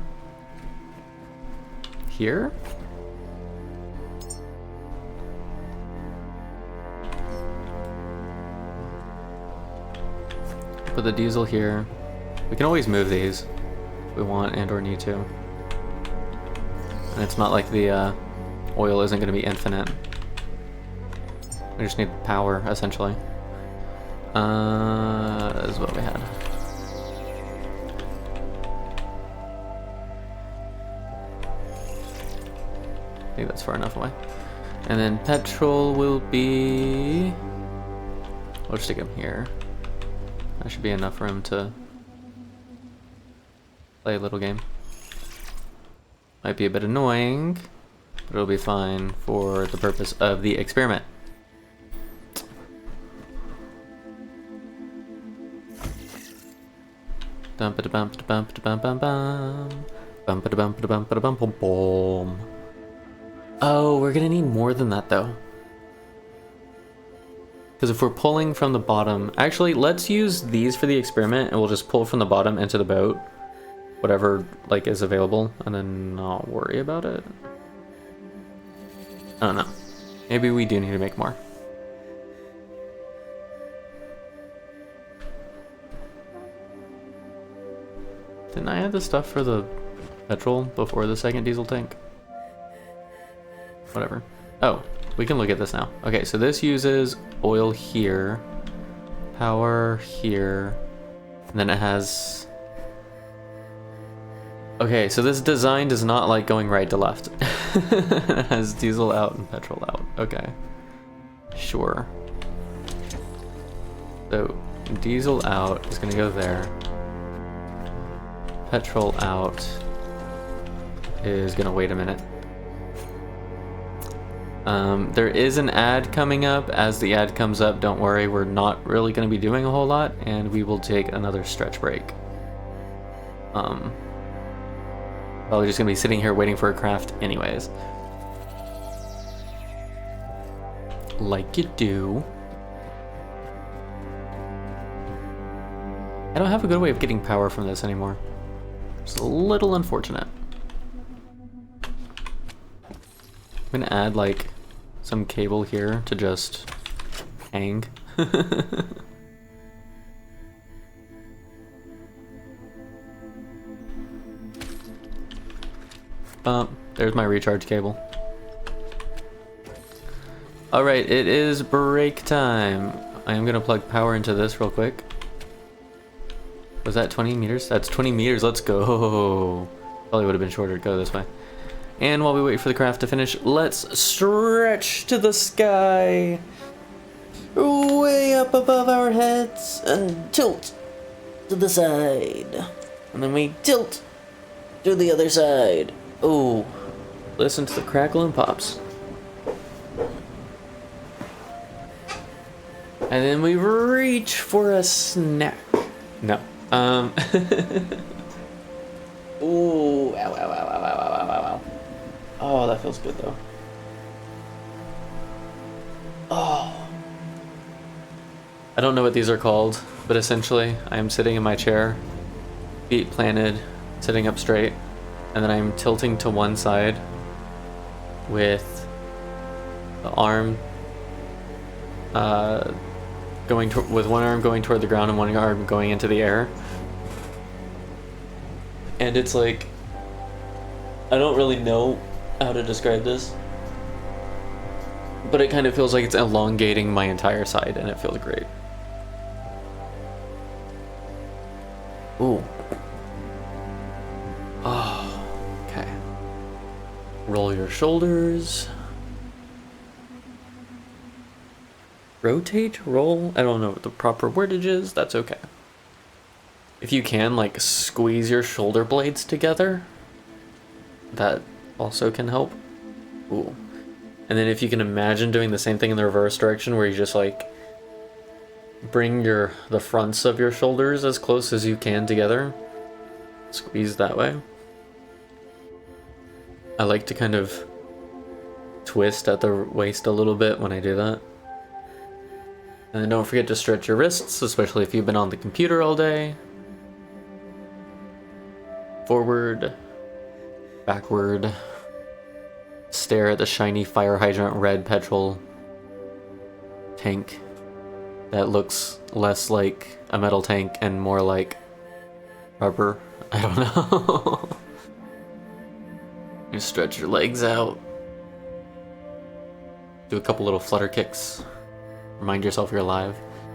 here. Put the diesel here. We can always move these if we want and or need to. And it's not like the oil isn't going to be infinite. We just need power, essentially. That is what we had. I think that's far enough away. And then petrol will be... We'll just stick him here. That should be enough room to play a little game. Might be a bit annoying, but it'll be fine for the purpose of the experiment. Oh, we're gonna need more than that though. Because if we're pulling from the bottom, actually let's use these for the experiment and we'll just pull from the bottom into the boat. Whatever like is available and then not worry about it. I don't know. Maybe we do need to make more. Didn't I add the stuff for the petrol before the second diesel tank? Whatever. Oh, we can look at this now. Okay, so this uses oil here, power here, and then it has... Okay, so this design does not like going right to left. It has diesel out and petrol out. Okay. Sure. So, diesel out is gonna go there. Petrol out is gonna wait a minute. There is an ad coming up. As the ad comes up, don't worry, we're not really gonna be doing a whole lot, and we will take another stretch break. Probably just gonna be sitting here waiting for a craft anyways. Like you do. I don't have a good way of getting power from this anymore. It's a little unfortunate. I'm gonna add like some cable here to just hang. There's my recharge cable. Alright, it is break time. I am gonna plug power into this real quick. Was that 20 meters? That's 20 meters, let's go. Probably would have been shorter to go this way. And while we wait for the craft to finish, let's stretch to the sky. Way up above our heads and tilt to the side. And then we tilt to the other side. Oh, listen to the crackle and pops. And then we reach for a snack. No. Ooh, ow, ow, ow, ow, ow, ow, feels good though. Oh. I don't know what these are called, but essentially I am sitting in my chair, feet planted, sitting up straight, and then I'm tilting to one side with the arm with one arm going toward the ground and one arm going into the air. And it's like, I don't really know how to describe this, but it kind of feels like it's elongating my entire side, and it feels great. Ooh. Oh, okay. Roll your shoulders. Rotate, roll. I don't know what the proper wordage is. That's okay. If you can, like, squeeze your shoulder blades together, that also can help. Ooh. And then if you can imagine doing the same thing in the reverse direction, where you just, like, bring the fronts of your shoulders as close as you can together. Squeeze that way. I like to kind of twist at the waist a little bit when I do that. And then don't forget to stretch your wrists, especially if you've been on the computer all day. Forward, backward. Stare at the shiny fire hydrant red petrol tank that looks less like a metal tank and more like rubber. I don't know. You stretch your legs out. Do a couple little flutter kicks. Remind yourself you're alive.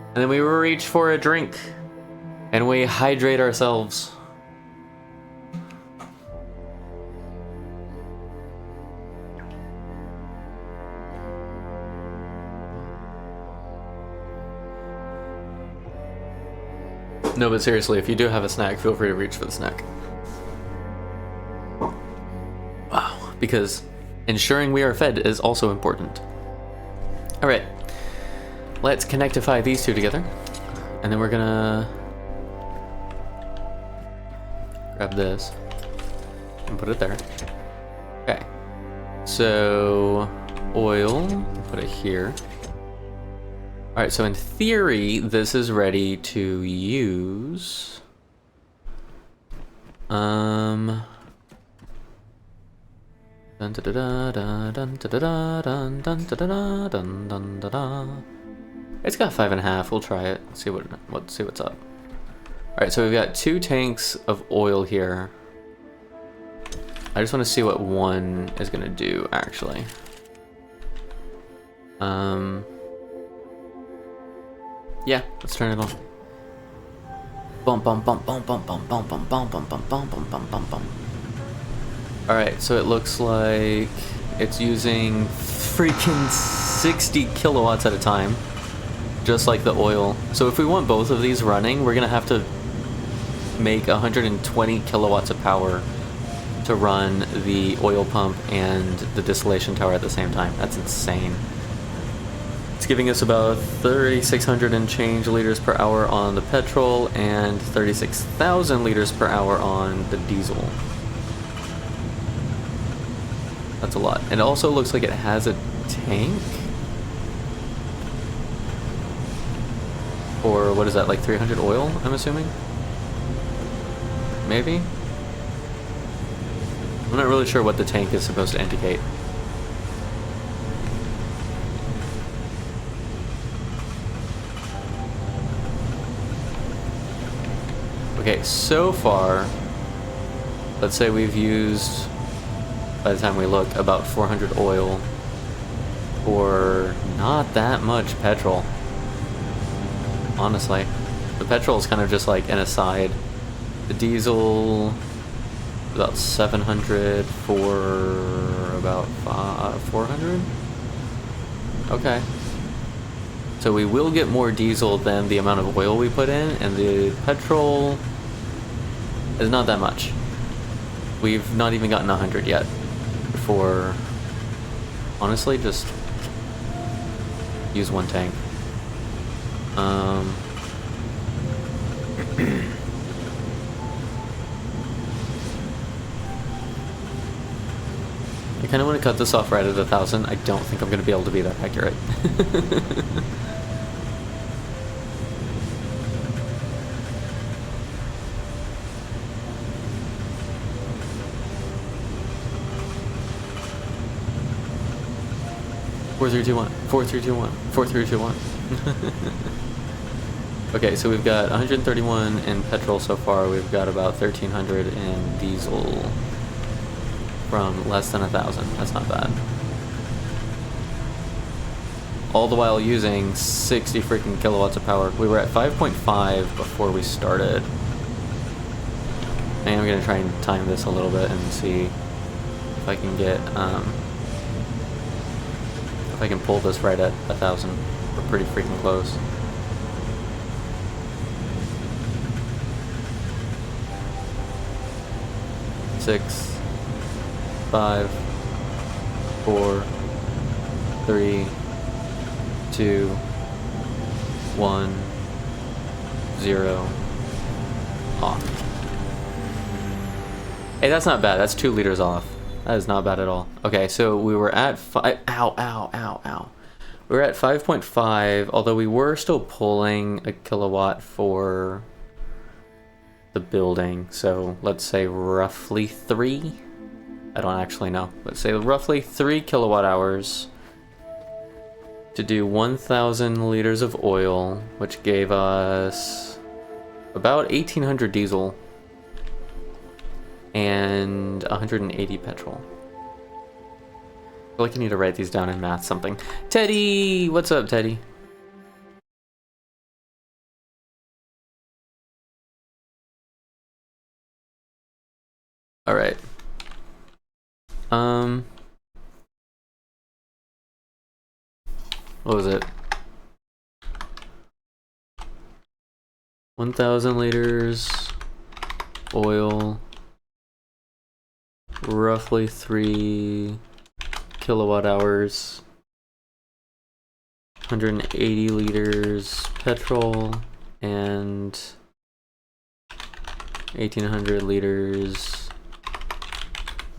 And then we reach for a drink. And we hydrate ourselves. No, but seriously, if you do have a snack, feel free to reach for the snack. Wow, because ensuring we are fed is also important. Alright, let's connectify these two together. And then we're gonna grab this and put it there. Okay, so oil, put it here. Alright, so in theory, this is ready to use. Dun da da da da dun da da da dun dun da da dun dun da da. It's got 5.5. We'll try it. See what's up. Alright, so we've got 2 tanks of oil here. I just want to see what one is gonna do actually. Yeah, let's turn it on. Bum bum bum bum bum bum bum bum bum bum bum bum bum bum bum bum. Alright, so it looks like it's using freaking 60 kilowatts at a time. Just like the oil. So if we want both of these running, we're gonna have to make 120 kilowatts of power to run the oil pump and the distillation tower at the same time. That's insane. It's giving us about 3,600 and change liters per hour on the petrol and 36,000 liters per hour on the diesel. That's a lot. It also looks like it has a tank. Or what is that, like 300 oil, I'm assuming? Maybe? I'm not really sure what the tank is supposed to indicate. Okay, so far, let's say we've used, by the time we look, about 400 oil for not that much petrol. Honestly, the petrol is kind of just like an aside. The diesel, about 700 for about 400? Okay. So we will get more diesel than the amount of oil we put in, and the petrol is not that much. We've not even gotten 100 yet for, honestly, just use one tank. I kind of want to cut this off right at 1,000. I don't think I'm going to be able to be that accurate. 4, 3, 2, 1. 4, 3, 2, 1. 4, 3, 2, 1. Okay, so we've got 131 in petrol so far. We've got about 1,300 in diesel from less than 1,000. That's not bad. All the while using 60 freaking kilowatts of power. We were at 5.5 before we started. And I'm gonna try and time this a little bit and see if I can get if I can pull this right at 1,000. We're pretty freaking close. Six, 5, 4, 3, 2, 1, 0. Off. Hey, that's not bad. That's 2 liters off. That is not bad at all. Okay, so we were at 5. Ow, ow, ow, ow. We were at 5.5, although we were still pulling a kilowatt for the building. So let's say roughly 3. I don't actually know. Let's say roughly 3 kilowatt hours to do 1,000 liters of oil, which gave us about 1,800 diesel and 180 petrol. I feel like I need to write these down in math something. Teddy! What's up, Teddy? Alright. What was it? 1,000 liters oil, roughly 3 kilowatt hours, 180 liters petrol, and 1,800 liters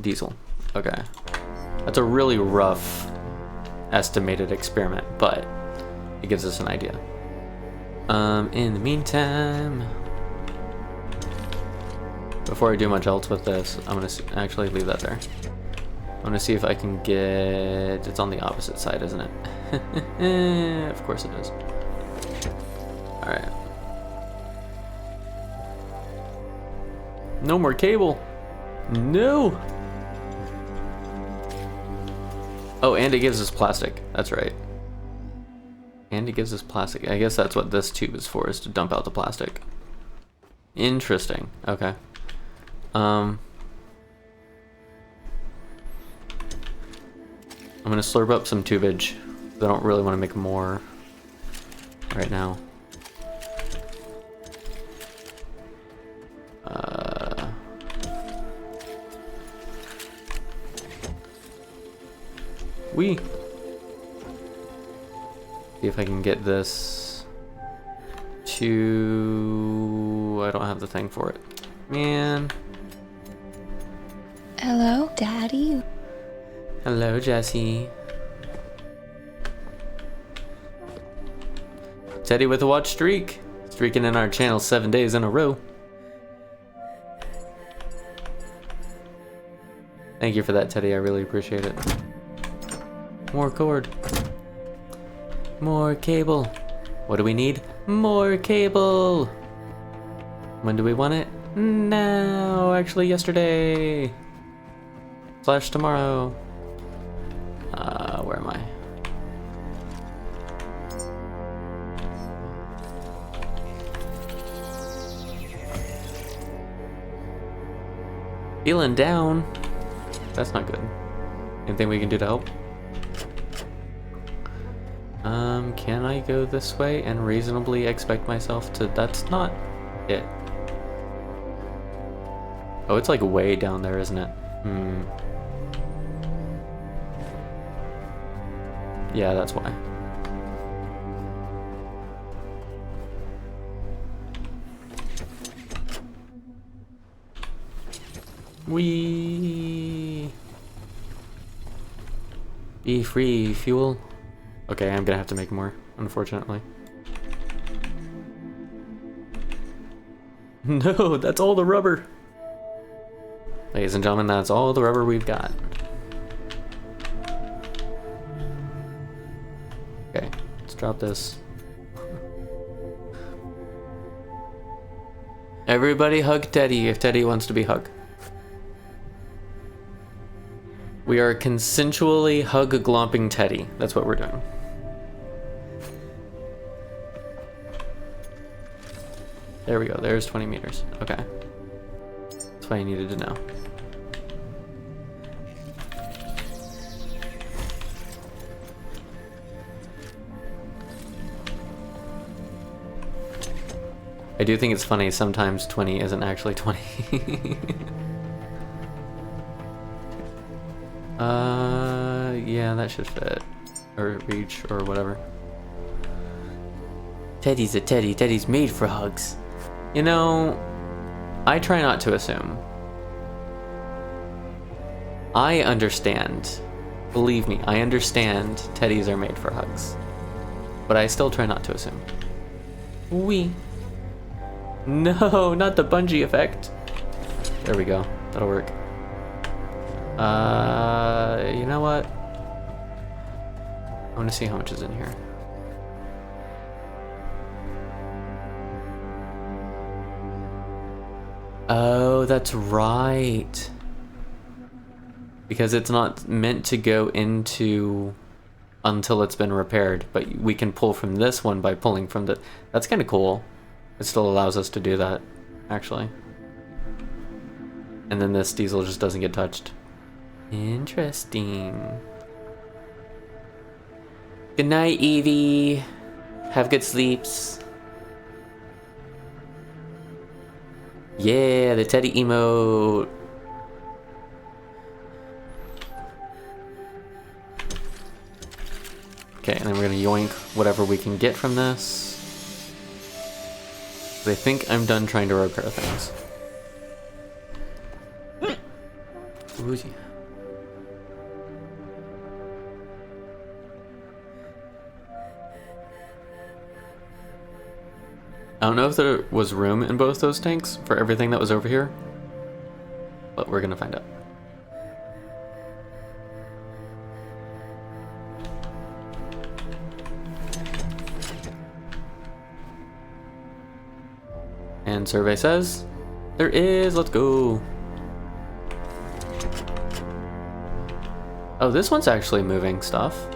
diesel. Okay. That's a really rough estimated experiment, but it gives us an idea. In the meantime, before I do much else with this, I'm gonna actually leave that there. I'm gonna see if I can get... It's on the opposite side, isn't it? Of course it is. Alright. No more cable! No! Oh, and it gives us plastic. That's right. And it gives us plastic. I guess that's what this tube is for, is to dump out the plastic. Interesting. Okay. I'm gonna slurp up some tubage. I don't really want to make more right now. See if I can get this to... I don't have the thing for it. Man. Hello, Daddy? Hello, Jesse. Teddy with a watch streak. Streaking in our channel 7 days in a row. Thank you for that, Teddy. I really appreciate it. More cord. More cable. What do we need? More cable. When do we want it? Now. Actually, yesterday. / tomorrow. Where am I? Feeling down. That's not good. Anything we can do to help? Can I go this way and reasonably expect myself to... That's not it. Oh, it's like way down there, isn't it? Yeah, that's why. Whee! Be free, fuel. Okay, I'm gonna have to make more, unfortunately. No, that's all the rubber. Ladies and gentlemen, that's all the rubber we've got. Okay, let's drop this. Everybody hug Teddy if Teddy wants to be hugged. We are consensually hug-glomping Teddy. That's what we're doing. There we go. There's 20 meters. Okay. That's what I needed to know. I do think it's funny, sometimes 20 isn't actually 20. Yeah, that should fit. Or reach, or whatever. Teddy's a teddy. Teddy's made for hugs. You know, I try not to assume. I understand. Believe me, I understand teddies are made for hugs. But I still try not to assume. Wee. No, not the bungee effect. There we go. That'll work. You know what? I want to see how much is in here. Oh, that's right. Because it's not meant to go into until it's been repaired, but we can pull from this one by pulling from the... That's kind of cool. It still allows us to do that, actually. And then this diesel just doesn't get touched. Interesting. Good night, Evie. Have good sleeps. Yeah, the Teddy emote. Okay, and then we're gonna yoink whatever we can get from this. I think I'm done trying to repair things. Auzzie. I don't know if there was room in both those tanks for everything that was over here, but we're gonna find out. And survey says there is. Let's go. Oh, this one's actually moving stuff.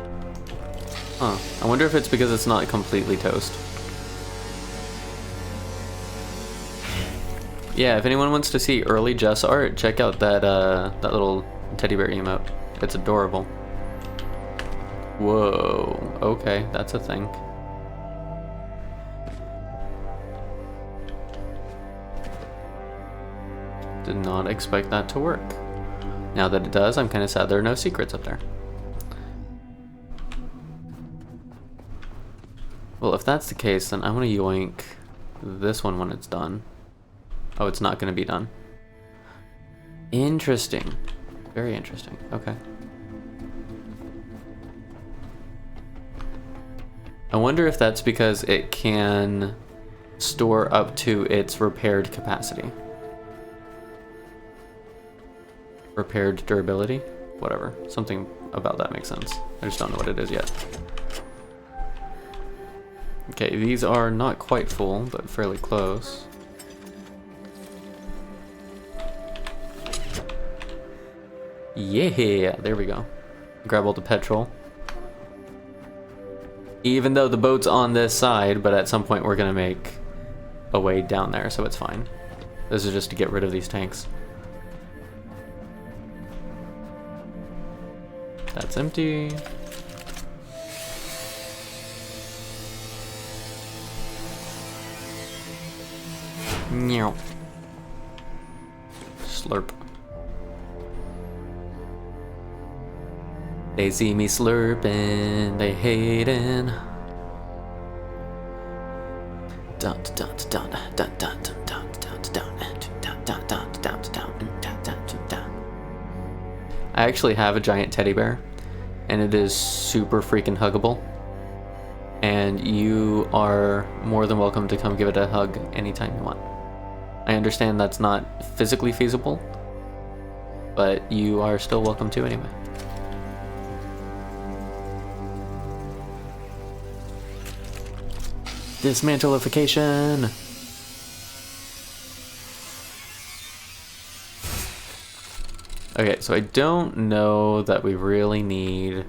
Huh. I wonder if it's because it's not completely toast. Yeah, if anyone wants to see early Jess art, check out that that little teddy bear emote. It's adorable. Whoa. Okay, that's a thing. Did not expect that to work. Now that it does, I'm kind of sad there are no secrets up there. Well, if that's the case, then I want to yoink this one when it's done. Oh, it's not going to be done. Interesting. Very interesting. Okay. I wonder if that's because it can store up to its repaired capacity. Repaired durability? Whatever. Something about that makes sense. I just don't know what it is yet. Okay, these are not quite full, but fairly close. Yeah, there we go. Grab all the petrol. Even though the boat's on this side, but at some point we're gonna make a way down there, so it's fine. This is just to get rid of these tanks. That's empty. Meow. Slurp. They see me slurping, they hating. Dun dun dun dun dun dun dun dun dun dun dun dun dun. I actually have a giant teddy bear, and it is super freaking huggable. And you are more than welcome to come give it a hug anytime you want. I understand that's not physically feasible, but you are still welcome to anyway. Dismantleification! Okay, so I don't know that we really need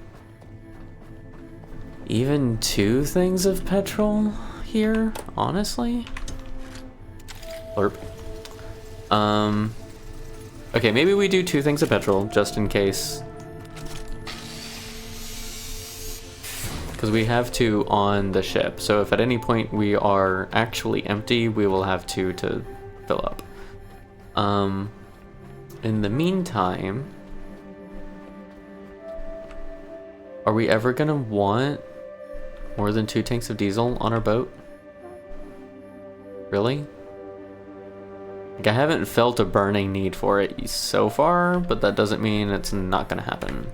even 2 things of petrol here, honestly. Blurp. Okay, maybe we do 2 things of petrol, just in case. Because we have 2 on the ship, so if at any point we are actually empty, we will have 2 to fill up. In the meantime, are we ever gonna want more than 2 tanks of diesel on our boat? Really? Like, I haven't felt a burning need for it so far, but that doesn't mean it's not gonna happen.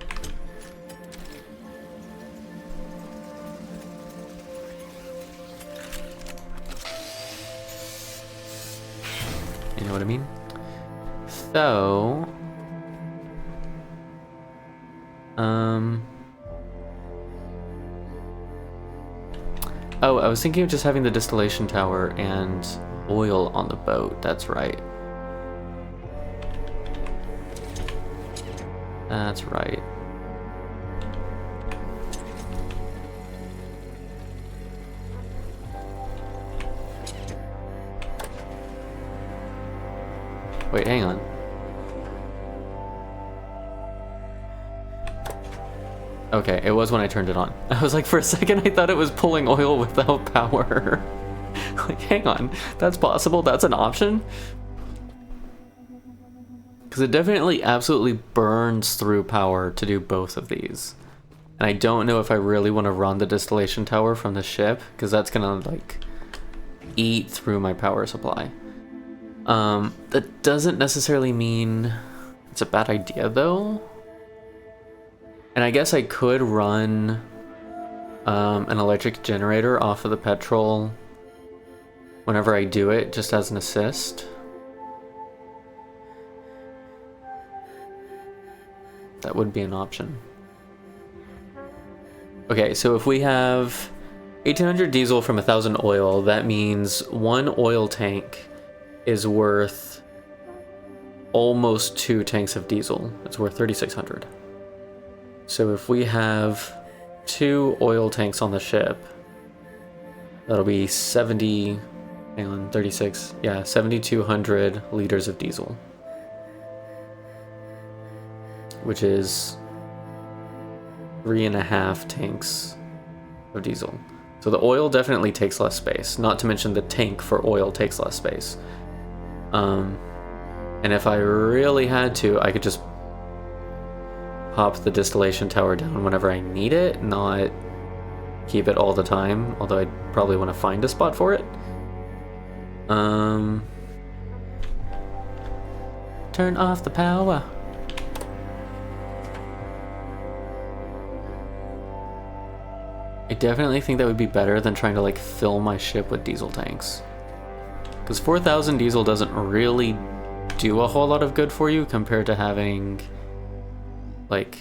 You know what I mean? So, oh, I was thinking of just having the distillation tower and oil on the boat. That's right. That's right. Wait, hang on. Okay, it was when I turned it on. I was like, for a second I thought it was pulling oil without power. Like, hang on, that's possible? That's an option? Because it definitely absolutely burns through power to do both of these. And I don't know if I really want to run the distillation tower from the ship, because that's gonna, like, eat through my power supply. That doesn't necessarily mean it's a bad idea, though. And I guess I could run an electric generator off of the petrol whenever I do it, just as an assist. That would be an option. Okay, so if we have 1800 diesel from 1000 oil, that means 1 oil tank is worth almost 2 tanks of diesel. It's worth 3600. So if we have 2 oil tanks on the ship, that'll be 70, hang on, 36, yeah, 7,200 liters of diesel. Which is 3.5 tanks of diesel. So the oil definitely takes less space, not to mention the tank for oil takes less space. And if I really had to, I could just pop the distillation tower down whenever I need it, not keep it all the time, although I'd probably want to find a spot for it. Turn off the power. I definitely think that would be better than trying to like fill my ship with diesel tanks. Because 4,000 diesel doesn't really do a whole lot of good for you compared to having like,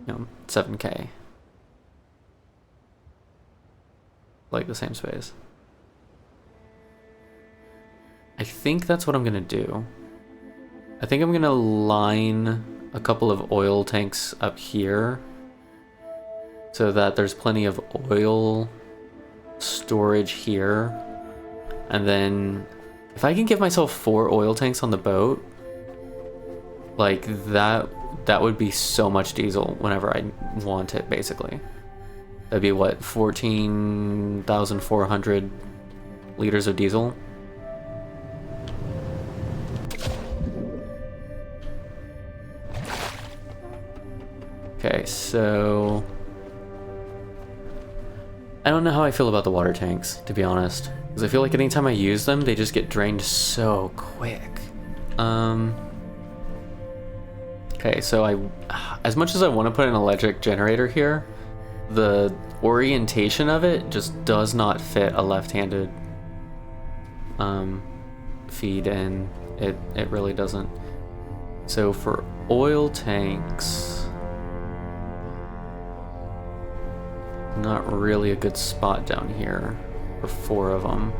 you know, 7K. Like the same space. I think that's what I'm gonna do. I think I'm gonna line a couple of oil tanks up here so that there's plenty of oil storage here. And then if I can give myself 4 oil tanks on the boat, like that would be so much diesel whenever I want it, basically. That'd be what, 14,400 liters of diesel? Okay, so I don't know how I feel about the water tanks, to be honest. Because I feel like anytime I use them, they just get drained so quick. Okay, so as much as I want to put an electric generator here, the orientation of it just does not fit a left-handed feed in. It really doesn't. So for oil tanks, not really a good spot down here for 4 of them.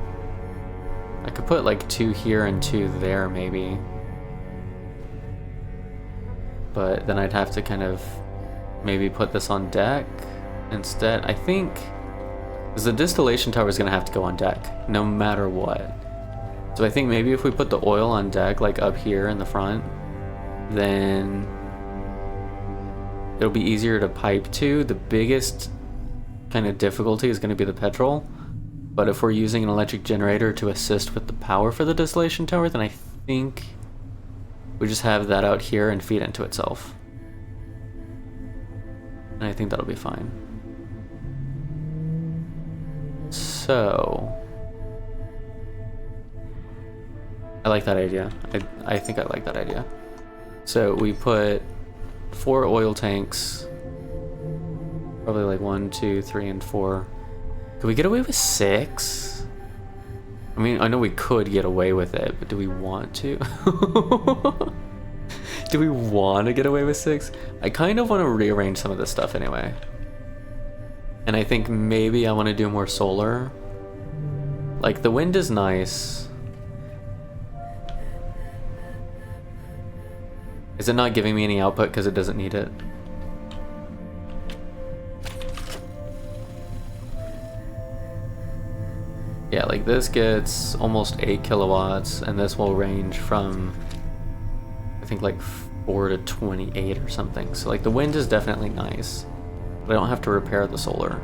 I could put like 2 here and 2 there maybe. But then I'd have to kind of maybe put this on deck instead. I think because the distillation tower is going to have to go on deck no matter what. So I think maybe if we put the oil on deck, like up here in the front, then it'll be easier to pipe to. The biggest kind of difficulty is going to be the petrol. But if we're using an electric generator to assist with the power for the distillation tower, then I think we just have that out here and feed into itself. And I think that'll be fine. So I like that idea. I think I like that idea. So we put 4 oil tanks, probably like 1, 2, 3, and 4. Could we get away with 6? I mean, I know we could get away with it, but do we want to? Do we want to get away with 6? I kind of want to rearrange some of this stuff anyway. And I think maybe I want to do more solar. Like, the wind is nice. Is it not giving me any output because it doesn't need it? Yeah, like this gets almost 8 kilowatts, and this will range from, I think, like 4 to 28 or something. So like the wind is definitely nice, but I don't have to repair the solar.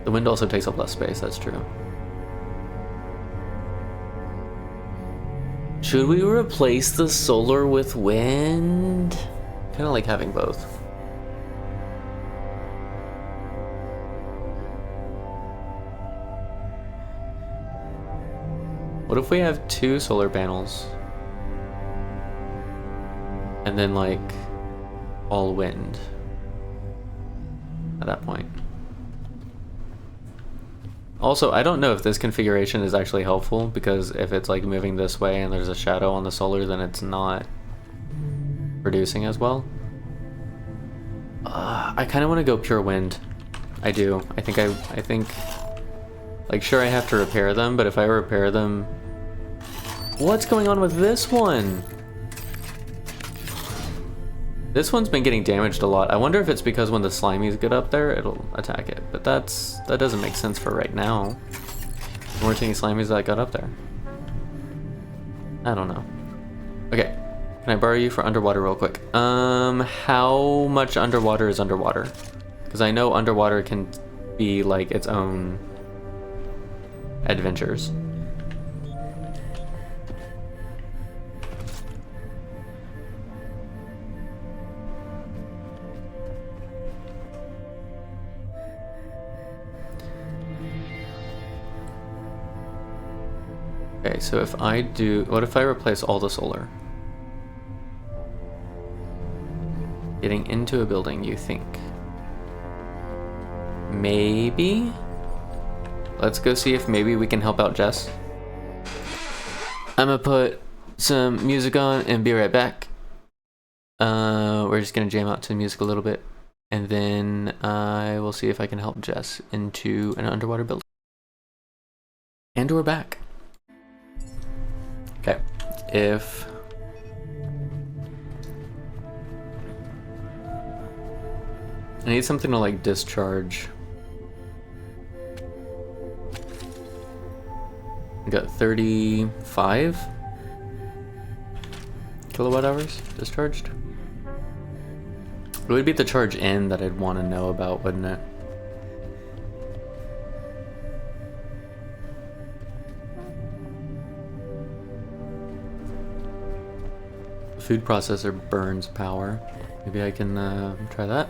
The wind also takes up less space, that's true. Should we replace the solar with wind? Kind of like having both. What if we have 2 solar panels? And then like all wind at that point. Also, I don't know if this configuration is actually helpful, because if it's like moving this way and there's a shadow on the solar, then it's not producing as well. I kind of want to go pure wind. I do. I think like, sure, I have to repair them, but if I repair them, what's going on with this one? This one's been getting damaged a lot. I wonder if it's because when the slimies get up there, it'll attack it. But that doesn't make sense for right now. There weren't any slimies that got up there. I don't know. Okay, can I borrow you for underwater real quick? How much underwater is underwater? Because I know underwater can be like its own adventures. Okay, so if I do, what if I replace all the solar? Getting into a building, you think? Maybe? Let's go see if maybe we can help out Jess. I'm gonna put some music on and be right back. We're just gonna jam out to music a little bit, and then I will see if I can help Jess into an underwater building. And we're back. Okay, if I need something to like discharge. I got 35 kilowatt hours discharged. It would be the charge in that I'd want to know about, wouldn't it? Food processor burns power. Maybe I can try that.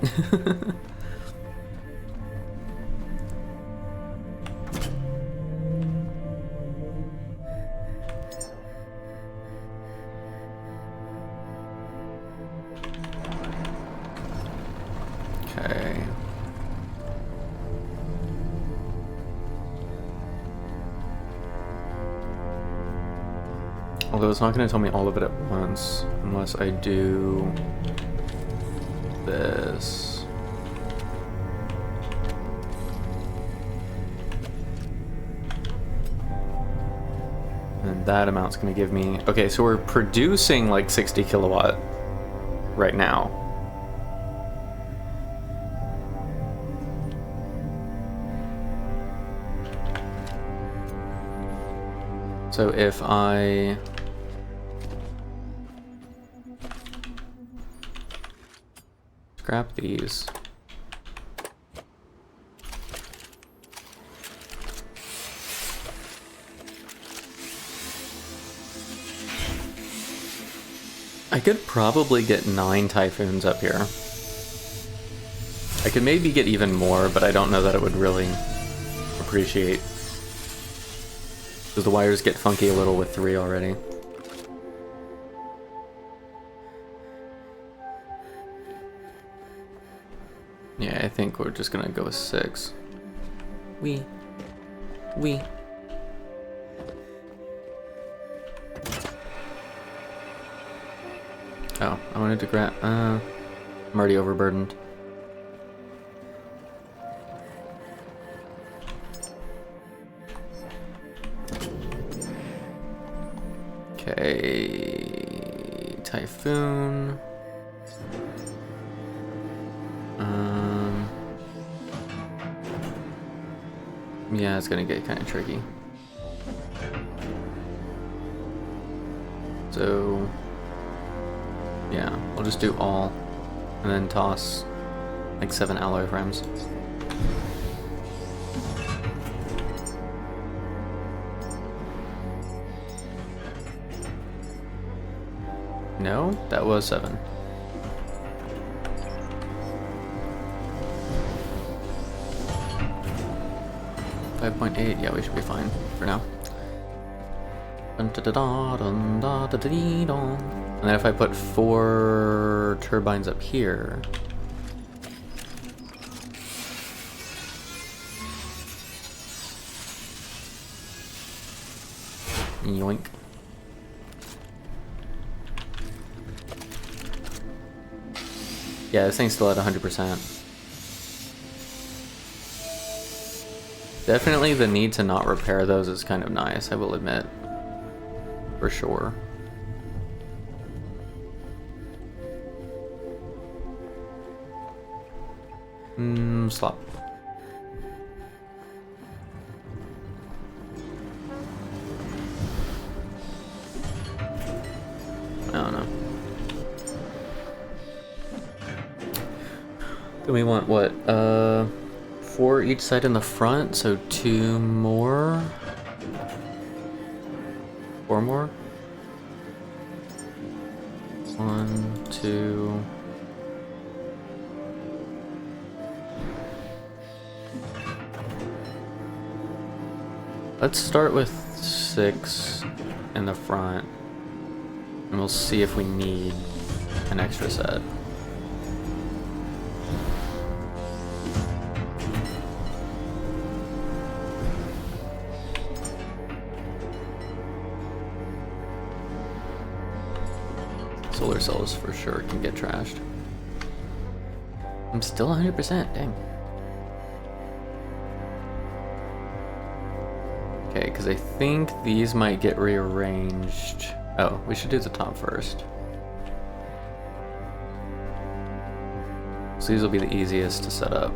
Although it's not going to tell me all of it at once, unless I do this. And that amount's going to give me... Okay, so we're producing like 60 kilowatt right now. So if I... scrap these. I could probably get 9 typhoons up here. I could maybe get even more, but I don't know that it would really appreciate. Because the wires get funky a little with 3 already. Yeah, I think we're just gonna go with 6. We. Oh, I wanted to grab. I'm already overburdened. Okay, typhoon. Yeah, it's gonna get kind of tricky. So, yeah, I'll just do all, and then toss like 7 alloy frames. No, that was 7. .8, yeah, we should be fine for now. And then if I put 4 turbines up here, yoink. Yeah, this thing's still at 100%. Definitely the need to not repair those is kind of nice, I will admit. For sure. Slop. I don't know. Do we want what? 4 each side in the front, so 2 more? 4 more? 1, 2... Let's start with 6 in the front, and we'll see if we need an extra set. Solar cells for sure can get trashed. I'm still 100%, dang. Okay, because I think these might get rearranged. Oh, we should do the top first. So these will be the easiest to set up.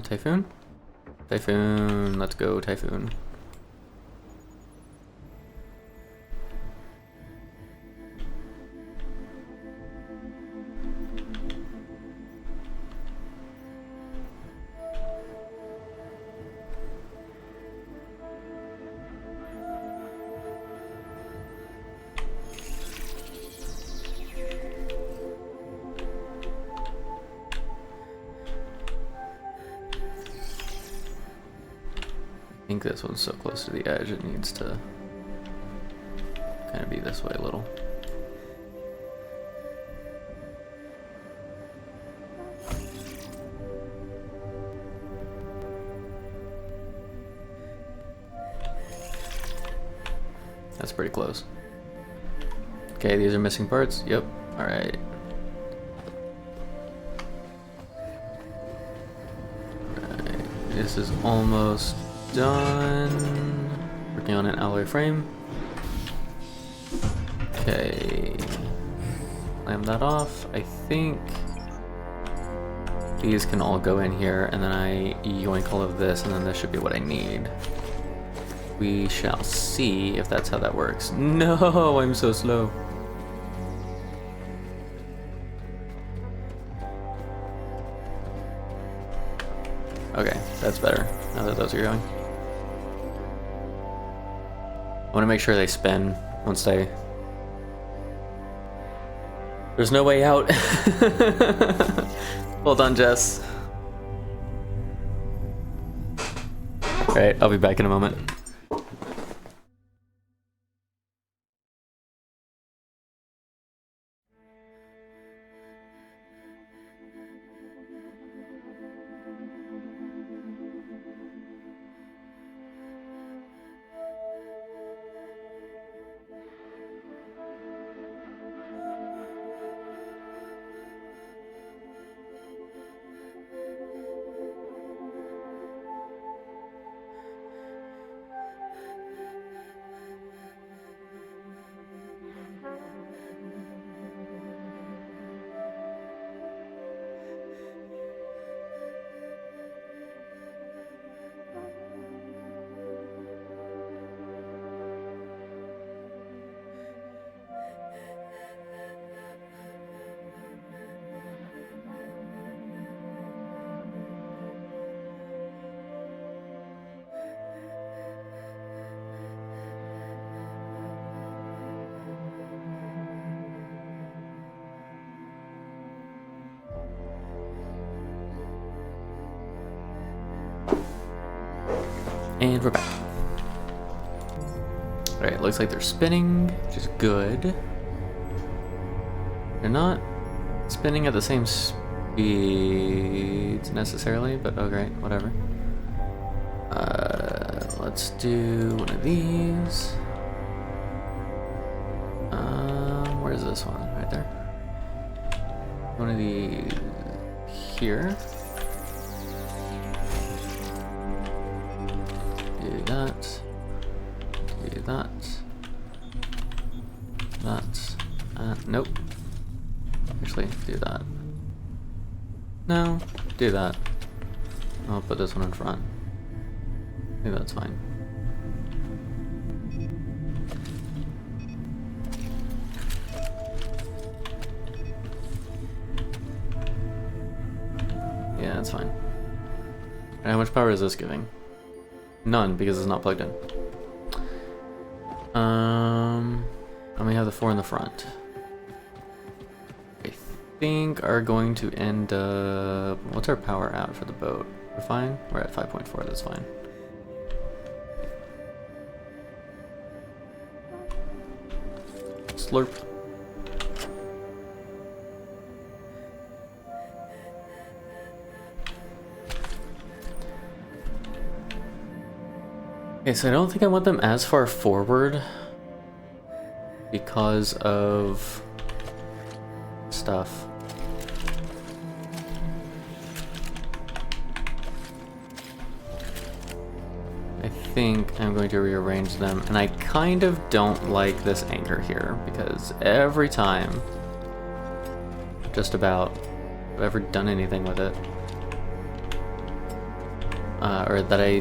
Typhoon? Typhoon, let's go Typhoon. I think this one's so close to the edge it needs to kind of be this way a little. That's pretty close. Okay, these are missing parts. Yep. Alright. Alright. This is almost done. Working on an alloy frame. Okay. Clamp that off. I think these can all go in here, and then I yoink all of this, and then this should be what I need. We shall see if that's how that works. No, I'm so slow. Okay, that's better, now that those are going. I want to make sure they spin once they... There's no way out. Hold on, Jess. Alright, I'll be back in a moment. And we're back. Alright, looks like they're spinning, which is good. They're not spinning at the same speeds necessarily, but oh great, whatever. Let's do one of these. Where's this one? Right there. One of these here. Do that. Do that. That. Nope. Actually, do that. No, do that. I'll put this one in front. I think that's fine. Yeah, that's fine. And how much power is this giving? None, because it's not plugged in. And we have the 4 in the front. I think are going to end up... What's our power out for the boat? We're fine? We're at 5.4, that's fine. Slurp. Okay, so I don't think I want them as far forward because of stuff. I think I'm going to rearrange them, and I kind of don't like this anchor here because every time, just about, I've ever done anything with it, or that I,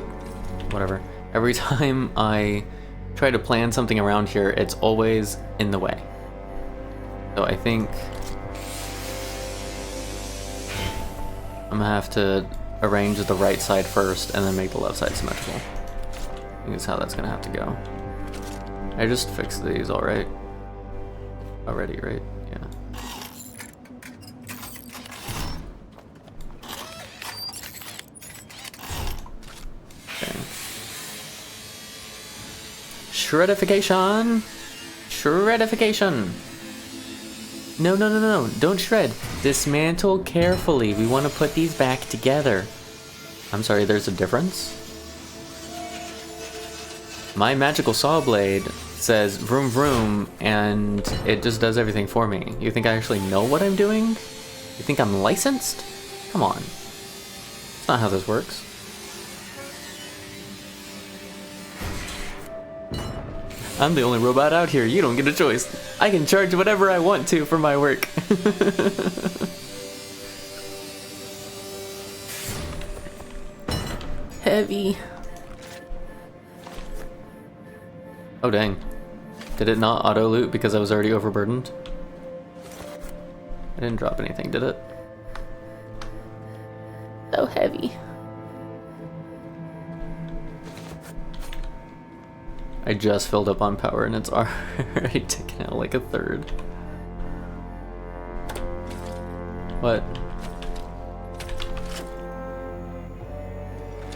whatever. Every time I try to plan something around here, it's always in the way. So I think I'm gonna have to arrange the right side first and then make the left side symmetrical. I think that's how that's gonna have to go. I just fixed these already, right? Yeah. Shreddification! Shreddification! No, no, no, no, don't shred. Dismantle carefully. We want to put these back together. I'm sorry, there's a difference? My magical saw blade says vroom vroom, and it just does everything for me. You think I actually know what I'm doing? You think I'm licensed? Come on. That's not how this works. I'm the only robot out here. You don't get a choice. I can charge whatever I want to for my work. Heavy. Oh dang. Did it not auto loot because I was already overburdened? I didn't drop anything, did it? So heavy. I just filled up on power and it's already ticking out like a third. What?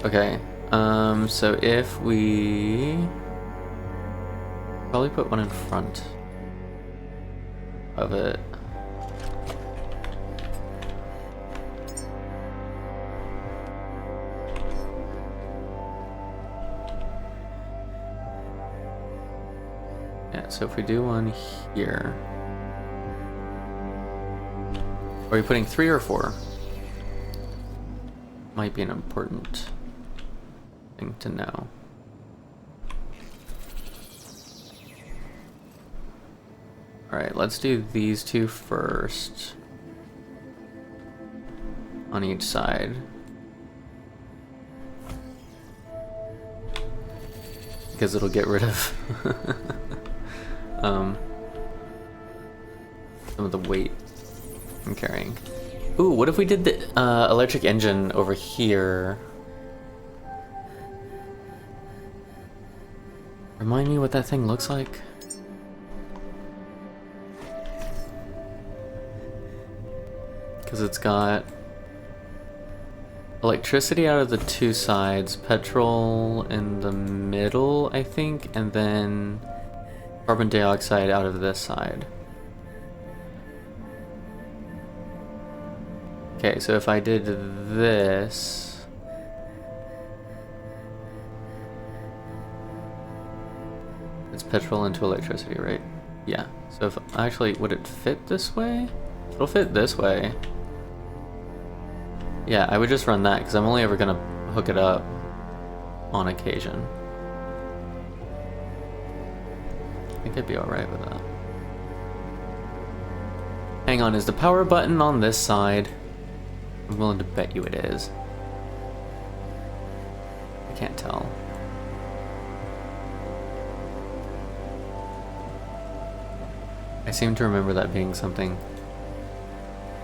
Okay, so if we probably put one in front of it. Yeah, so if we do one here. Are you putting 3 or 4? Might be an important thing to know. Alright, let's do these two first. On each side. Because it'll get rid of some of the weight I'm carrying. Ooh, what if we did the electric engine over here? Remind me what that thing looks like? Because it's got electricity out of the two sides, petrol in the middle, I think, and then carbon dioxide out of this side. Okay, so if I did this... It's petrol into electricity, right? Yeah. So if actually, would it fit this way? It'll fit this way. Yeah, I would just run that because I'm only ever gonna hook it up on occasion. I think I'd be alright with that. Hang on, is the power button on this side? I'm willing to bet you it is. I can't tell. I seem to remember that being something.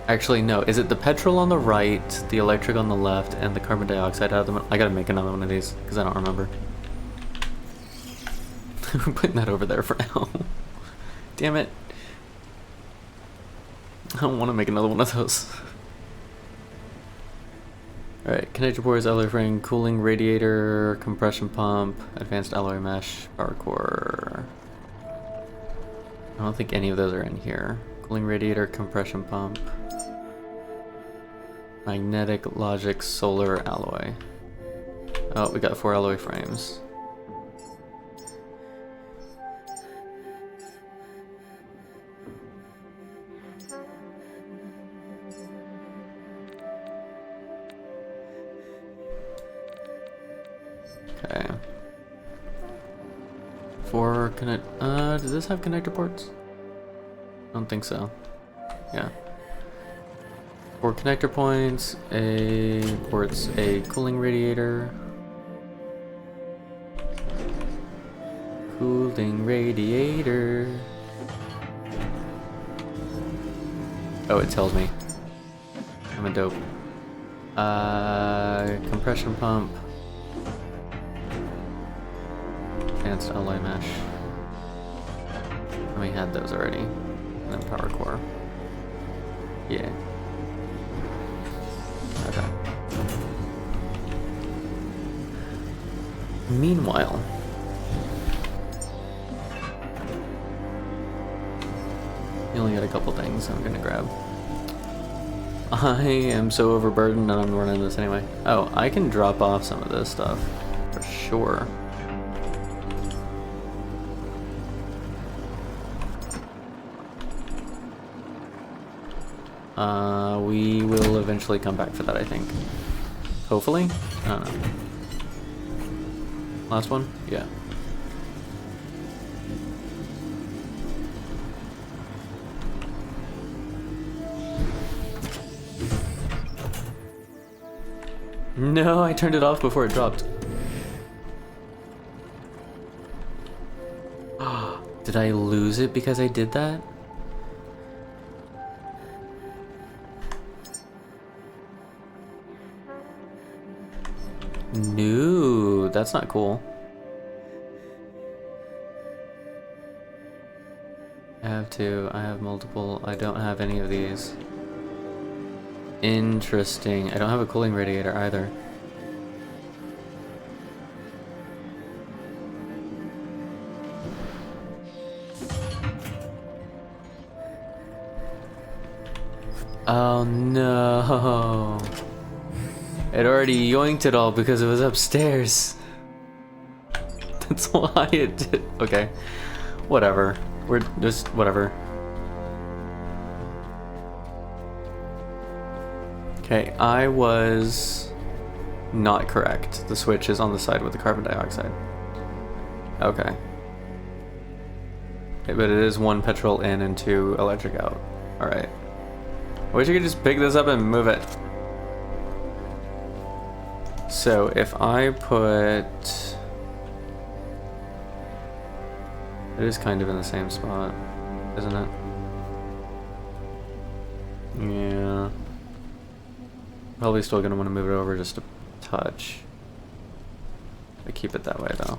Actually, no. Is it the petrol on the right, the electric on the left, and the carbon dioxide out of the middle? I gotta make another one of these, because I don't remember. I'm putting that over there for now. Damn it. I don't want to make another one of those. Alright, connector boards, alloy frame, cooling radiator, compression pump, advanced alloy mesh, power core. I don't think any of those are in here. Cooling radiator, compression pump, magnetic logic, solar alloy. Oh, we got 4 alloy frames. Okay. 4 connect. Does this have connector ports? I don't think so. Yeah. 4 connector points. Ports a cooling radiator. Cooling radiator. Oh, it tells me. I'm a dope. Compression pump. Advanced alloy mesh. And we had those already. And then power core. Yeah. Okay. Meanwhile, you only got a couple things I'm gonna grab. I am so overburdened and I'm running this anyway. Oh, I can drop off some of this stuff for sure. We will eventually come back for that, I think. Hopefully? I don't know. Last one? Yeah. No, I turned it off before it dropped. Did I lose it because I did that? No, that's not cool. I have two, I have multiple, I don't have any of these. Interesting. I don't have a cooling radiator either. Oh no. It already yoinked it all because it was upstairs. That's why it did. Okay. Whatever. We're just whatever. Okay, I was not correct. The switch is on the side with the carbon dioxide. Okay. Okay, but it is 1 petrol in and 2 electric out. Alright. I wish I could just pick this up and move it. So if I put... It is kind of in the same spot, isn't it? Yeah. Probably still gonna want to move it over just a touch. I keep it that way though.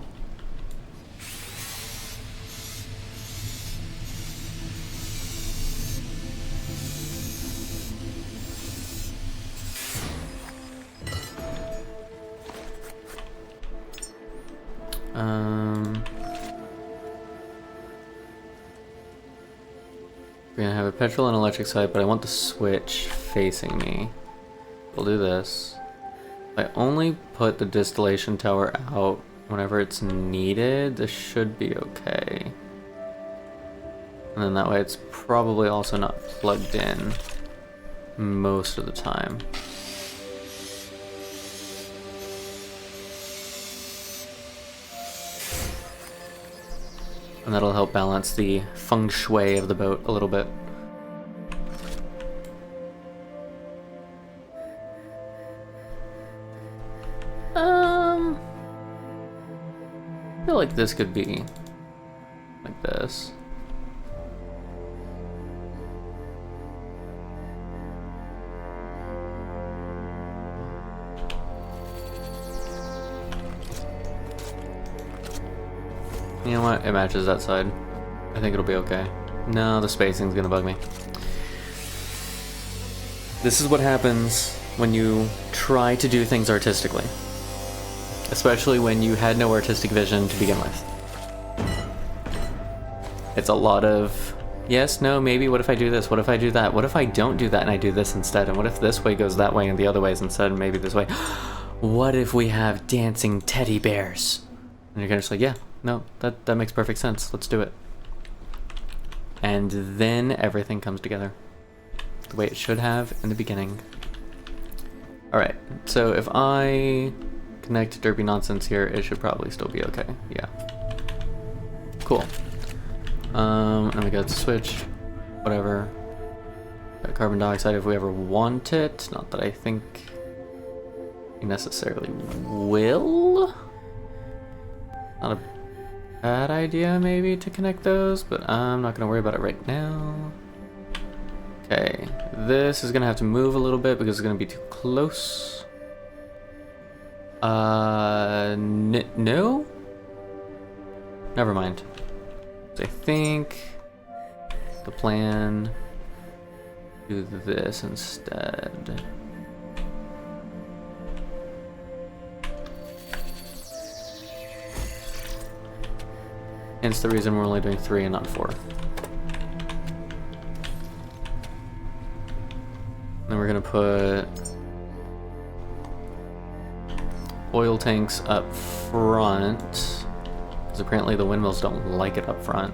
We're gonna have a petrol and electric side, but I want the switch facing me. We'll do this. If I only put the distillation tower out whenever it's needed, this should be okay. And then that way it's probably also not plugged in most of the time. And that'll help balance the feng shui of the boat a little bit. I feel like this could be like this. You know what? It matches that side. I think it'll be okay. No, the spacing's gonna bug me. This is what happens when you try to do things artistically. Especially when you had no artistic vision to begin with. It's a lot of, yes, no, maybe, what if I do this? What if I do that? What if I don't do that and I do this instead? And what if this way goes that way and the other way is instead and maybe this way? What if we have dancing teddy bears? And you're kind of just like, yeah, no, that makes perfect sense. Let's do it. And then everything comes together the way it should have in the beginning. Alright, so if I connect derpy nonsense here, it should probably still be okay. Yeah. Cool. And we got the switch. Whatever. Got carbon dioxide if we ever want it. Not that I think we necessarily will. Not a bad idea maybe to connect those, but I'm not gonna worry about it right now. Okay, this is gonna have to move a little bit because it's gonna be too close. No? Never mind. So I think the plan, do this instead. Hence the reason we're only doing 3 and not 4. Then we're gonna put oil tanks up front, because apparently the windmills don't like it up front.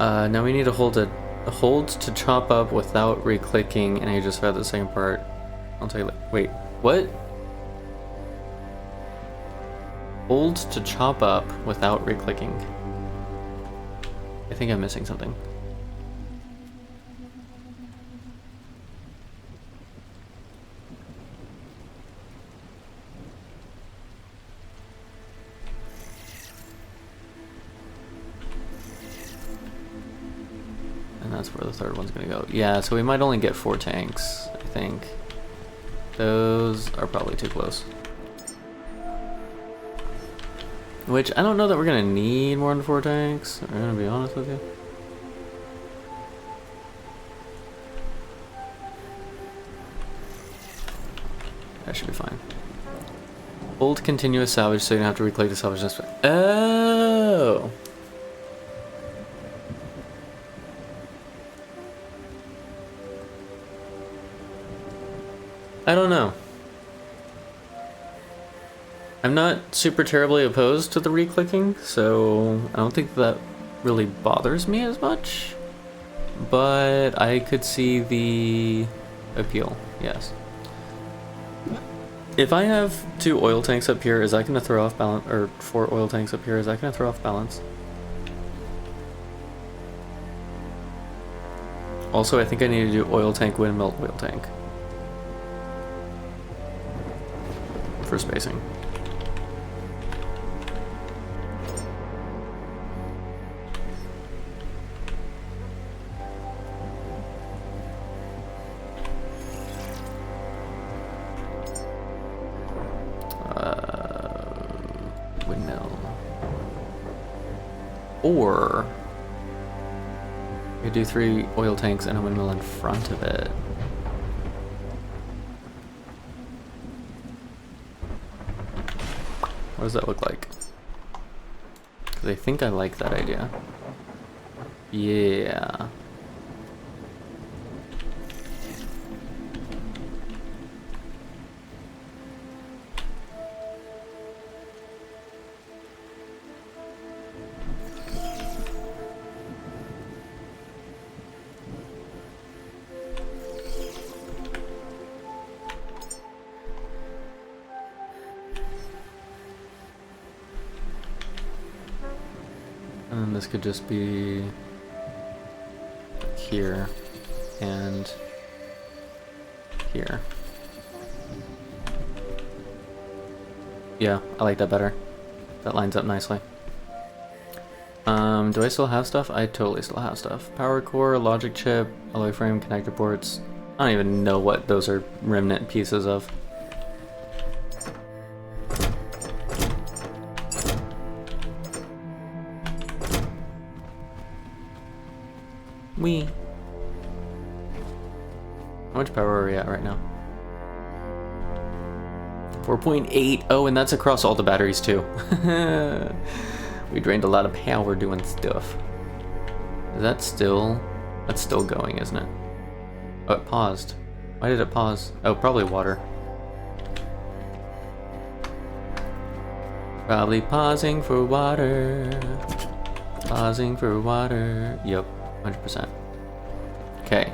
Now we need to hold to chop up without re-clicking, and I just found the second part. I'll tell you later. Wait, what? Hold to chop up without re-clicking. I think I'm missing something. And that's where the third one's gonna go. Yeah, so we might only get 4 tanks, I think. Those are probably too close. Which, I don't know that we're gonna need more than 4 tanks, I'm gonna be honest with you. That should be fine. Hold continuous salvage so you don't have to re-click to salvage this. Oh! I don't know. I'm not super terribly opposed to the re-clicking, so I don't think that really bothers me as much. But I could see the appeal, yes. If I have 2 oil tanks up here, is that going to throw off balance? Or 4 oil tanks up here, is that going to throw off balance? Also, I think I need to do oil tank, windmill, oil tank. For spacing. Windmill. Or we could do 3 oil tanks and a windmill in front of it. What does that look like? Because I think I like that idea. Yeah. And this could just be here and here. Yeah, I like that better. That lines up nicely. Do I still have stuff? I totally still have stuff. Power core, logic chip, alloy frame, connector ports. I don't even know what those are remnant pieces of. Wee. How much power are we at right now? 4.8. Oh, and that's across all the batteries too. We drained a lot of power doing stuff. Is that still... That's still going, isn't it? Oh, it paused. Why did it pause? Oh, probably water. Probably pausing for water. Pausing for water. Yep, 100%. Okay,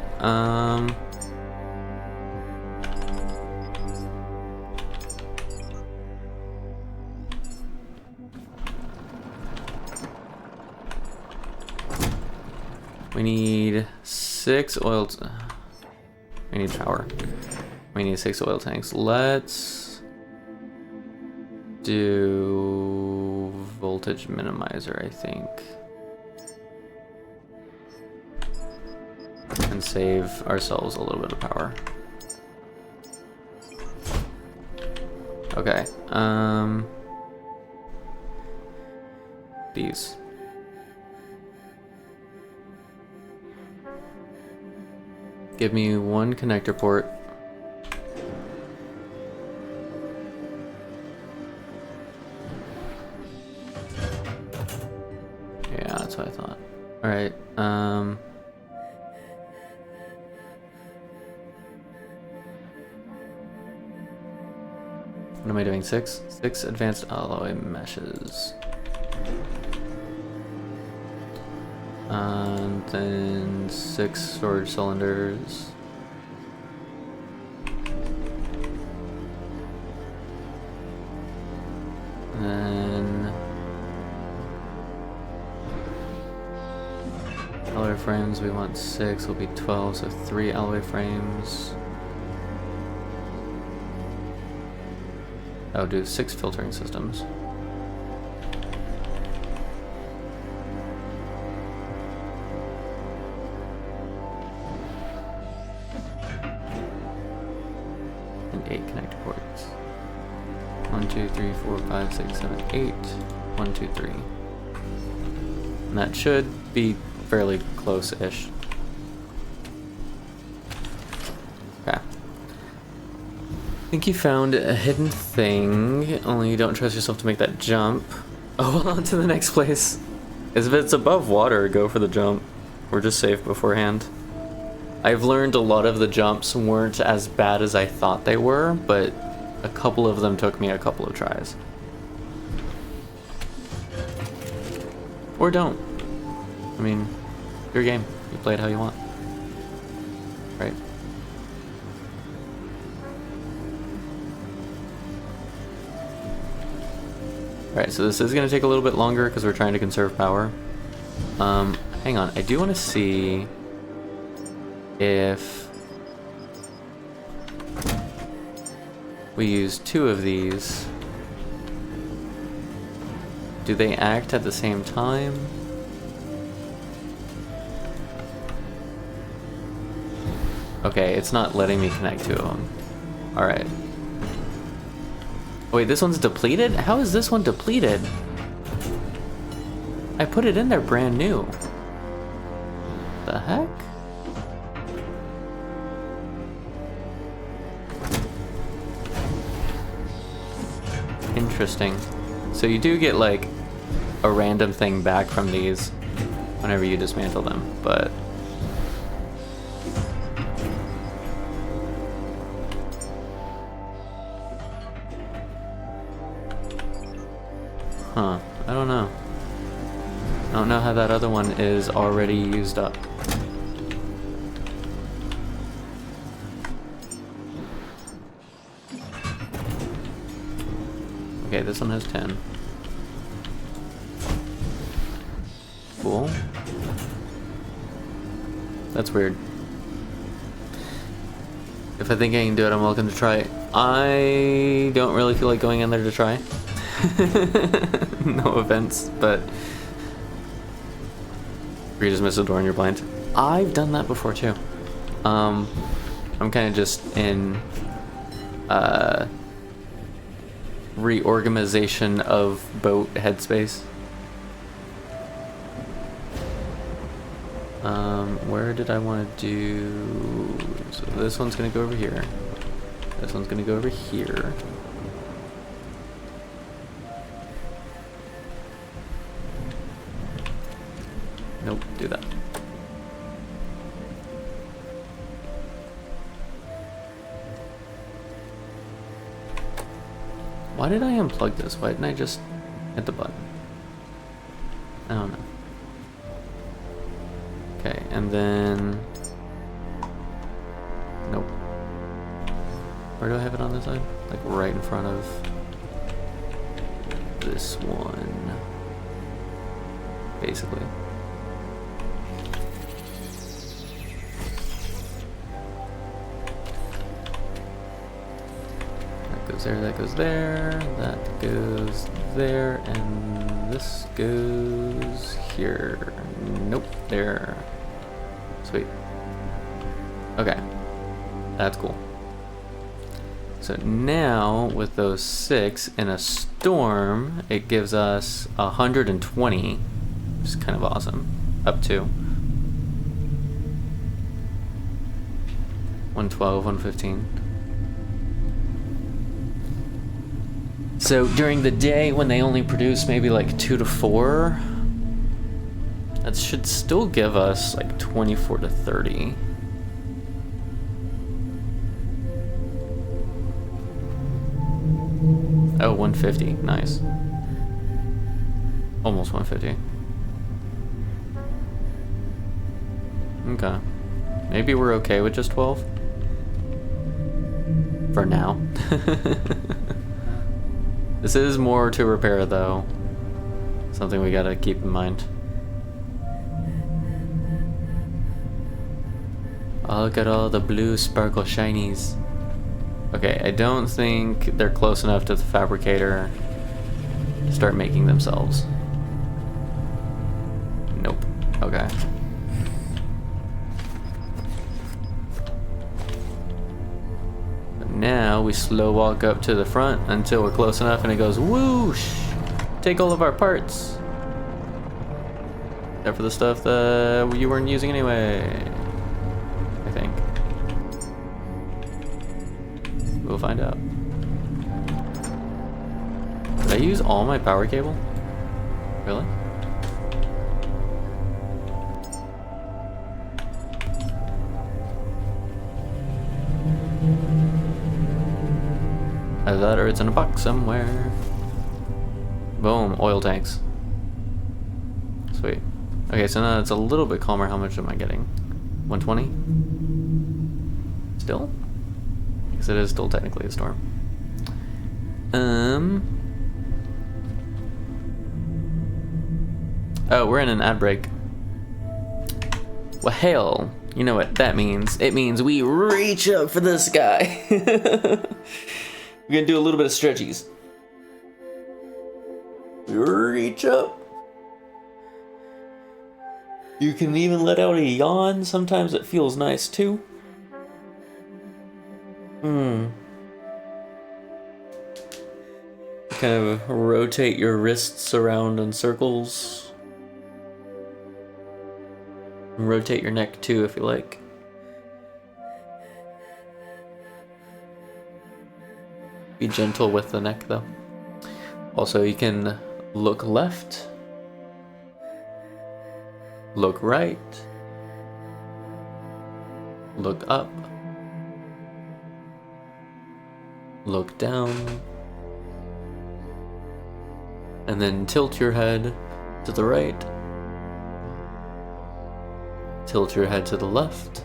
we need 6 oil... We need power. We need 6 oil tanks. Let's do voltage minimizer, I think. And save ourselves a little bit of power. Okay, these. Give me 1 connector port. Yeah, that's what I thought. Alright, what am I doing? 6? 6 advanced alloy meshes. And then 6 storage cylinders. And then alloy frames, we want 6, will be 12, so 3 alloy frames. I'll do 6 filtering systems. And 8 connector ports. 1, 2, 3, 4, 5, 6, 7, 8. 1, 2, 3. And that should be fairly close-ish. Okay. I think you found a hidden thing, only you don't trust yourself to make that jump. Oh, well, on to the next place. If it's above water, go for the jump. We're just safe beforehand. I've learned a lot of the jumps weren't as bad as I thought they were, but a couple of them took me a couple of tries. Or don't. I mean, your game. You play it how you want. Right? Alright, so this is going to take a little bit longer because we're trying to conserve power. Hang on, I do want to see if we use 2 of these. Do they act at the same time? Okay, it's not letting me connect 2 of them. Alright. Wait, this one's depleted? How is this one depleted? I put it in there brand new. The heck? Interesting. So you do get like a random thing back from these whenever you dismantle them, but huh, I don't know. I don't know how that other one is already used up. Okay, this one has 10. Cool. That's weird. If I think I can do it, I'm welcome to try. I don't really feel like going in there to try. No offense, but you just miss a door and you're blind. I've done that before too. I'm kind of just in reorganization of boat headspace. Where did I want to do? So this one's gonna go over here. This one's gonna go over here. Nope, do that. Why did I unplug this? Why didn't I just hit the button? I don't know. Okay, and then... Nope. Where do I have it on this side? Like right in front of this one. Basically. There, that goes there, that goes there, and this goes here. Nope, there. Sweet. Okay, that's cool. So now with those 6 in a storm, it gives us 120, which is kind of awesome. Up to 112, 115. So during the day when they only produce maybe like 2 to 4, that should still give us like 24 to 30. Oh, 150, nice. Almost 150. Okay. Maybe we're okay with just 12? For now. This is more to repair, though. Something we gotta keep in mind. Oh, look at all the blue sparkle shinies. Okay, I don't think they're close enough to the fabricator to start making themselves. Nope. Okay. Now we slow walk up to the front until we're close enough and it goes whoosh! Take all of our parts! Except for the stuff that you weren't using anyway. I think. We'll find out. Did I use all my power cable? Really? Either that or it's in a box somewhere. Boom, oil tanks. Sweet. Okay, so now it's a little bit calmer. How much am I getting? 120? Still? Because it is still technically a storm. Oh, we're in an ad break. Well, hell, you know what that means. It means we reach up for this guy. We're gonna do a little bit of stretchies. Reach up. You can even let out a yawn. Sometimes it feels nice too. Kind of rotate your wrists around in circles. Rotate your neck too if you like. Be gentle with the neck though. Also, you can look left, look right, look up, look down, and then tilt your head to the right, tilt your head to the left,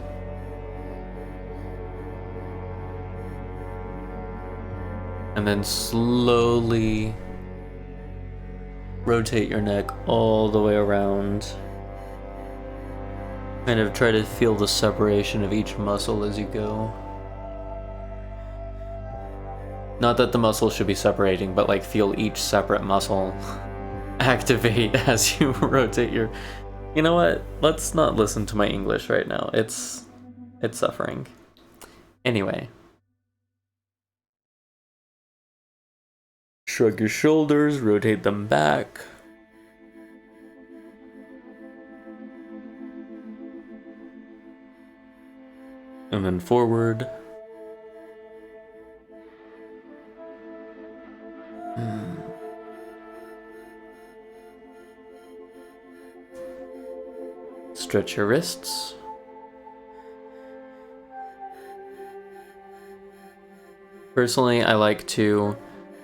and then slowly rotate your neck all the way around. Kind of try to feel the separation of each muscle as you go. Not that the muscles should be separating, but like feel each separate muscle activate as you rotate your... You know what? Let's not listen to my English right now. It's suffering. Anyway. Shrug your shoulders, rotate them back. And then forward. Stretch your wrists. Personally, I like to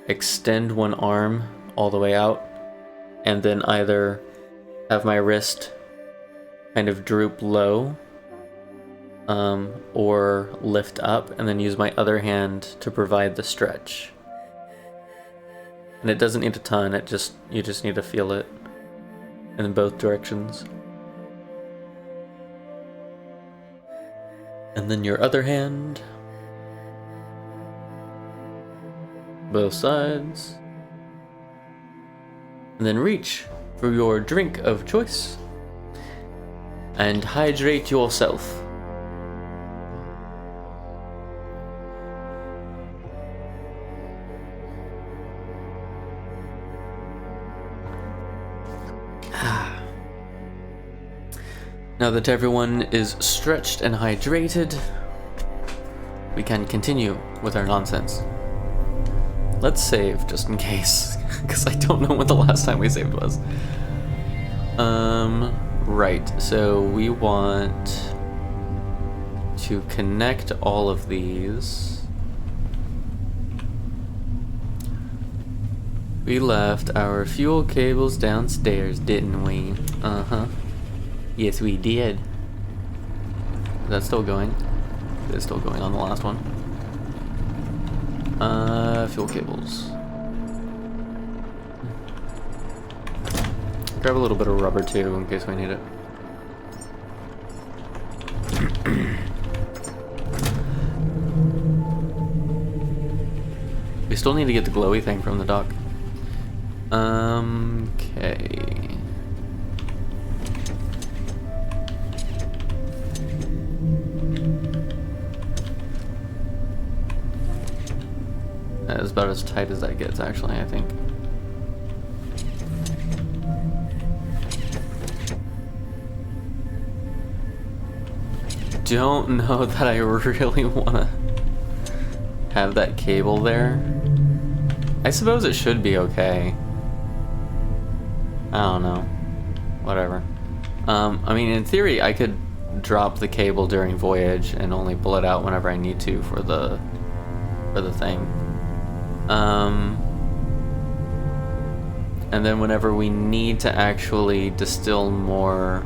extend one arm all the way out and then either have my wrist kind of droop low or lift up and then use my other hand to provide the stretch. And it doesn't need a ton, you just need to feel it in both directions. And then your other hand, both sides, and then reach for your drink of choice and hydrate yourself. Now that everyone is stretched and hydrated, we can continue with our nonsense. Let's save just in case, because I don't know when the last time we saved was. Right, so we want to connect all of these. We left our fuel cables downstairs, didn't we? Uh-huh. Yes, we did. Is that still going? It is still going on the last one. Fuel cables. Grab a little bit of rubber too in case we need it. We still need to get the glowy thing from the dock. Okay. That is about as tight as that gets, actually, I think. Don't know that I really want to have that cable there. I suppose it should be okay. I don't know. Whatever. I mean, in theory, I could drop the cable during voyage and only pull it out whenever I need to for the thing. And then whenever we need to actually distill more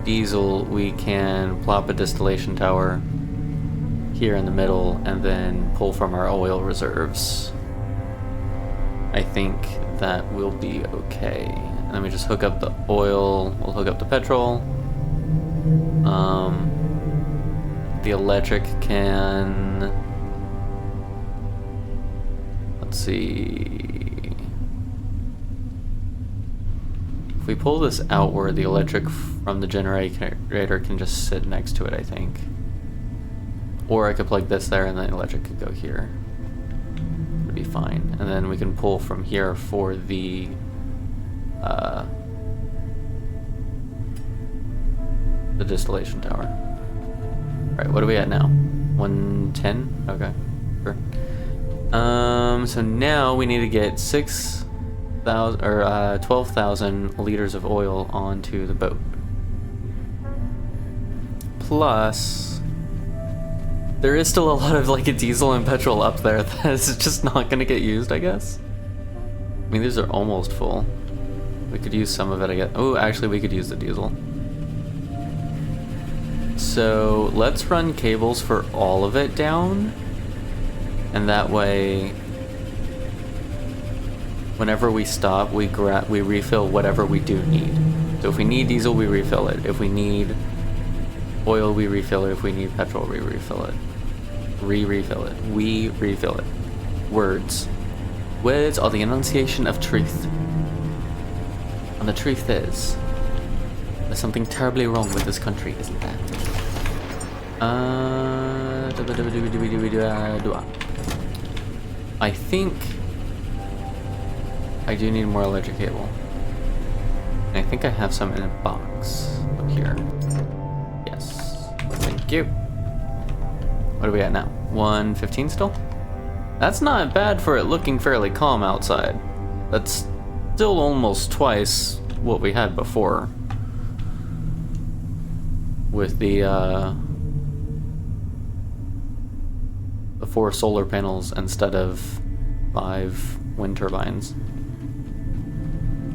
diesel, we can plop a distillation tower here in the middle and then pull from our oil reserves. I think that will be okay. And then we just hook up the oil, we'll hook up the petrol. The electric can... Let's see... If we pull this outward, the electric from the generator can just sit next to it, I think. Or I could plug this there and the electric could go here. It'd be fine. And then we can pull from here for the distillation tower. Alright, what are we at now? 110? Okay, sure. So now we need to get 6,000 or 12,000 liters of oil onto the boat. Plus, there is still a lot of like diesel and petrol up there that is just not gonna get used, I guess. I mean, these are almost full. We could use some of it, I guess. Oh, actually, we could use the diesel. So let's run cables for all of it down, and that way, whenever we stop, we refill whatever we do need. So if we need diesel, we refill it. If we need oil, we refill it. If we need petrol, we refill it. Refill it. We refill it. Words. Words are the enunciation of truth. And the truth is, there's something terribly wrong with this country, isn't there? I think I do need more electric cable. And I think I have some in a box up here. Yes. Thank you. What are we at now? 115 still? That's not bad for it looking fairly calm outside. That's still almost twice what we had before. With the 4 solar panels instead of 5 wind turbines.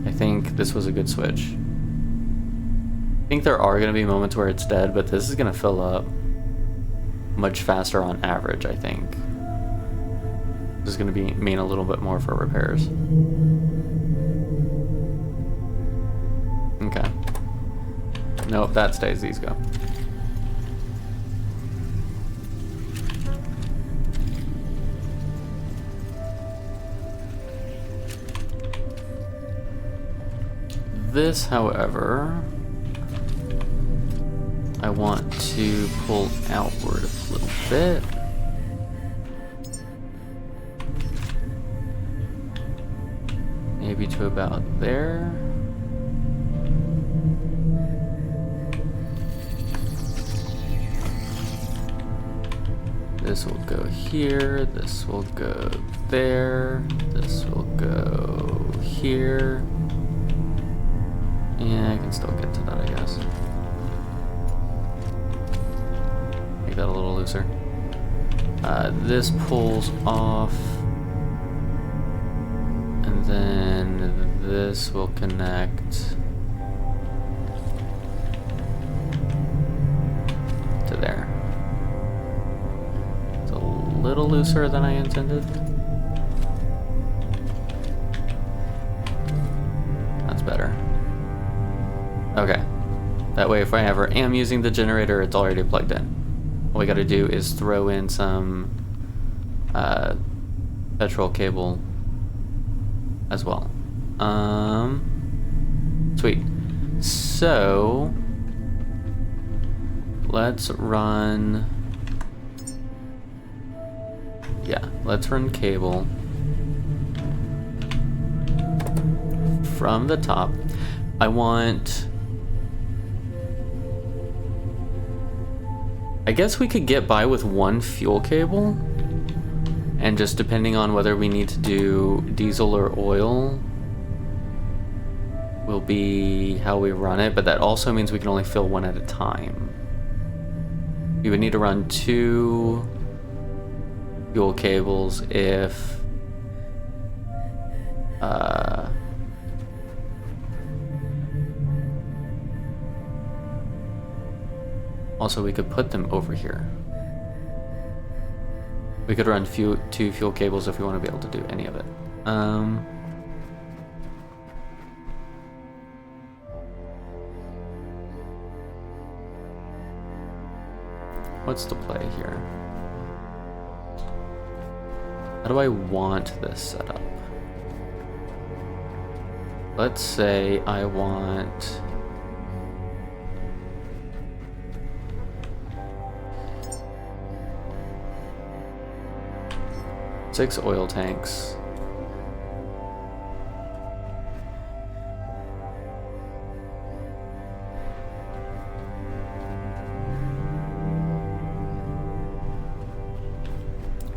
I think this was a good switch. I think there are going to be moments where it's dead, but this is going to fill up much faster on average, I think. This is going to mean a little bit more for repairs. Okay. Nope, that stays. These go. This, however, I want to pull outward a little bit. Maybe to about there. This will go here, this will go there, this will go here. Yeah, I can still get to that, I guess. Make that a little looser. This pulls off. And then this will connect. looser than I intended. That's better. Okay. That way if I ever am using the generator, it's already plugged in. All we gotta do is throw in some petrol cable as well. Sweet. So let's run, yeah, let's run cable from the top. I guess we could get by with one fuel cable, and just depending on whether we need to do diesel or oil will be how we run it, but that also means we can only fill one at a time. We would need to run 2 fuel cables if also we could put them over here. We could run 2 fuel cables if we want to be able to do any of it. What's the play here? How do I want this set up? Let's say I want six oil tanks.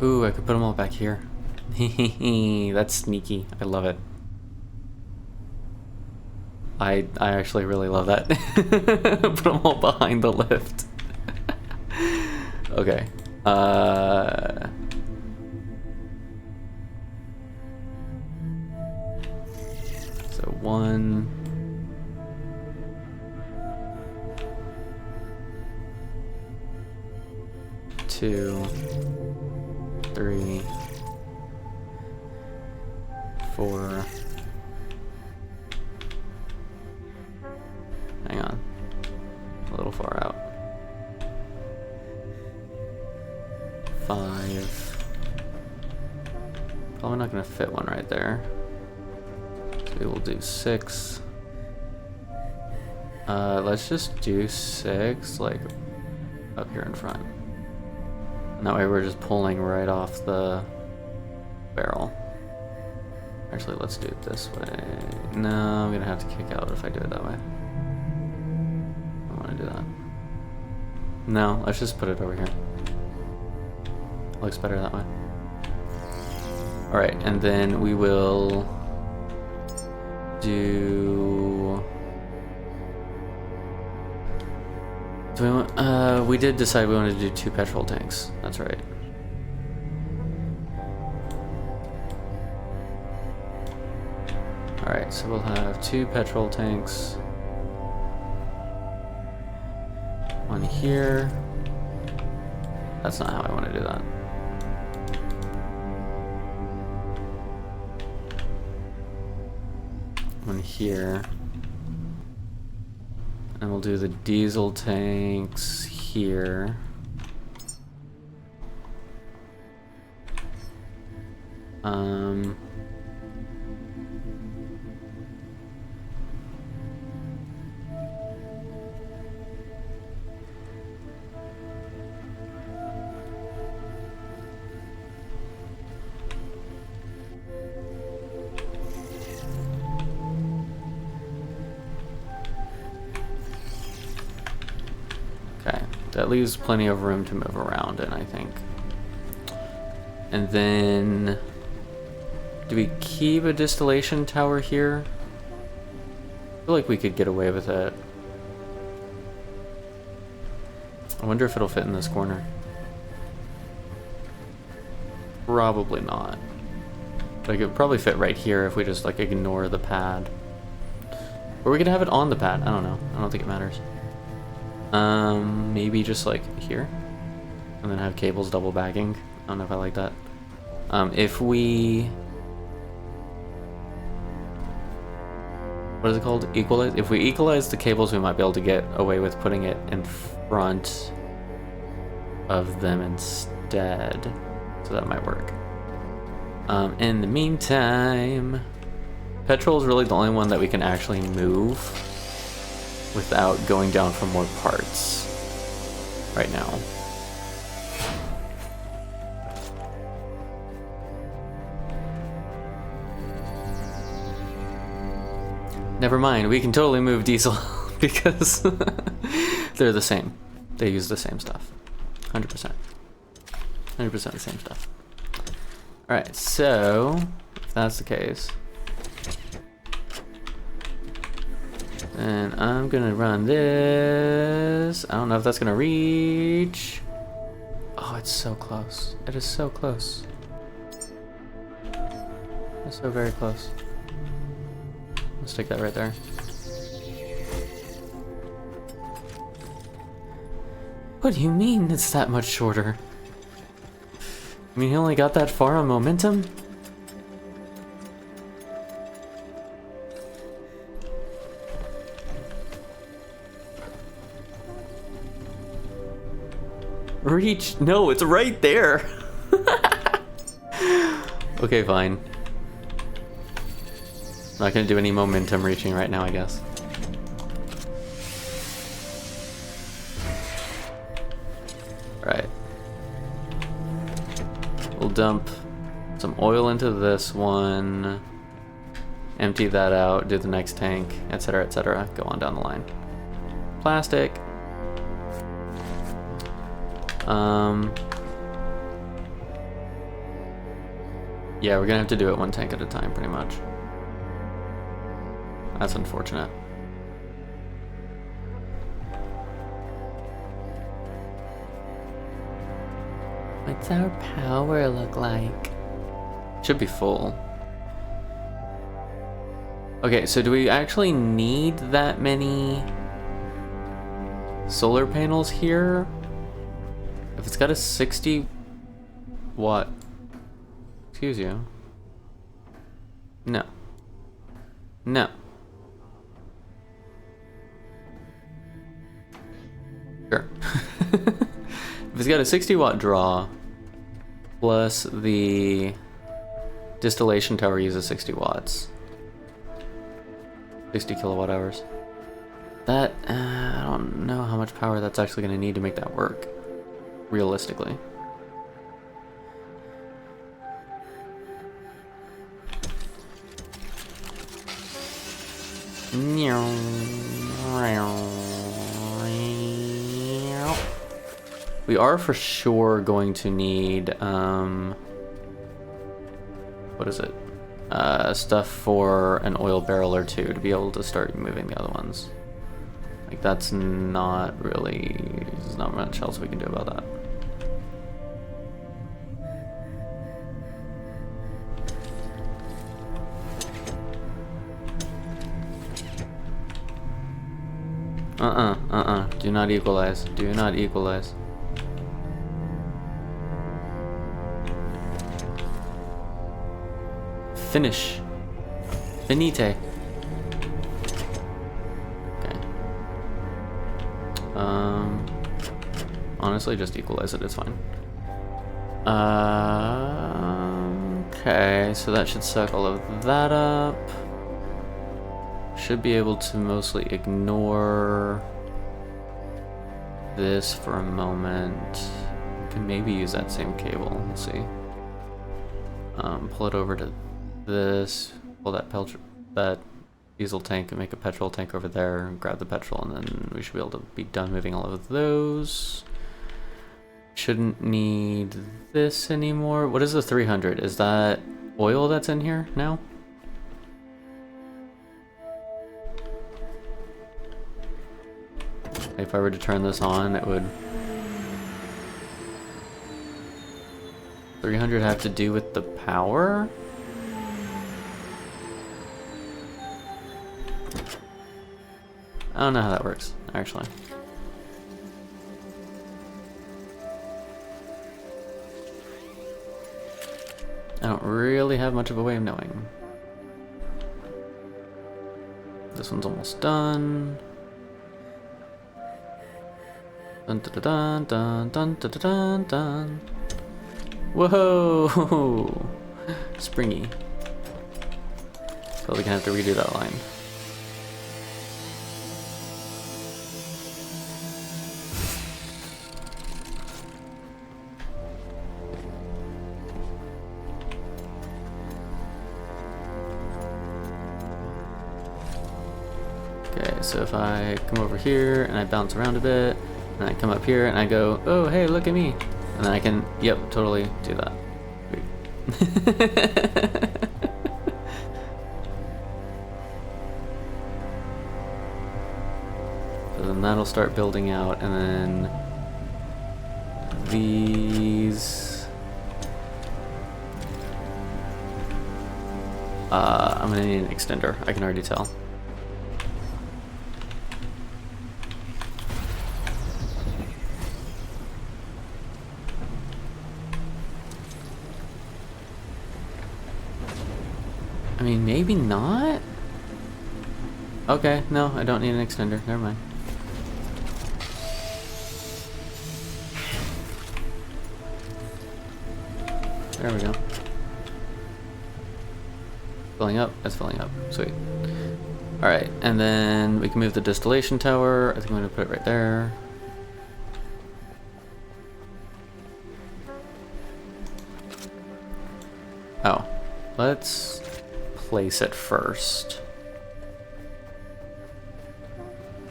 Ooh, I could put them all back here. That's sneaky. I love it. I actually really love that. Put them all behind the lift. Okay. So 1, 2, 3, 4. Hang on. A little far out. 5. Probably not gonna fit one right there. So we will do 6. Let's just do 6, like, up here in front. And that way we're just pulling right off the barrel. Actually, let's do it this way. No, I'm gonna have to kick out if I do it that way. I don't want to do that. No, let's just put it over here. Looks better that way. Alright, and then we will do... Do we want, we did decide we wanted to do 2 petrol tanks. That's right. Alright, so we'll have 2 petrol tanks. One here. That's not how I want to do that. One here. And we'll do the diesel tanks here. Okay, that leaves plenty of room to move around in, I think. And then, do we keep a distillation tower here? I feel like we could get away with it. I wonder if it'll fit in this corner. Probably not. Like, it would probably fit right here if we just, like, ignore the pad. Or we could have it on the pad. I don't know. I don't think it matters. Maybe just like here, and then have cables double bagging. I don't know if I like that. If we... What is it called? Equalize? If we equalize the cables, we might be able to get away with putting it in front of them instead. So that might work. In the meantime, petrol is really the only one that we can actually move without going down for more parts right now. Never mind, we can totally move diesel because they're the same. They use the same stuff. 100%. 100% the same stuff. Alright, so if that's the case, then I'm gonna run this. I don't know if that's gonna reach. Oh, it's so close. It is so close. It's so very close. Let's stick that right there. What do you mean it's that much shorter? I mean, he only got that far on momentum? Reach? No, it's right there! Okay, fine. Not gonna do any momentum reaching right now, I guess. Right. We'll dump some oil into this one, empty that out, do the next tank, etc., etc. Go on down the line. Plastic. Yeah, we're gonna have to do it one tank at a time, pretty much. That's unfortunate. What's our power look like? Should be full. Okay, so do we actually need that many solar panels here? If it's got a 60 watt... Excuse you. No. No. Sure. If it's got a 60 watt draw, plus the distillation tower uses 60 watts. 60 kilowatt hours. That, I don't know how much power that's actually going to need to make that work, realistically. We are for sure going to need, what is it? Stuff for an oil barrel or two to be able to start moving the other ones. Like, that's not really, there's not much else we can do about that. Do not equalize. Do not equalize. Finish. Finite. Okay. Honestly, just equalize it, it's fine. Okay, so that should suck all of that up. Should be able to mostly ignore this for a moment. Can maybe use that same cable. We'll see. Pull it over to this. Pull that diesel tank and make a petrol tank over there. Grab the petrol, and then we should be able to be done moving all of those. Shouldn't need this anymore. What is the 300? Is that oil that's in here now? If I were to turn this on, it would... 300 have to do with the power? I don't know how that works, actually. I don't really have much of a way of knowing. This one's almost done. Dun dun dun dun dun dun dun dun. Whoa! Springy. So we're gonna have to redo that line. Okay, so if I come over here and I bounce around a bit, and I come up here and I go, oh hey, look at me, and then I can, yep, totally do that. So then that'll start building out, and then these. I'm gonna need an extender. I can already tell. I mean, maybe not? Okay, no, I don't need an extender. Never mind. There we go. Filling up. That's filling up. Sweet. Alright, and then we can move the distillation tower. I think I'm going to put it right there. Oh. Let's place it first.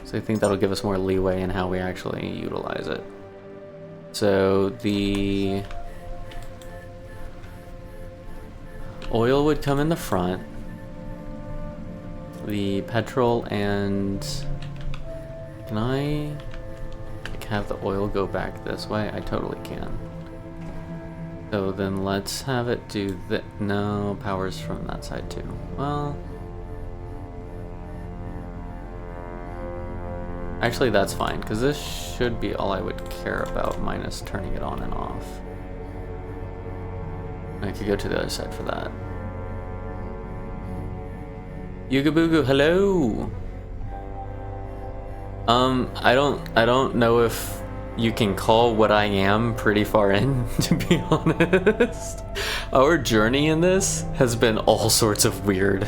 So I think that'll give us more leeway in how we actually utilize it. So the oil would come in the front. The petrol and... Can I like, have the oil go back this way? I totally can. So then let's have it do that. No, power's from that side too. Well... Actually, that's fine, because this should be all I would care about, minus turning it on and off. I could go to the other side for that. Yuga Booga, hello! I don't know if you can call what I am pretty far in, to be honest. Our journey in this has been all sorts of weird.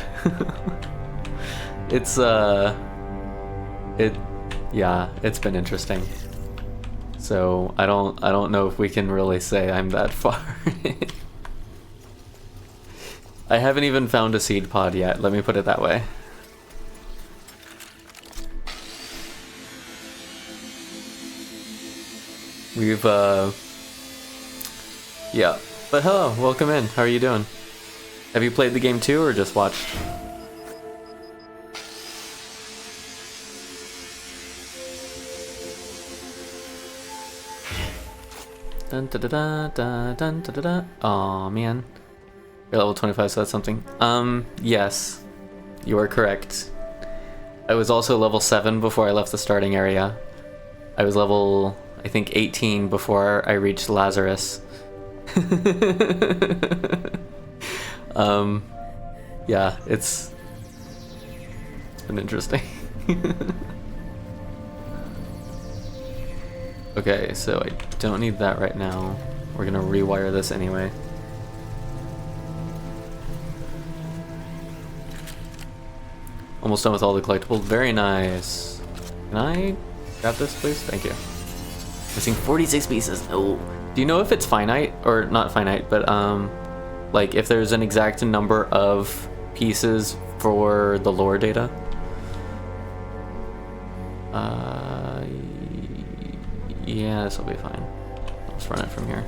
Yeah, it's been interesting. So I don't know if we can really say I'm that far. I haven't even found a seed pod yet, let me put it that way. We've yeah. But hello, welcome in. How are you doing? Have you played the game too or just watched? Dun da da da da dun da da da. Aw, man. You're level 25, so that's something. Yes. You are correct. I was also level 7 before I left the starting area. I was level, I think, 18 before I reached Lazarus. Yeah, it's been interesting. Okay, so I don't need that right now. We're gonna rewire this anyway. Almost done with all the collectibles. Very nice. Can I grab this, please? Thank you. Missing 46 pieces. Oh. Do you know if it's finite? Or not finite, but like if there's an exact number of pieces for the lore data? Yeah, this will be fine. Let's run it from here.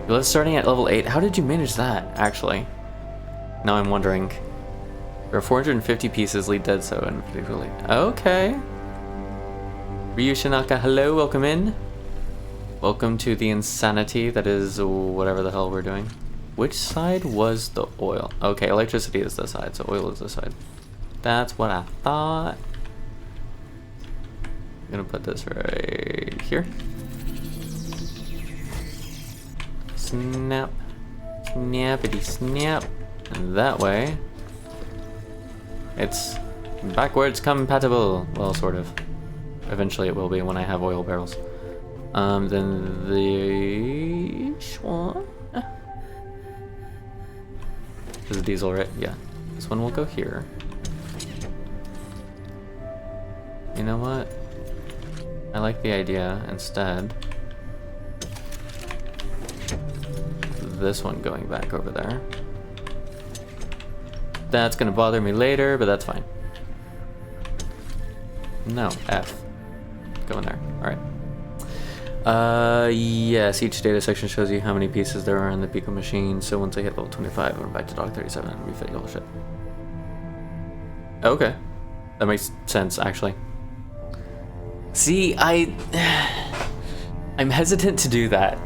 Let's starting at level 8. How did you manage that, actually? Now I'm wondering. There are 450 pieces, lead dead so and particularly. Okay. Ryu Shinaka, hello, welcome in. Welcome to the insanity that is whatever the hell we're doing. Which side was the oil? Okay, electricity is this side, so oil is this side. That's what I thought. I'm gonna put this right here. snap. Snappity snap. And that way, it's backwards compatible. Well, sort of. Eventually it will be when I have oil barrels. Then this one. This is diesel, right? Yeah. This one will go here. You know what? I like the idea instead. This one going back over there. That's gonna bother me later, but that's fine. No, F. Go in there. Alright. Yes, each data section shows you how many pieces there are in the Pico machine, so once I hit level 25, I'm back to Dog 37 and refit your shit. Okay. That makes sense, actually. See, I'm hesitant to do that.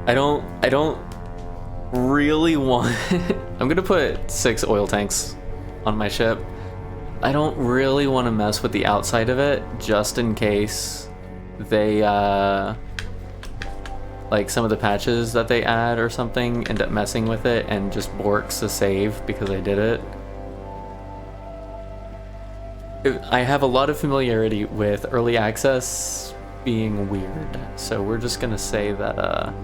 I don't really want... I'm gonna put 6 oil tanks on my ship. I don't really want to mess with the outside of it, just in case they, like some of the patches that they add or something end up messing with it and just borks the save because I did it. I have a lot of familiarity with early access being weird, so we're just gonna say that,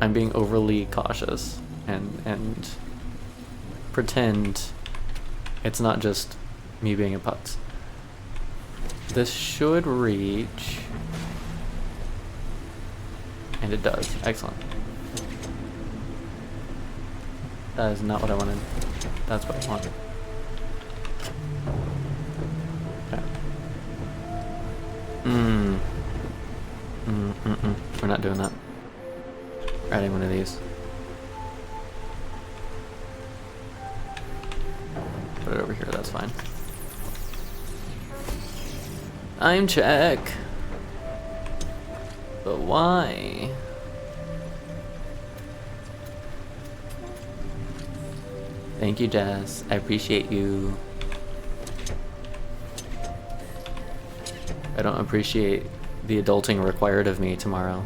I'm being overly cautious and pretend it's not just me being a putz. This should reach, and it does. Excellent. That is not what I wanted. That's what I wanted. Okay. We're not doing that. We're adding one of these. Put it over here, that's fine. I'm check. But why? Thank you, Jazz. I appreciate you. I don't appreciate the adulting required of me tomorrow,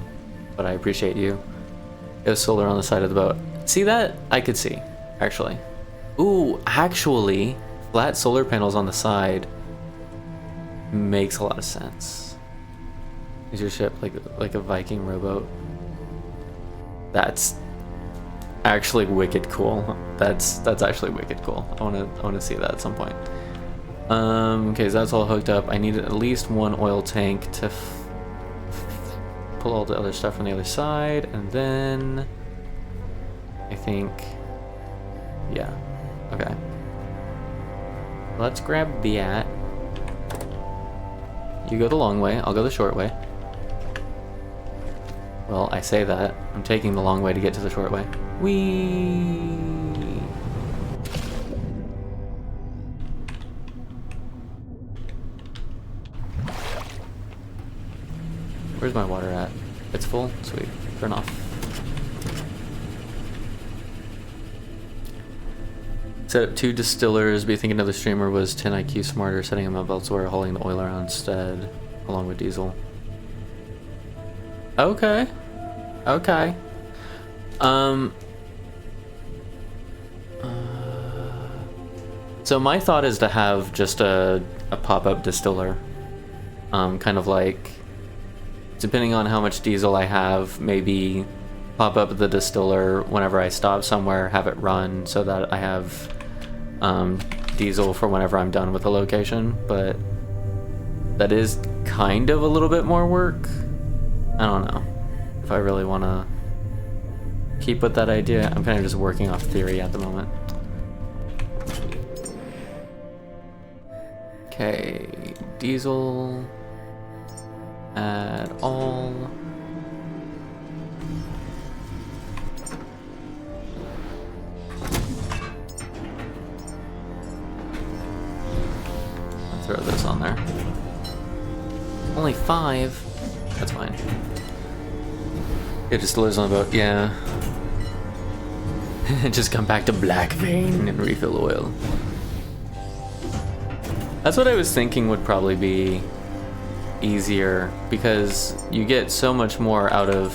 but I appreciate you. It was solar on the side of the boat. See that? I could see, actually. Ooh, actually, flat solar panels on the side makes a lot of sense. Is your ship like a Viking rowboat? That's actually wicked cool. That's actually wicked cool. I wanna see that at some point. Okay, so that's all hooked up. I need at least one oil tank to pull all the other stuff from the other side, and then I think, yeah. Okay. Let's grab that. You go the long way, I'll go the short way. Well, I say that. I'm taking the long way to get to the short way. Whee! Where's my water at? It's full? Sweet. Turn off. Set up 2 distillers, be thinking another streamer was 10 IQ smarter, setting him up elsewhere, hauling the oil around instead, along with diesel. Okay. Okay. So my thought is to have just a pop-up distiller. Kind of like, depending on how much diesel I have, maybe pop up the distiller whenever I stop somewhere, have it run so that I have diesel for whenever I'm done with the location, but that is kind of a little bit more work. I don't know if I really want to keep with that idea. I'm kind of just working off theory at the moment. Okay, diesel, add all. Throw this on there. Only 5? That's fine. It just lives on the boat, yeah. Just come back to Black Vein and refill oil. That's what I was thinking would probably be easier, because you get so much more out of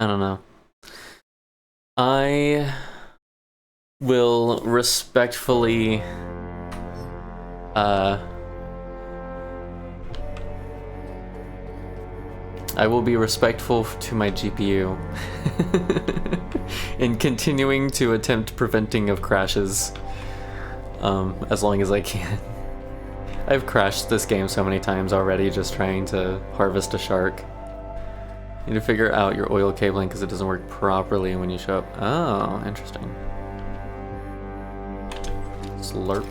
I don't know. I will respectfully I will be respectful to my GPU in continuing to attempt preventing of crashes as long as I can. I've crashed this game so many times already just trying to harvest a shark. You need to figure out your oil cabling because it doesn't work properly when you show up. Oh, interesting. Slurp.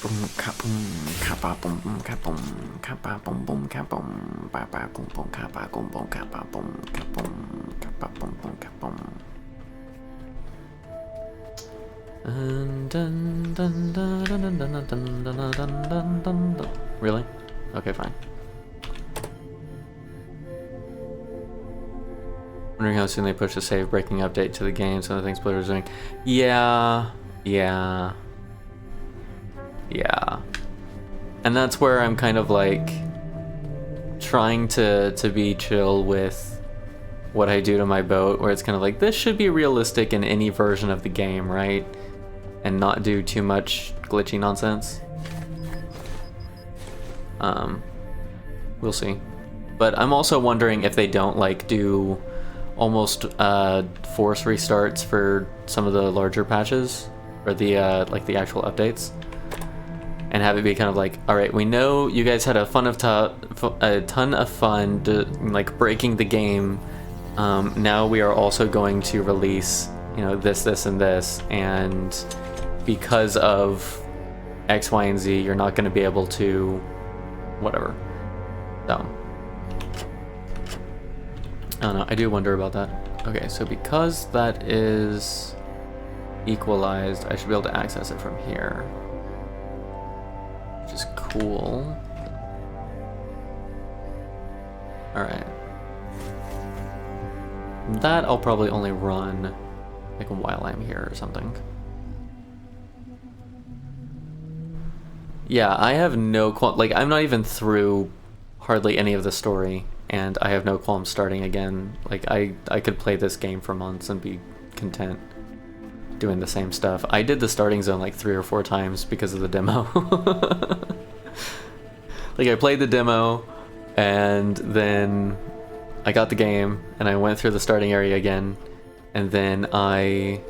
Boom, kaboom, kappa, boom, boom, kaboom, kappa, boom, boom, kaboom, papa, boom, boom, kappa, boom, boom, kappa, boom, kaboom, kappa, boom, boom, kaboom. Really? Okay, fine. Wondering how soon they push a save breaking update to the game, some of the things Blizzard's doing. Yeah. And that's where I'm kind of like trying to be chill with what I do to my boat, where it's kind of like, this should be realistic in any version of the game, right? And not do too much glitchy nonsense. We'll see. But I'm also wondering if they don't like do almost force restarts for some of the larger patches, or the like the actual updates, and have it be kind of like, all right, we know you guys had a ton of fun like breaking the game. Now we are also going to release, you know, this, and this, and because of X, Y, and Z, you're not going to be able to whatever. So I don't know, I do wonder about that. Okay, so because that is equalized, I should be able to access it from here, which is cool. Alright. That I'll probably only run like while I'm here or something. Yeah, I have no qualm, like I'm not even through hardly any of the story, and I have no qualms starting again. Like I could play this game for months and be content doing the same stuff. I did the starting zone like 3 or 4 times because of the demo. Like I played the demo and then I got the game and I went through the starting area again, and then I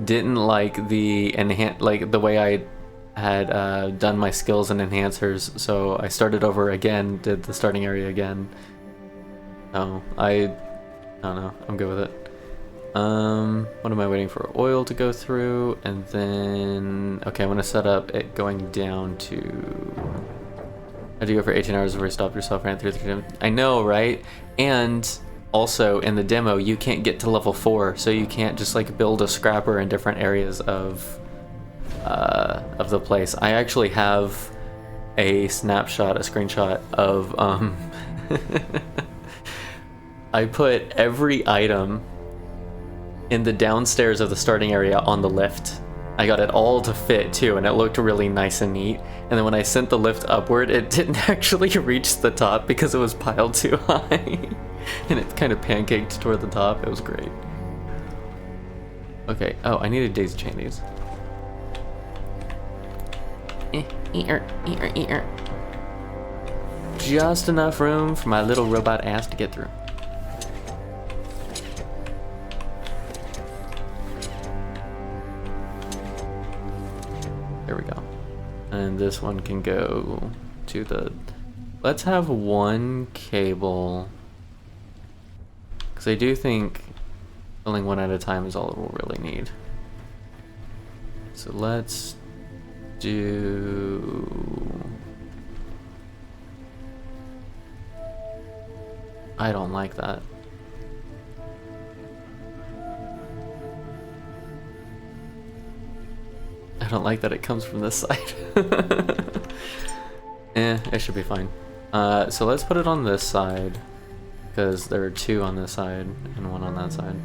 didn't like the the way I had done my skills and enhancers, so I started over again, did the starting area again. Oh, I don't know, I'm good with it. What am I waiting for? Oil to go through, and then okay, I'm gonna set up it going down to, how'd you go for 18 hours before you stopped yourself, ran through the gym? I know, right? And also in the demo you can't get to level 4, so you can't just like build a scrapper in different areas of the place. I actually have a snapshot, a screenshot of I put every item in the downstairs of the starting area on the lift. I got it all to fit too, and it looked really nice and neat. And then when I sent the lift upward, it didn't actually reach the top because it was piled too high. And it kind of pancaked toward the top. It was great. Okay, oh, I need to daisy chain these. Just enough room for my little robot ass to get through. There we go. And this one can go to the... Let's have one cable, because I do think filling one at a time is all it will really need. So let's do... I don't like that. I don't like that it comes from this side. It should be fine. So let's put it on this side, because there are 2 on this side and 1 on that side.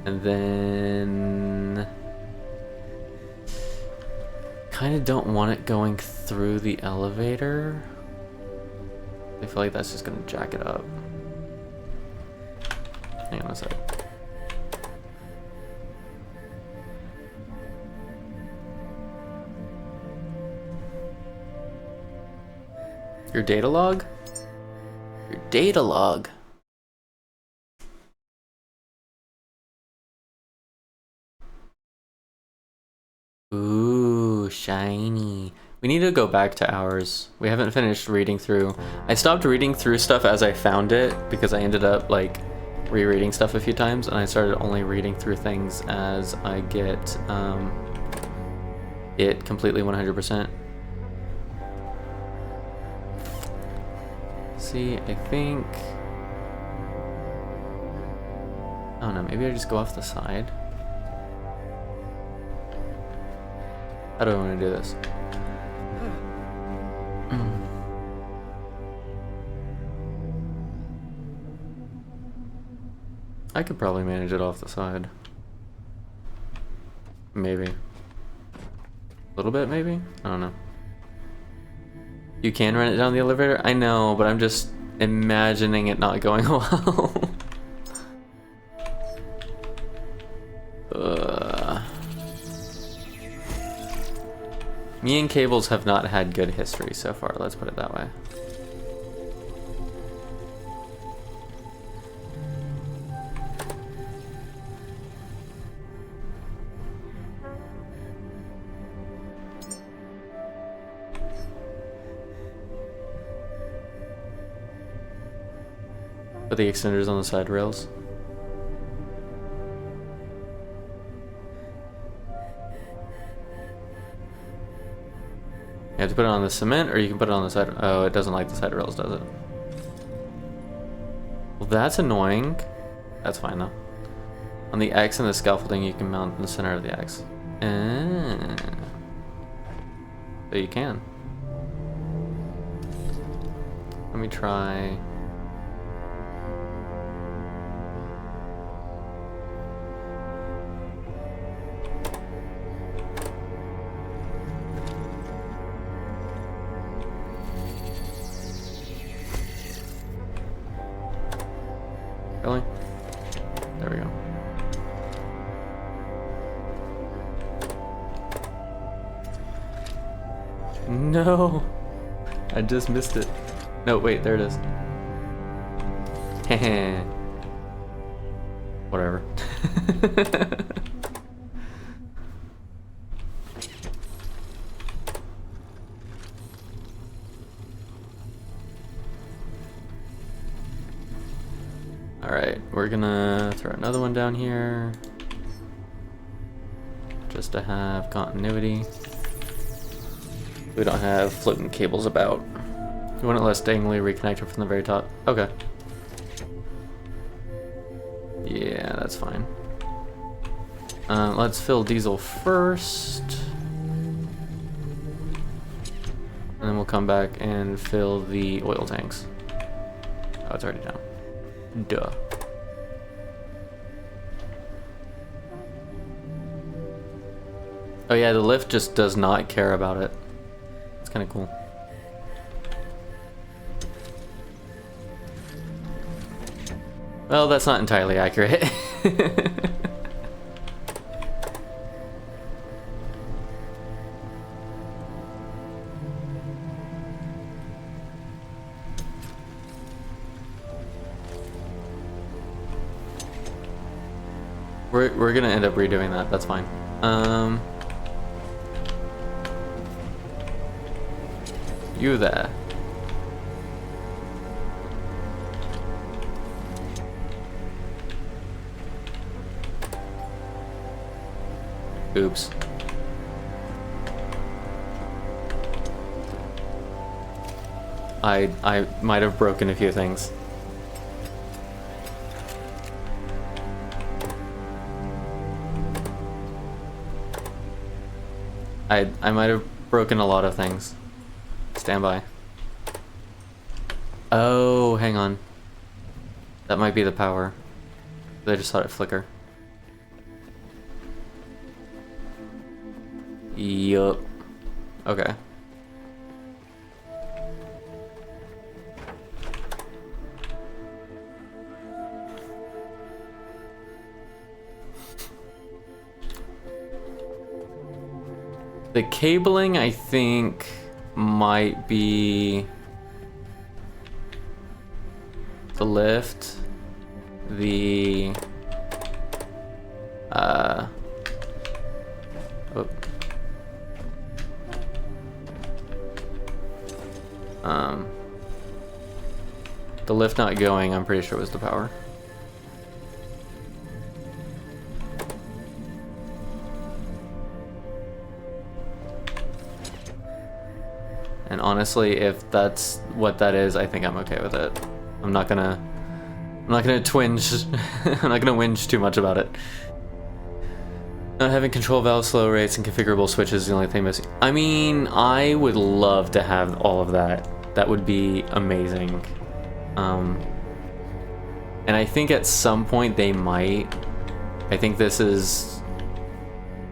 And then kind of don't want it going through the elevator. I feel like that's just gonna jack it up. Hang on a sec. Your data log? Your data log. Ooh, shiny. We need to go back to ours. We haven't finished reading through. I stopped reading through stuff as I found it because I ended up like rereading stuff a few times, and I started only reading through things as I get it completely 100%. See, I think... I don't know, maybe I just go off the side? How do I want to do this? I could probably manage it off the side. Maybe. A little bit, maybe? I don't know. You can run it down the elevator? I know, but I'm just imagining it not going well. Me and cables have not had good history so far, let's put it that way. Put the extenders on the side rails. You have to put it on the cement, or you can put it on the side. Oh, it doesn't like the side rails, does it? Well, that's annoying. That's fine though. On the X and the scaffolding, you can mount in the center of the X. So you can. Let me try. Really? There we go. No! I just missed it. No, wait, there it is. Heh. Whatever. Alright, we're gonna throw another one down here. Just to have continuity. We don't have floating cables about. You want it less dangly, reconnect it from the very top. Okay. Yeah, that's fine. Let's fill diesel first. And then we'll come back and fill the oil tanks. Oh, it's already down. Duh. Oh yeah, the lift just does not care about it. It's kind of cool. Well, that's not entirely accurate. We're gonna end up redoing that, that's fine. You there. Oops. I might have broken a few things. I might have broken a lot of things. Stand by. Oh, hang on. That might be the power. I just saw it flicker. Yup. Okay. The cabling, I think, might be the lift, the the lift not going, I'm pretty sure was the power. And honestly, if that's what that is, I think I'm okay with it. I'm not gonna twinge. I'm not gonna whinge too much about it. Not having control valve slow rates and configurable switches is the only thing missing. I mean, I would love to have all of that. That would be amazing. And I think at some point they might. I think this is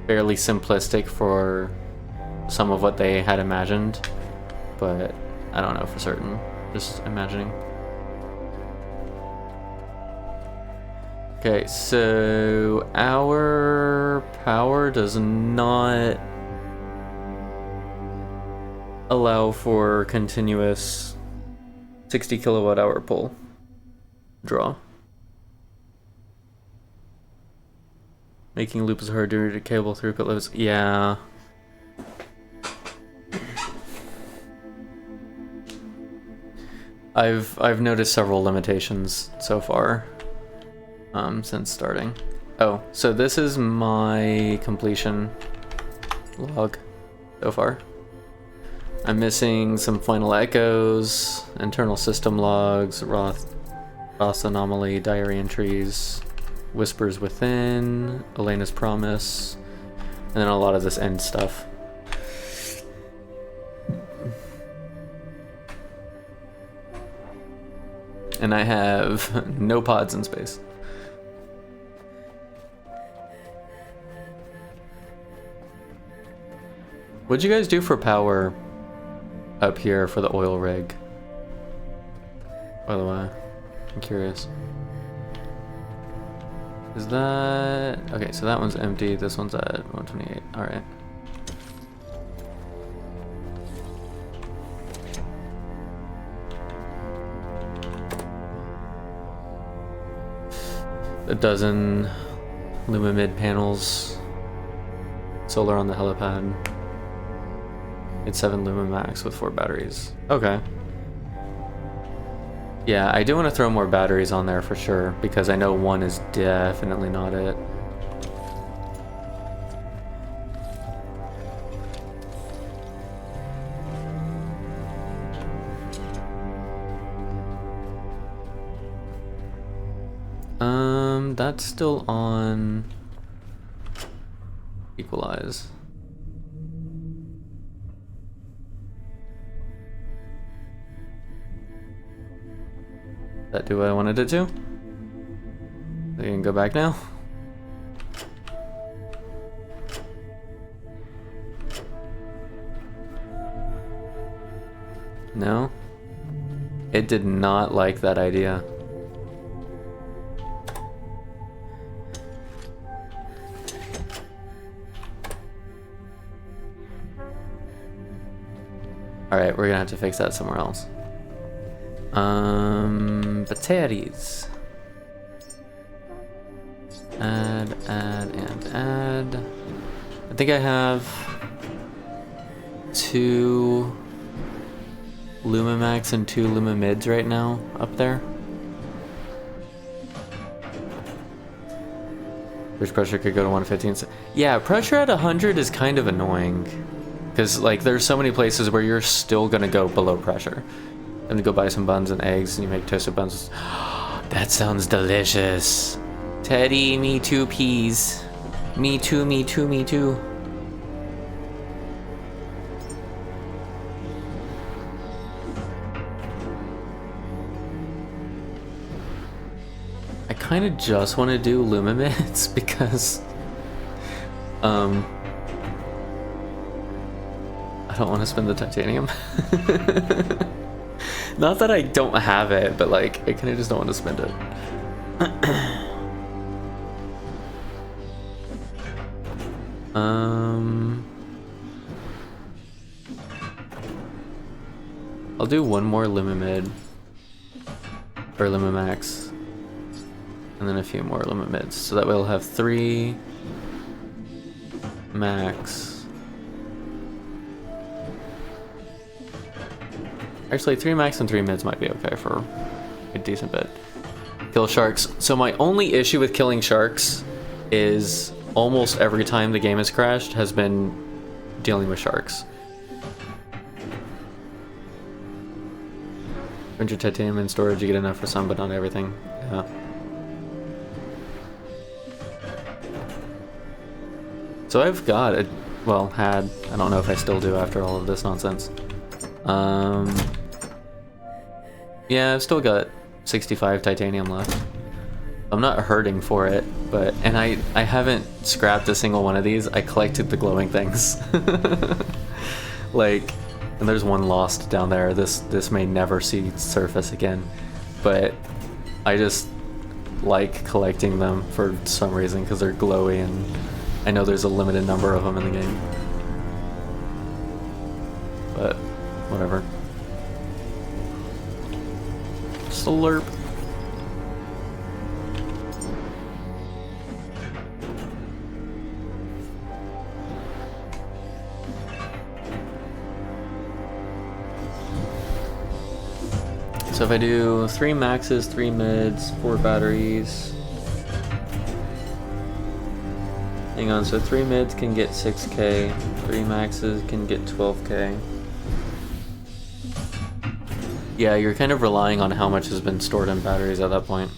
fairly simplistic for some of what they had imagined, but I don't know for certain. Just imagining. Okay, so our power does not allow for continuous 60 kilowatt hour pull draw. Making loops hard due to cable throughput limits. Yeah. I've noticed several limitations so far since starting. Oh, so this is my completion log so far. I'm missing some final echoes, internal system logs, Roth anomaly, diary entries, whispers within, Elena's promise, and then a lot of this end stuff. And I have no pods in space. What'd you guys do for power up here for the oil rig? By the way, I'm curious. Is that... Okay, so that one's empty, this one's at 128, alright. A dozen Lumamid panels, solar on the helipad. It's 7 Lumamax with 4 batteries. Okay. Yeah, I do want to throw more batteries on there for sure, because I know one is definitely not it. That's still on equalize. That do what I wanted it to? I can go back now. No? It did not like that idea. Alright, we're gonna have to fix that somewhere else. Batteries. Add, and add. I think I have 2 Lumamax and 2 Lumamids right now up there. Which pressure could go to 115. Yeah, pressure at 100 is kind of annoying. Because, like, there's so many places where you're still gonna go below pressure. And go buy some buns and eggs and you make toasted buns. That sounds delicious. Teddy, me too, peas. Me too, me too, me too. I kind of just want to do Lumamids because I don't want to spend the titanium. Not that I don't have it, but like, I kind of just don't want to spend it. I'll do one more Limit or Limit Max, and then a few more Limit Mids, so that way we'll have 3 max. Actually, 3 max and 3 mids might be okay for a decent bit. Kill sharks. So my only issue with killing sharks is almost every time the game has crashed has been dealing with sharks. 100 titanium in storage, you get enough for some, but not everything. Yeah. So I've got a, well, had, I don't know if I still do after all of this nonsense. Yeah, I've still got 65 titanium left. I'm not hurting for it, but, and I haven't scrapped a single one of these. I collected the glowing things. Like, and there's one lost down there. This may never see surface again, but I just like collecting them for some reason because they're glowy, and I know there's a limited number of them in the game. But whatever. Slurp. So if I do 3 maxes, 3 mids, 4 batteries. Hang on, so 3 mids can get 6k, 3 maxes can get 12k. Yeah, you're kind of relying on how much has been stored in batteries at that point.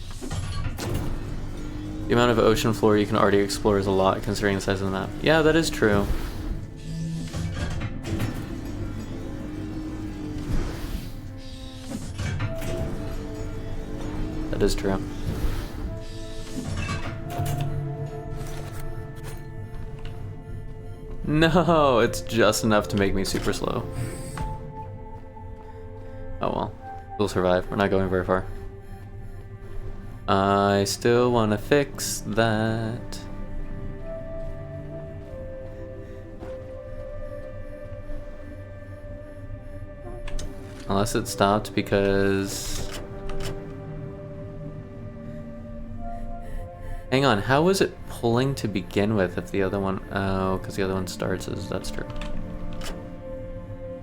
The amount of ocean floor you can already explore is a lot considering the size of the map. Yeah, that is true. That is true. No, it's just enough to make me super slow. Oh well, we'll survive. We're not going very far. I still want to fix that. Unless it stopped because... Hang on, how was it pulling to begin with if the other one... Oh, because the other one starts as... That's true.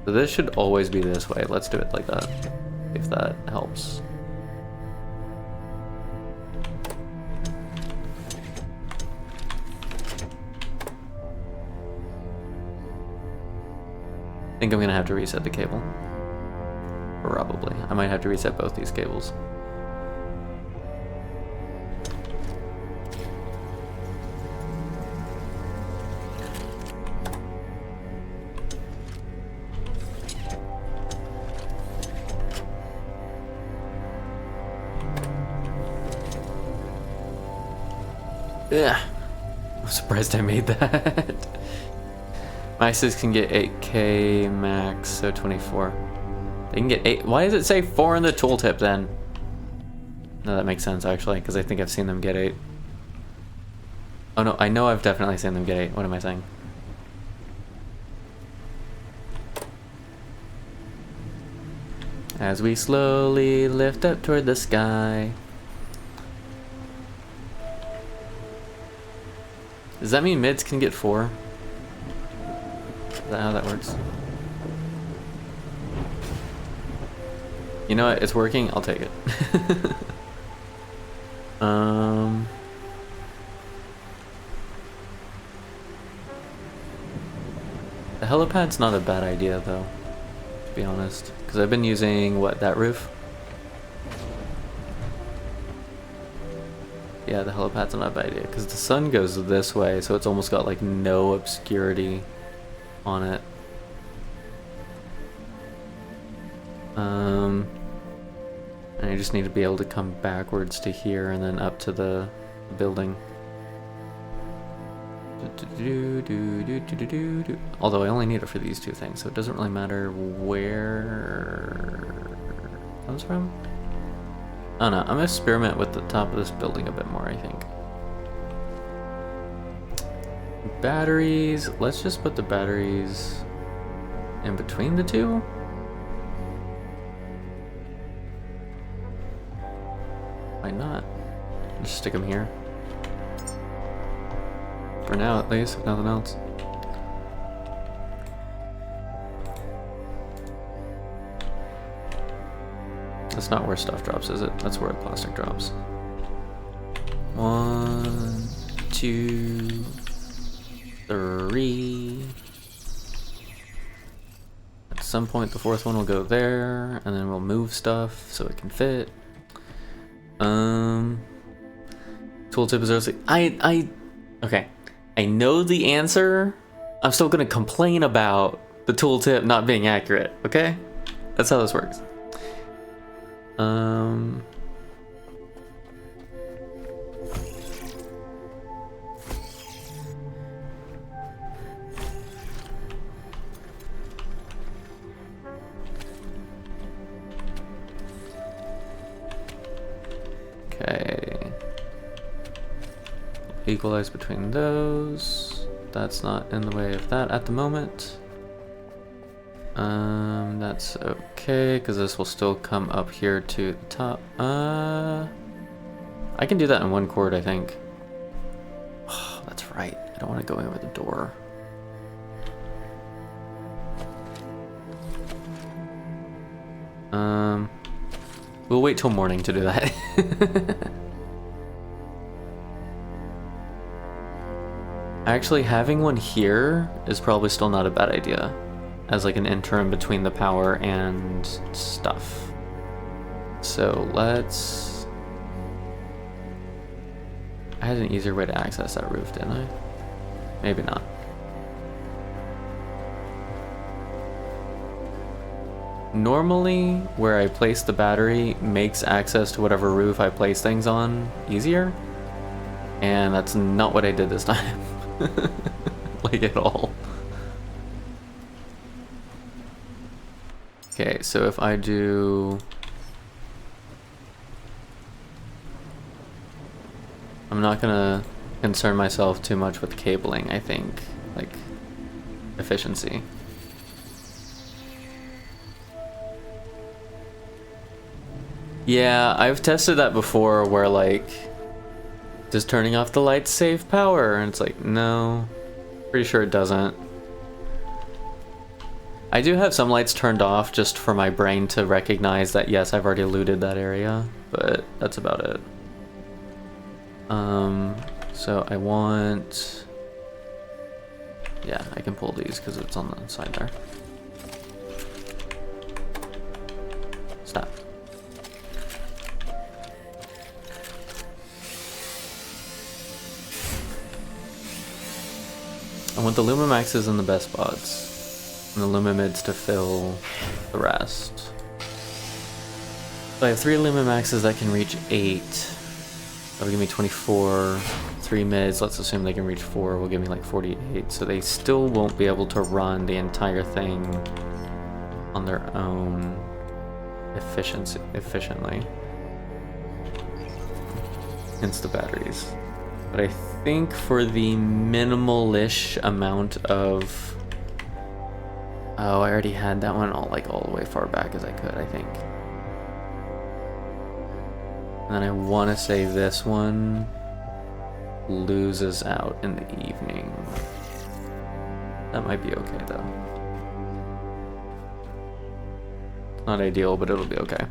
So this should always be this way. Let's do it like that, if that helps. I think I'm gonna have to reset the cable. Probably. I might have to reset both these cables. Yeah, I'm surprised I made that. Maxes can get 8k max, so 24. They can get 8. Why does it say 4 in the tooltip then? No, that makes sense actually, because I think I've seen them get 8. Oh no, I know I've definitely seen them get 8. What am I saying? As we slowly lift up toward the sky. Does that mean mids can get 4? Is that how that works? You know what? It's working. I'll take it. The helipad's not a bad idea though, to be honest. Because I've been using, what, that roof? Yeah, the helipad's not a bad idea. Because the sun goes this way, so it's almost got like no obscurity on it. And I just need to be able to come backwards to here and then up to the building. Although I only need it for these two things, so it doesn't really matter where it comes from. Oh no, I'm gonna experiment with the top of this building a bit more, I think. Batteries, let's just put the batteries in between the two. Why not? Just stick them here. For now, at least, if nothing else. That's not where stuff drops, is it? That's where plastic drops. 1, 2, 3. At some point, the fourth one will go there, and then we'll move stuff so it can fit. Tooltip is Auzzie. Okay. I know the answer. I'm still gonna complain about the tooltip not being accurate, okay? That's how this works. Okay. Equalize between those. That's not in the way of that at the moment. That's okay, because this will still come up here to the top. I can do that in one chord, I think. Oh, that's right. I don't want to go in with the door. We'll wait till morning to do that. Actually, having one here is probably still not a bad idea, as like an interim between the power and stuff. So let's... I had an easier way to access that roof, didn't I? Maybe not. Normally, where I place the battery makes access to whatever roof I place things on easier, and that's not what I did this time. Like at all. Okay, so if I do... I'm not gonna concern myself too much with cabling, I think. Like, efficiency. Yeah, I've tested that before where like, does turning off the lights save power? And it's like, no, pretty sure it doesn't. I do have some lights turned off just for my brain to recognize that yes, I've already looted that area, but that's about it. So I want... Yeah, I can pull these because it's on the side there. Stop. I want the Lumimaxes in the best spots, and the Lumimids to fill the rest. So I have 3 Lumimaxes that can reach 8. That'll give me 24. 3 mids, let's assume they can reach 4, will give me like 48. So they still won't be able to run the entire thing on their own efficiently. Hence the batteries. But I think for the minimal-ish amount of... Oh, I already had that one all the way far back as I could, I think. And then I want to say this one loses out in the evening. That might be okay, though. Not ideal, but it'll be okay.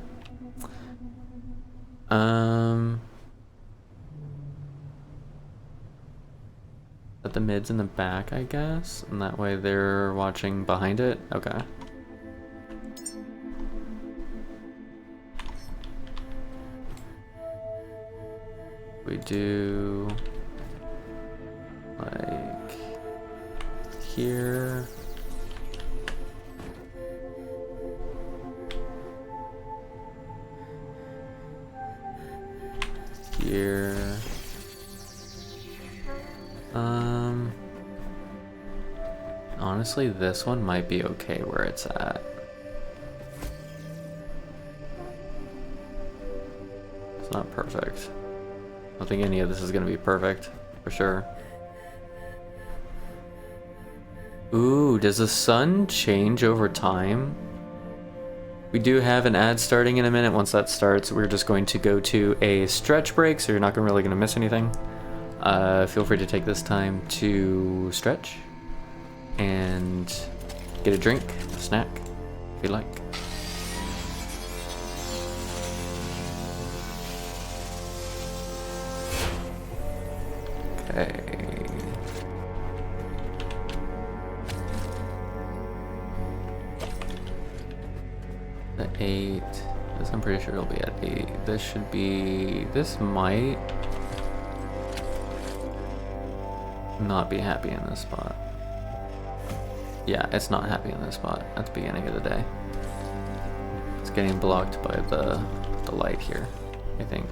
Put the mids in the back, I guess, and that way they're watching behind it. Okay. We do like here. Here. Honestly, this one might be okay where it's at. It's not perfect. I don't think any of this is gonna be perfect, for sure. Ooh, does the sun change over time? We do have an ad starting in a minute. Once that starts, we're just going to go to a stretch break, so you're not really gonna miss anything. Feel free to take this time to stretch and get a drink, a snack, if you like. Okay. The 8. This I'm pretty sure it'll be at 8. This should be. This might not be happy in this spot. Yeah, it's not happy in this spot at the beginning of the day. It's getting blocked by the light here, I think.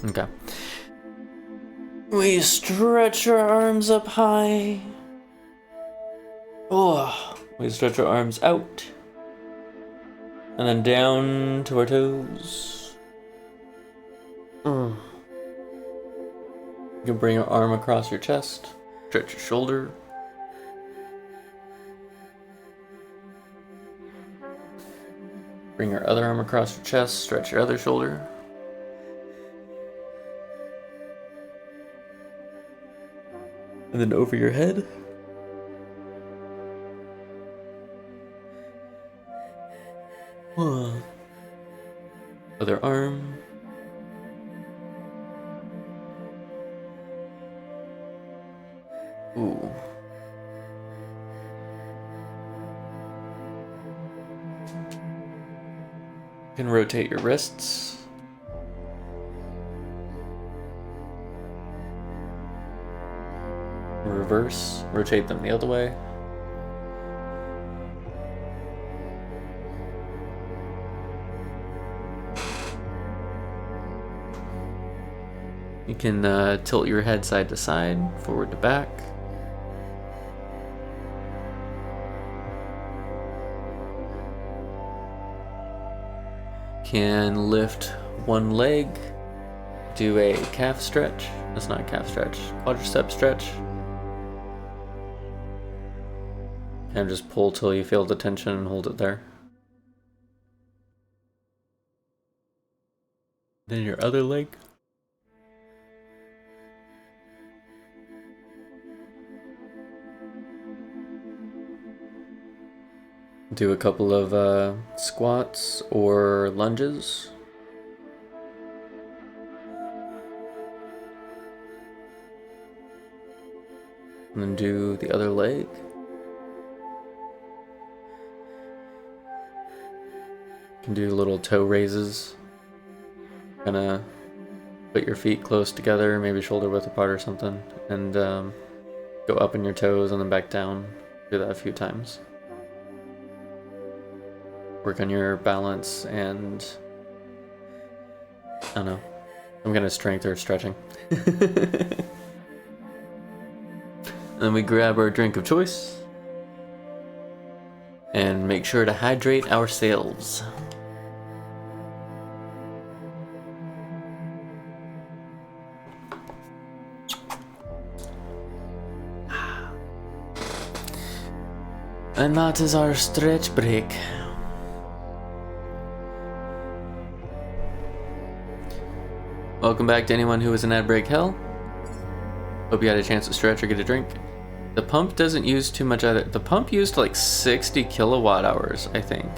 Okay. We stretch our arms up high. Oh, we stretch our arms out. And then down to our toes. You can bring your arm across your chest. Stretch your shoulder. Bring your other arm across your chest. Stretch your other shoulder. And then over your head. Other arm. Ooh. You can rotate your wrists. Reverse, rotate them the other way. You can tilt your head side to side, forward to back. Can lift one leg, do a calf stretch. That's not a calf stretch, quadricep stretch. And just pull till you feel the tension and hold it there. Then your other leg. Do a couple of squats or lunges. And then do the other leg. You can do little toe raises. Kind of put your feet close together, maybe shoulder width apart or something, and go up in your toes and then back down. Do that a few times. Work on your balance and I don't know, some kind of strength or stretching. And then we grab our drink of choice and make sure to hydrate ourselves. And that is our stretch break. Welcome back to anyone who was in ad break hell. Hope you had a chance to stretch or get a drink. The pump doesn't use too much either. The pump used like 60 kilowatt hours, I think.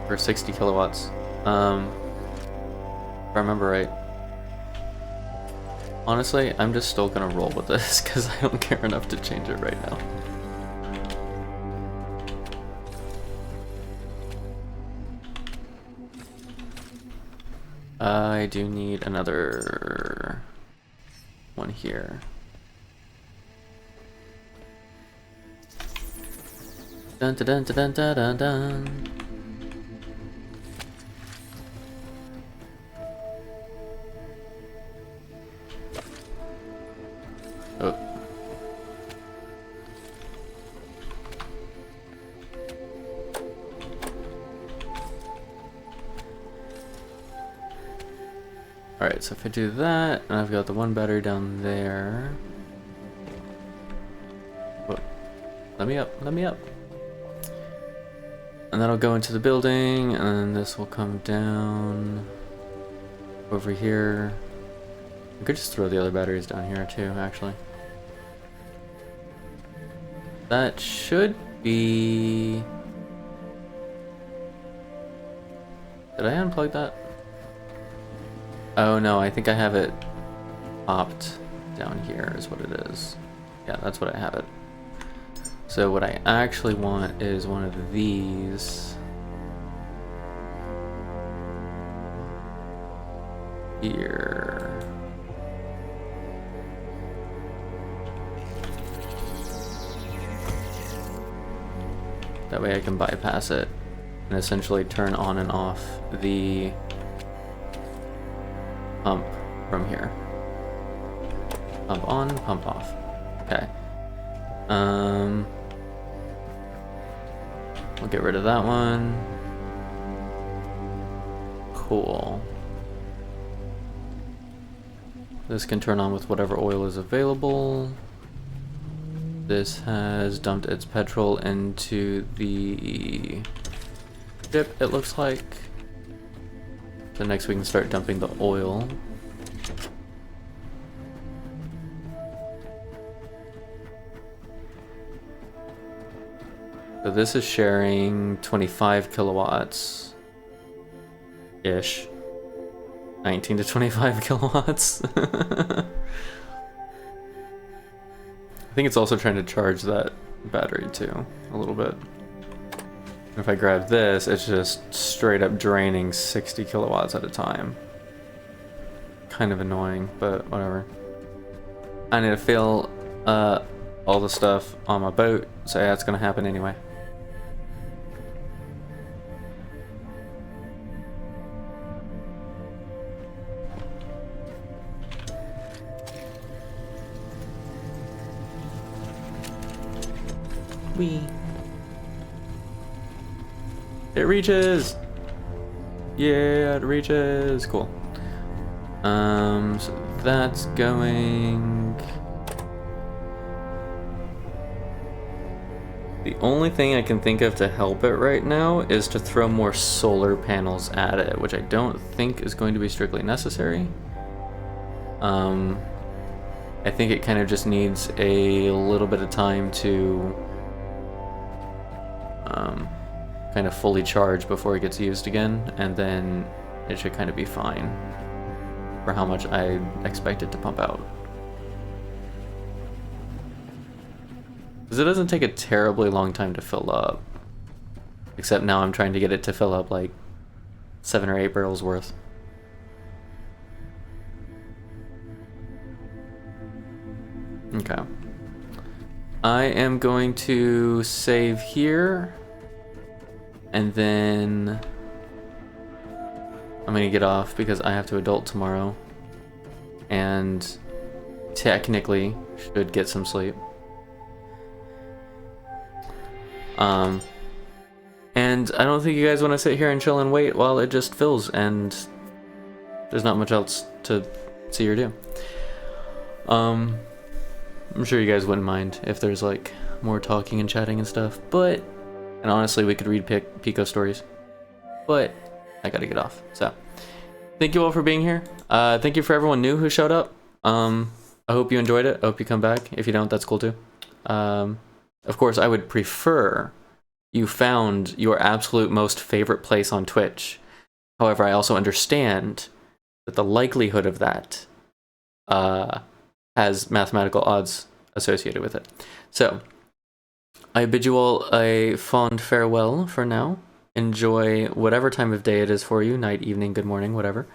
Or 60 kilowatts. If I remember right. Honestly, I'm just still gonna roll with this because I don't care enough to change it right now. I do need another one here. Dun dun dun dun dun dun dun. Oh. Alright, so if I do that, and I've got the one battery down there. Whoa. Let me up, let me up. And that'll go into the building, and then this will come down over here. I could just throw the other batteries down here too, actually. That should be... Did I unplug that? Oh no, I think I have it popped down here is what it is. Yeah, that's what I have it. So what I actually want is one of these. Here. That way I can bypass it and essentially turn on and off the pump from here. Pump on, pump off. Okay. We'll get rid of that one. Cool. This can turn on with whatever oil is available. This has dumped its petrol into the ship, it looks like. So next we can start dumping the oil. So this is sharing 25 kilowatts ish. 19 to 25 kilowatts. I think it's also trying to charge that battery too, a little bit. If I grab this, it's just straight up draining 60 kilowatts at a time. Kind of annoying, but whatever. I need to fill all the stuff on my boat, so yeah, it's gonna happen anyway. Whee. It reaches! Yeah, it reaches! Cool. So that's going... The only thing I can think of to help it right now is to throw more solar panels at it, which I don't think is going to be strictly necessary. I think it kind of just needs a little bit of time to kind of fully charge before it gets used again, and then it should kind of be fine for how much I expect it to pump out. Because it doesn't take a terribly long time to fill up. Except now I'm trying to get it to fill up like 7 or 8 barrels worth. Okay. I am going to save here. And then I'm going to get off because I have to adult tomorrow. And technically should get some sleep. And I don't think you guys want to sit here and chill and wait while it just fills and there's not much else to see or do. I'm sure you guys wouldn't mind if there's like more talking and chatting and stuff, but, and honestly we could read Pico stories, but I gotta get off. So thank you all for being here. Thank you for everyone new who showed up. I hope you enjoyed it. I hope you come back. If you don't, that's cool too. Of course, I would prefer you found your absolute most favorite place on Twitch. However, I also understand that the likelihood of that has mathematical odds associated with it. So, I bid you all a fond farewell for now. Enjoy whatever time of day it is for you, night, evening, good morning, whatever.